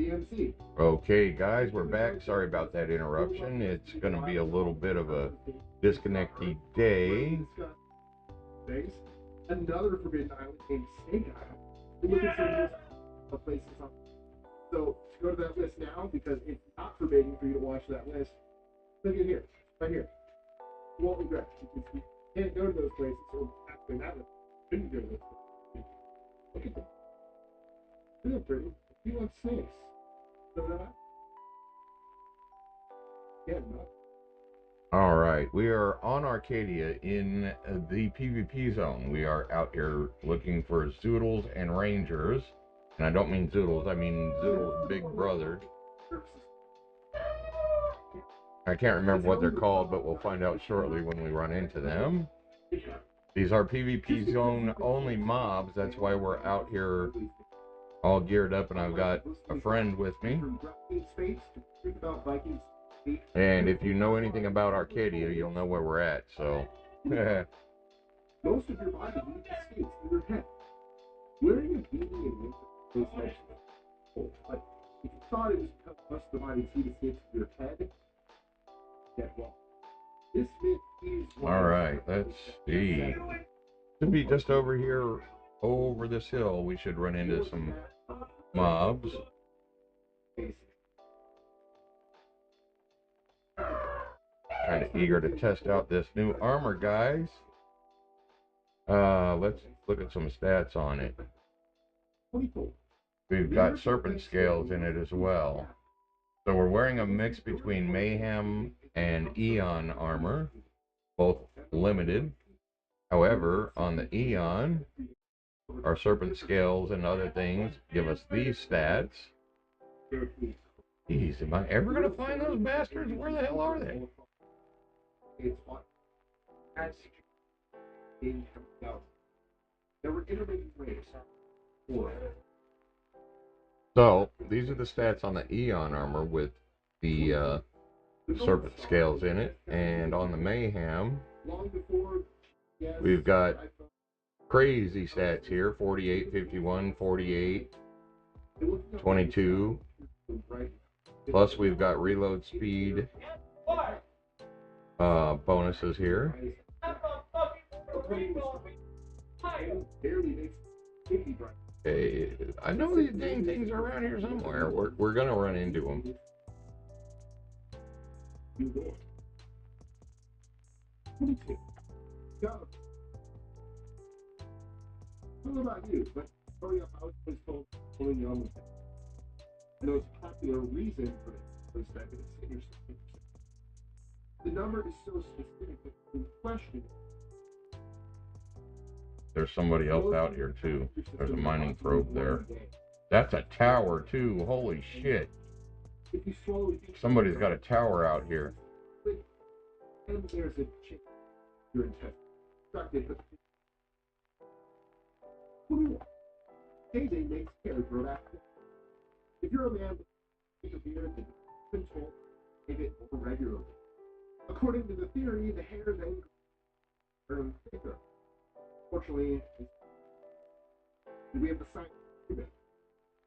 DMC. Okay, guys, we're back. Sorry about that interruption. It's going to be a little bit of a disconnecty day. Another Forbidden Island named Snake Island. We look at some of places on. So to go to that list now, because it's not forbidden for you to watch that list. Look at here, right here. You won't regret it. You can't go to those places, so actually that list shouldn't go to those places. Look at them. They're pretty. You want snakes. So that. Yeah, no. All right, we are on Arcadia in the PvP zone. We are out here looking for Zoodles and Rangers. And I don't mean Zoodles, I mean Zoodles' big brother. I can't remember what they're called, but we'll find out shortly when we run into them. These are PvP zone only mobs. That's why we're out here all geared up, and I've got a friend with me. And if you know anything about Arcadia, you'll know where we're at, so. Most of your body needs skates in your head. Wearing a beanie in winter is nice. But if you thought it was because most of the body needs skates in your head, get wrong. This fit is Alright, let's see. Should be just over here, over this hill. We should run into some mobs. Kind of eager to test out this new armor, guys. Let's look at some stats on it. We've got serpent scales in it as well. So we're wearing a mix between Mayhem and Eon armor, both limited. However, on the Eon, our serpent scales and other things give us these stats. Jeez, am I ever going to find those bastards? Where the hell are they? So, these are the stats on the Eon armor with the serpent scales in it. And on the Mayhem, we've got crazy stats here. 48, 51, 48, 22. Plus we've got reload speed bonuses here. Hey, I know these dang things are around here somewhere. We're gonna run into them. I don't know about you, but growing up, I was always told pulling the almond. And the most popular reason for it was that it's in your system. The number is so specific that you question it. There's somebody else out here too. There's a mining probe there. That's a tower too. Holy shit. Somebody's got a tower out here. And there's a chance you're intended. What do you want? KJ makes hair grow back. If you're a man with a beard and been told to shave it more regularly, according to the theory, the hair then grows thicker. Fortunately, we have the science to prove it.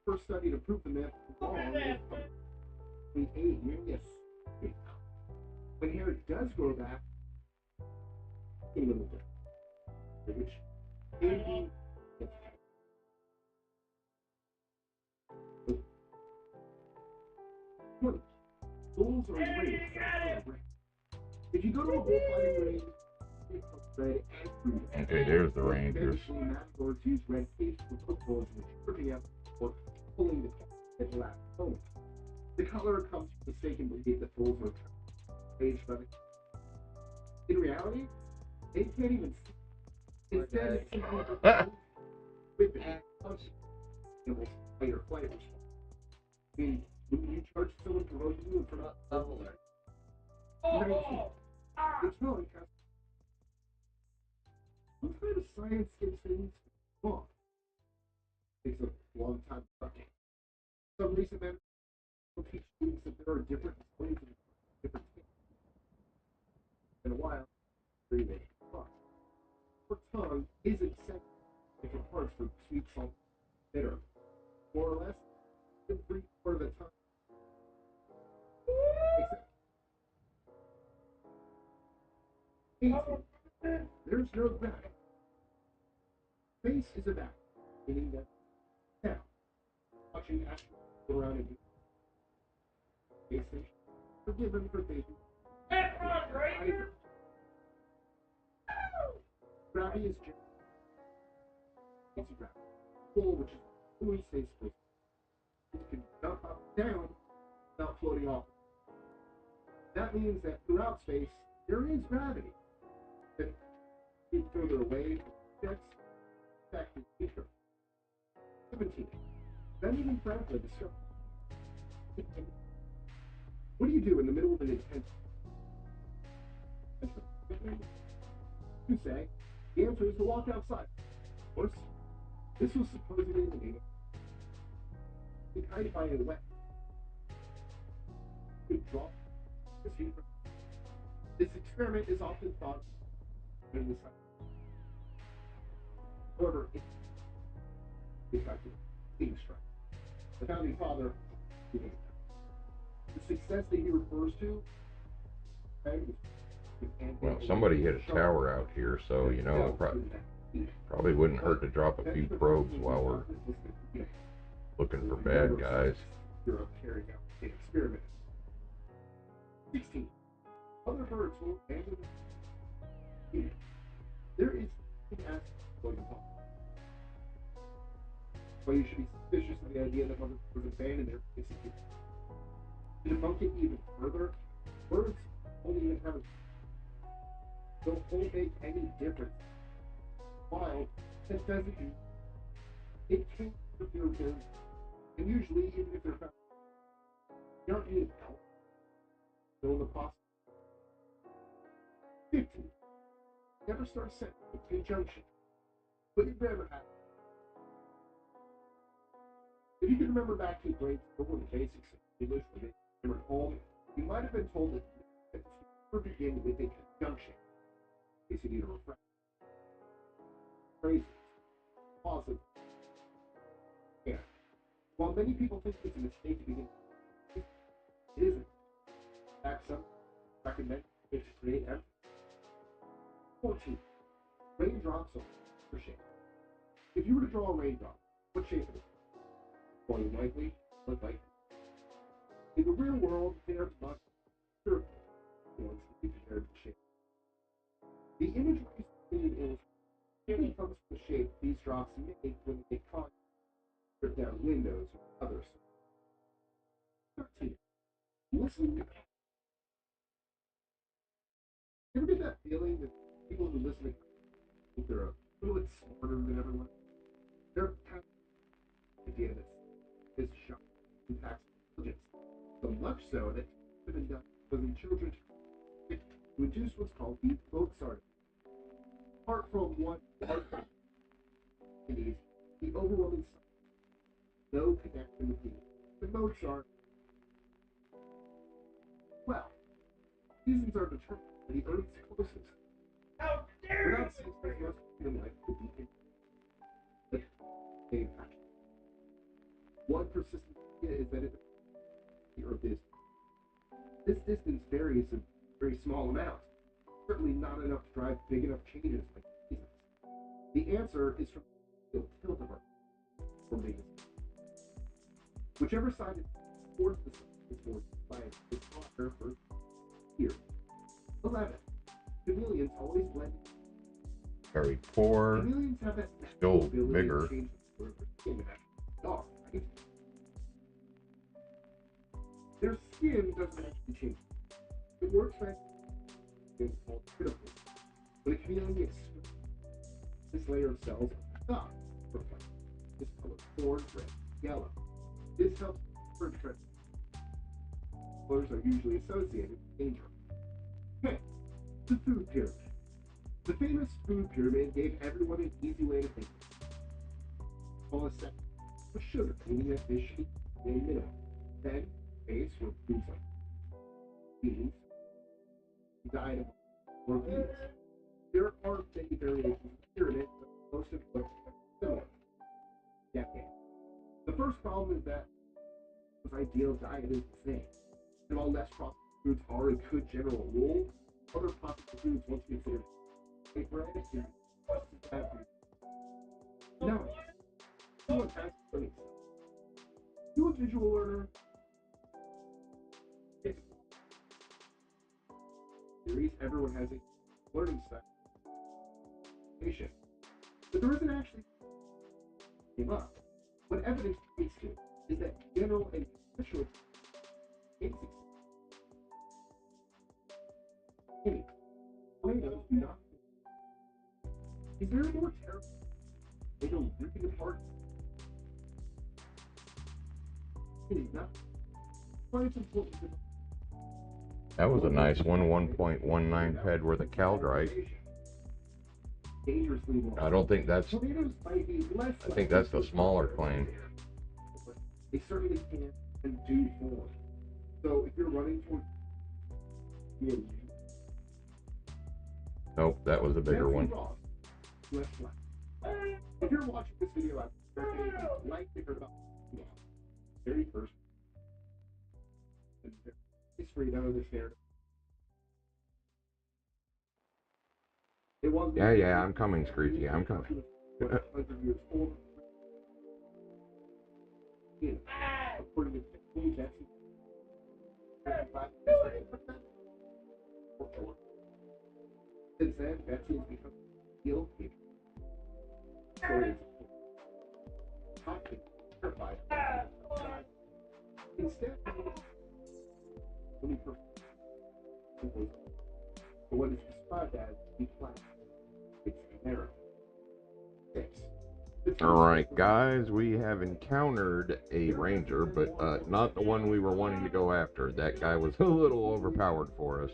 First study to prove the myth wrong was nearly a year. When hair does grow back, a little bit, which maybe bulls are great. If you go to a bullfighting range, red and okay, there's the Rangers. Or use red paste for foot bulls, which tripping up or pulling the at the last moment. The color comes from mistaken belief that bulls are aged by the. In reality, they can't even see. Instead, it's simply with the animals fight or flight response. I mean, when you charge someone to roast you in front of level 19, it's really what kind of science gets things wrong? Takes a long time to talk. Some recent men will teach students that there are different ways and different things. In a while, they may talk. Our tongue isn't set different parts for sweet, salt, bitter. More or less, every part of the There's no gravity. Space is a vacuum, meaning that now, watching astronauts go around in the space station, forgiven for thinking either. Gravity is just easy gravity. Pull, which is fluid stays close. You can jump up and down without floating off. That means that throughout space, there is gravity. But get further away from objects, back to the future. 17. Benjamin Franklin discovered. What do you do in the middle of an intense? You say, the answer is to walk outside. Of course, this was supposedly the name of guided by a wet. You drop the secret. This experiment is often thought in the science. However, it's effective. The founding father, the success that he refers to, Well, somebody hit a tower out here, so you know it probably wouldn't hurt to drop a few probes while we're looking for bad guys. Europe carrying out an experiment. 16. Other birds will abandon the There is an aspect going on. But you should be suspicious of the idea that mother birds abandon their basic. To debunk it even further, birds only even have don't make any difference. Wild, that doesn't mean it can't interfere with them. And usually, even if they're found, they aren't being helped. So in the process. 15. Never start a sentence with conjunction. But your grammar habit. If you can remember back to grade school and the basics of English when you were at home, you might have been told that you never begin with a conjunction. In case you need a refresh. Phrases. Pauses. Yeah. While many people think it's a mistake to begin, it isn't. In fact, some recommend it to create empathy. 14. Raindrops are shape. If you were to draw a raindrop, what shape is it? More than likely, look like. In the real world, they are much spherical ones to be compared to shape. The image we see is comes from the shape these drops make when they cause rip down windows or others. 13. Listen to. You ever get that feeling that people who listen to think they're a little bit smarter than everyone? They're kind of the idea that this shock impacts intelligence. So much so that it's been done causing children to induce what's called deep Mozart. Apart from one part of the overwhelming no connection with the Mozart. Well, seasons are determined by the Earth's closest. How dare you! Without seasons, most human life would be in action. One persistent idea is that the Earth is. This distance varies in very small amounts. Certainly not enough to drive big enough changes like seasons. The answer is from the tilt of Earth, from the whichever side is towards the sun is more defiant is hotter for here. 11. Chameleons always blend. Very poor. Chameleons have that Still ability bigger. to change the color of their skin to match the dog, right? Their skin doesn't actually change. It works by being called critical. When a chameleon gets this layer of cells on the top reflect this color: orange, red, yellow. This helps prevent colors are usually associated with danger. Okay, the food pyramid. The famous food pyramid gave everyone an easy way to think. On the second was sugar, meaning that this should be a minimum. Then base were foods like beans, diet or beans. There are many variations of the pyramid, but most of them are similar. Decade. The first problem is that this ideal diet is the same. And while less processed foods are a good general rule, other popular foods once considered a bread is just as bad for you. No, everyone has learning style. You a visual learner? It's series, everyone has a learning style. But there isn't actually give up. What evidence points to is that general and special instincts. Tomatoes do not. Is there any more terrible? They go ripping apart. It is not. Why it's important to That was a nice one, 1.19 ped worth of caldrite. I don't think that's, I think that's the smaller claim. They certainly can and do form. So if you're running toward Nope, that was a bigger one. If you're watching this video out there, like to hear about very first history of this narrative. Yeah, I'm coming, Screechy. I'm coming. According to since then, Betsy has become ill. Terrified. Instead, what is described as the plan. It's narrow. Alright, guys, we have encountered a ranger, but not the one we were wanting to go after. That guy was a little overpowered for us.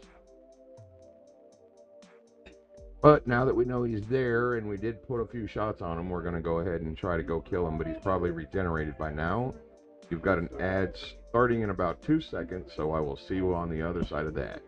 But now that we know he's there, and we did put a few shots on him, we're going to go ahead and try to go kill him, but he's probably regenerated by now. You've got an ad starting in about 2 seconds, so I will see you on the other side of that.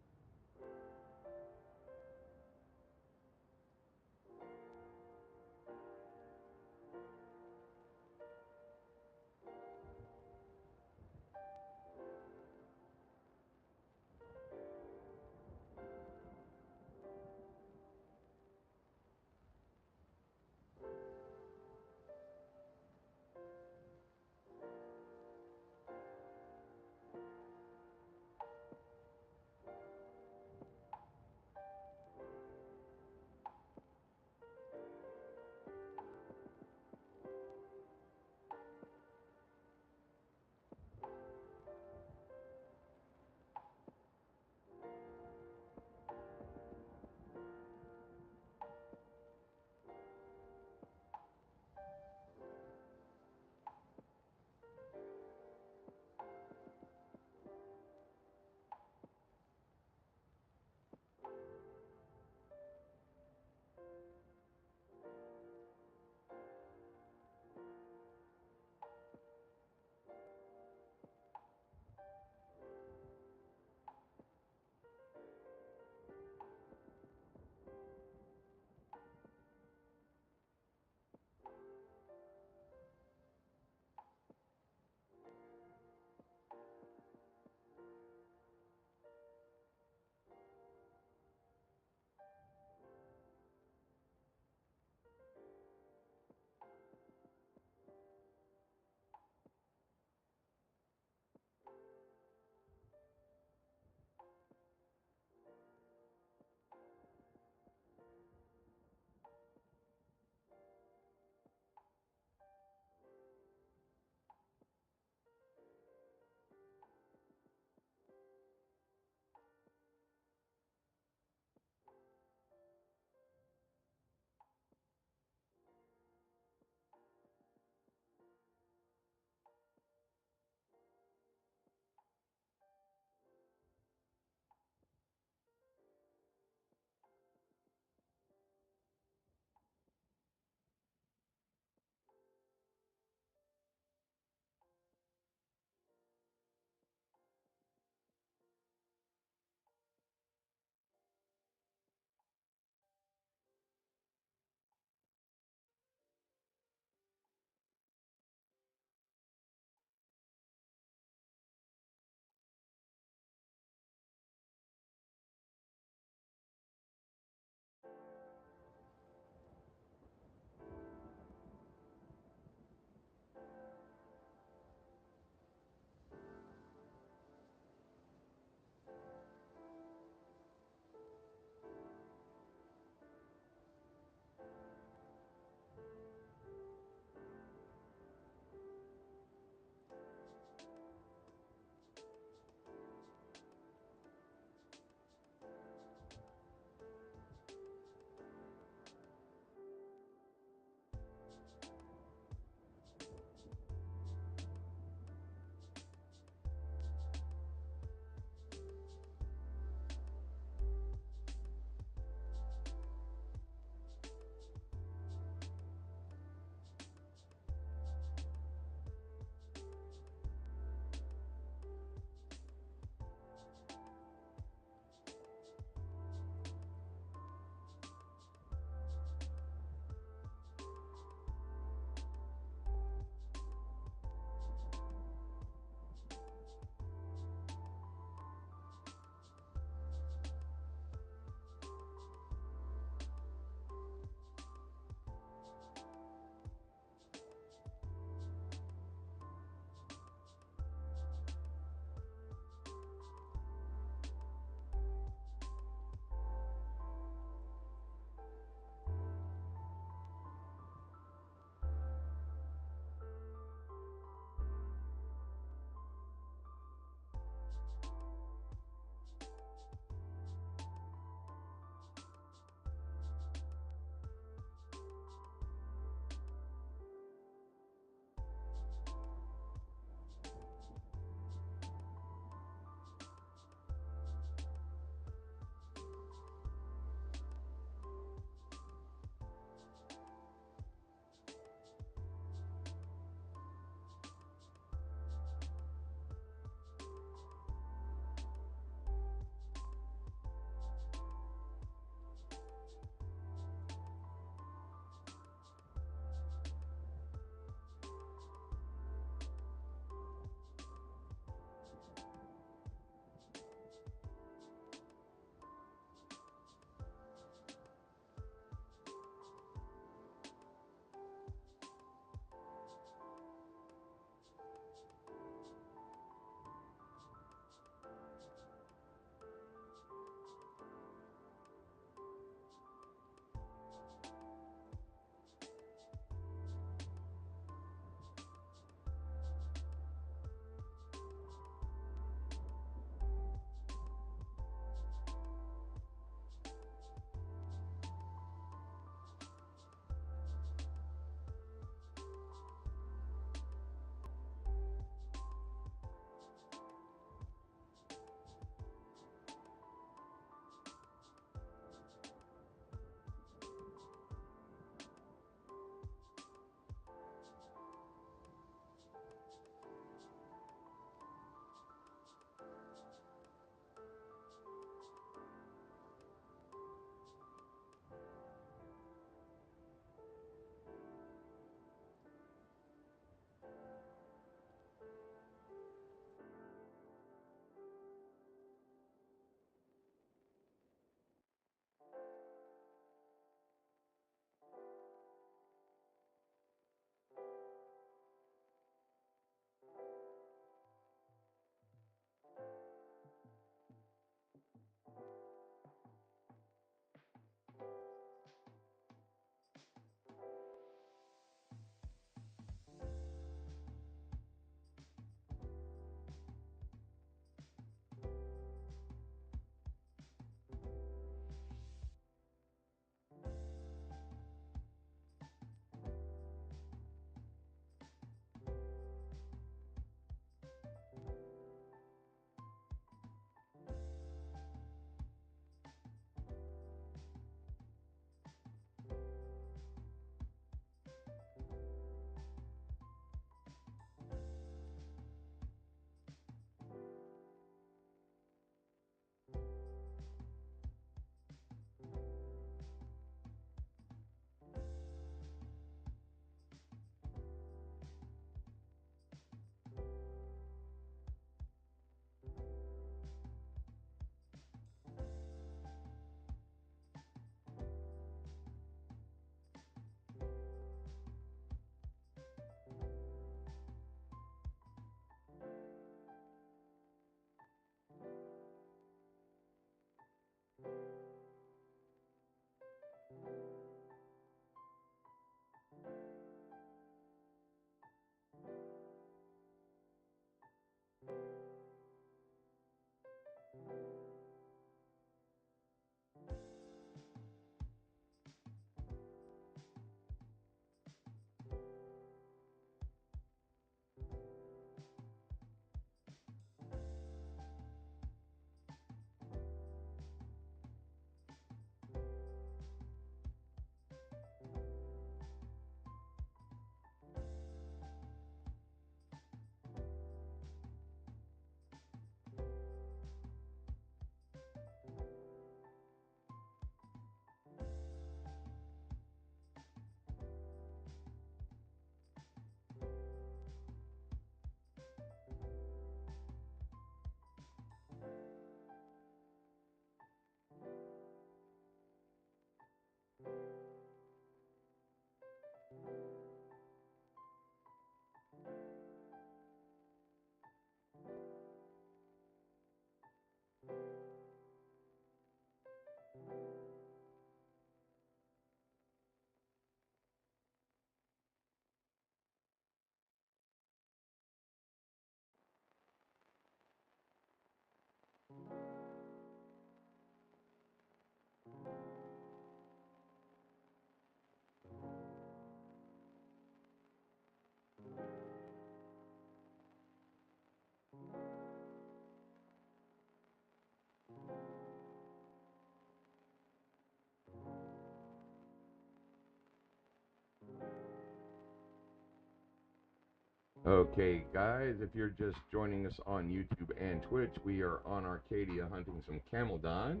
Okay, guys, if you're just joining us on YouTube and Twitch, we are on Arcadia hunting some Camaldon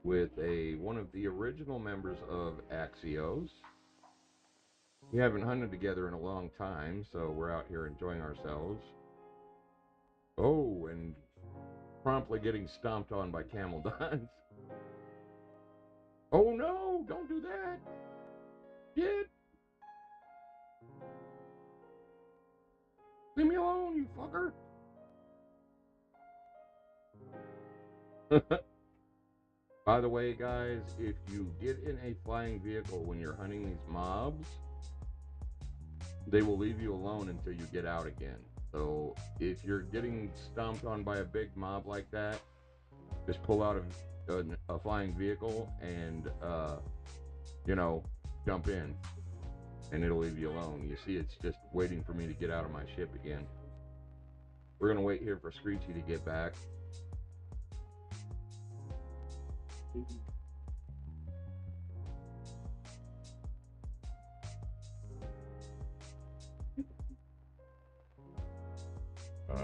with one of the original members of Axios. We haven't hunted together in a long time, so we're out here enjoying ourselves. Oh, and promptly getting stomped on by Camaldons. Oh no, don't do that. Shit. Leave me alone, you fucker. By the way, guys, if you get in a flying vehicle when you're hunting these mobs, they will leave you alone until you get out again. So if you're getting stomped on by a big mob like that, just pull out a flying vehicle and, you know, jump in, and it'll leave you alone. You see, it's just waiting for me to get out of my ship again. We're going to wait here for Screechy to get back.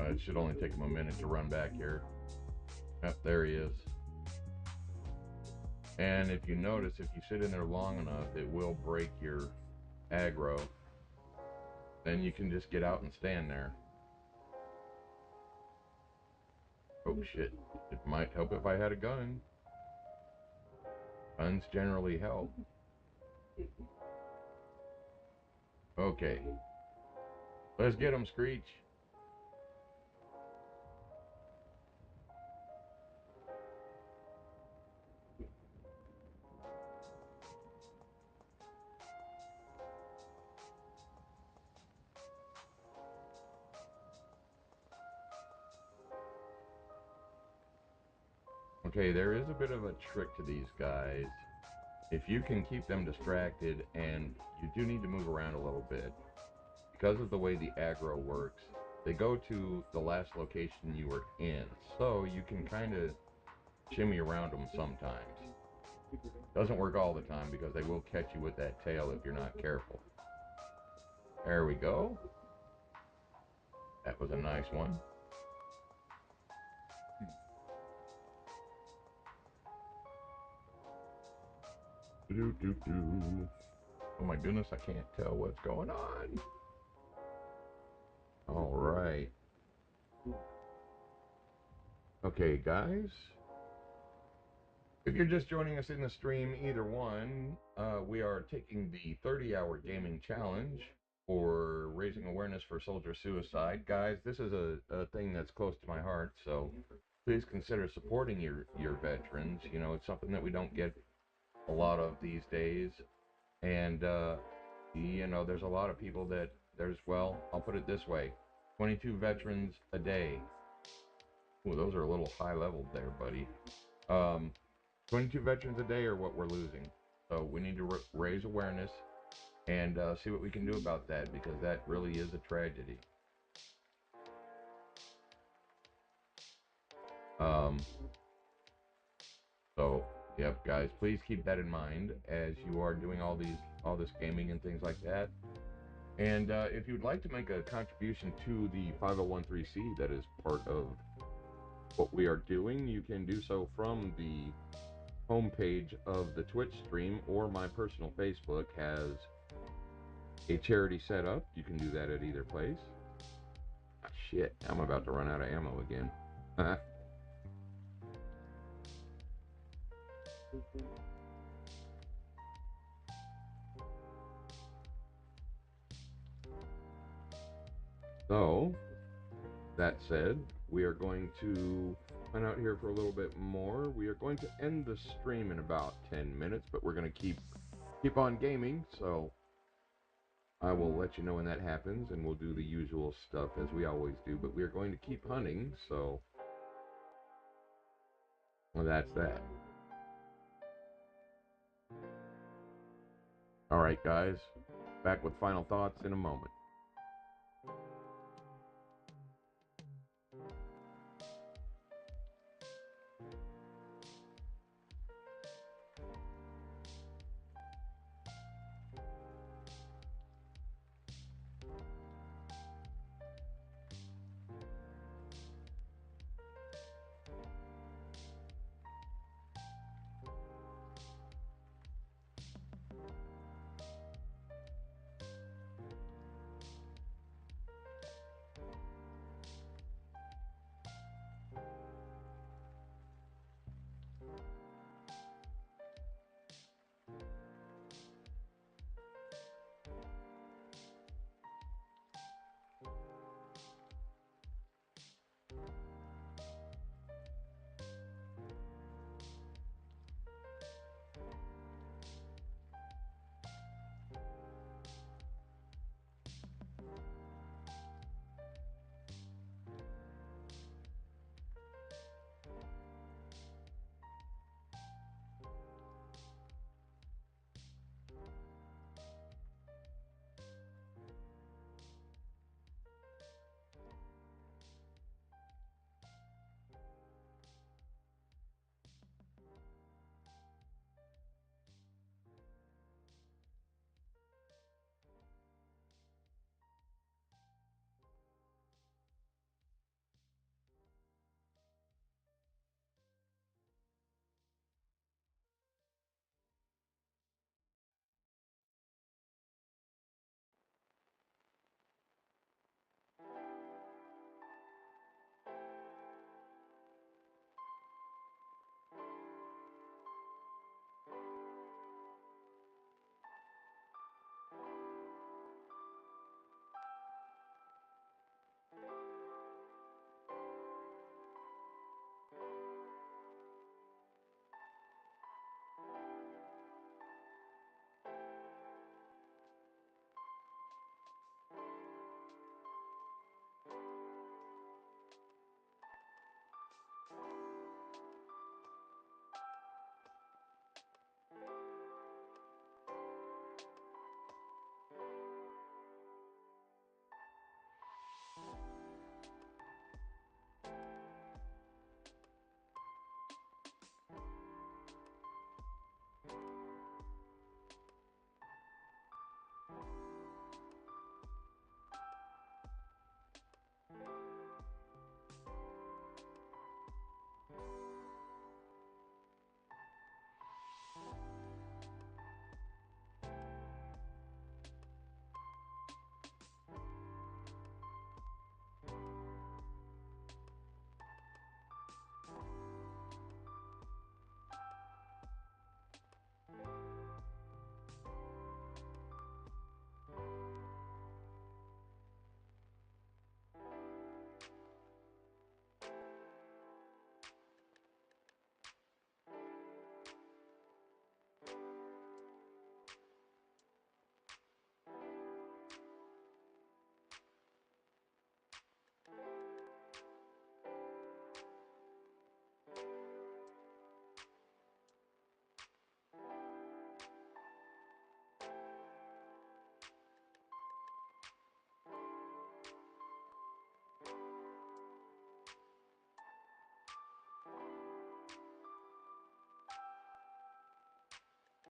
It should only take him a minute to run back here. Yep, there he is. And if you notice, if you sit in there long enough, it will break your aggro. Then you can just get out and stand there. Oh shit, it might help if I had a gun. Guns generally help. Okay. Let's get him, Screech. Okay, there is a bit of a trick to these guys. If you can keep them distracted, and you do need to move around a little bit, because of the way the aggro works, they go to the last location you were in, so you can kind of shimmy around them sometimes. Doesn't work all the time because they will catch you with that tail if you're not careful. There we go. That was a nice one. Oh my goodness, I can't tell what's going on. All right. Okay, guys. If you're just joining us in the stream, either one, we are taking the 30-hour gaming challenge for raising awareness for soldier suicide. Guys, this is a thing that's close to my heart, so please consider supporting your veterans. You know, it's something that we don't get a lot of these days. And, you know, there's a lot of people that well, I'll put it this way, 22 veterans a day. Ooh, those are a little high level there, buddy. 22 veterans a day are what we're losing. So we need to raise awareness and see what we can do about that, because that really is a tragedy. So, yep, guys, please keep that in mind as you are doing all this gaming and things like that. And if you'd like to make a contribution to the 5013C that is part of what we are doing, you can do so from the homepage of the Twitch stream, or my personal Facebook has a charity set up. You can do that at either place. Ah, shit, I'm about to run out of ammo again. So, that said, we are going to hang out here for a little bit more. We are going to end the stream in about 10 minutes, but we're going to keep on gaming, so I will let you know when that happens, and we'll do the usual stuff as we always do, but we are going to keep hunting, so well, that's that. Alright, guys, back with final thoughts in a moment.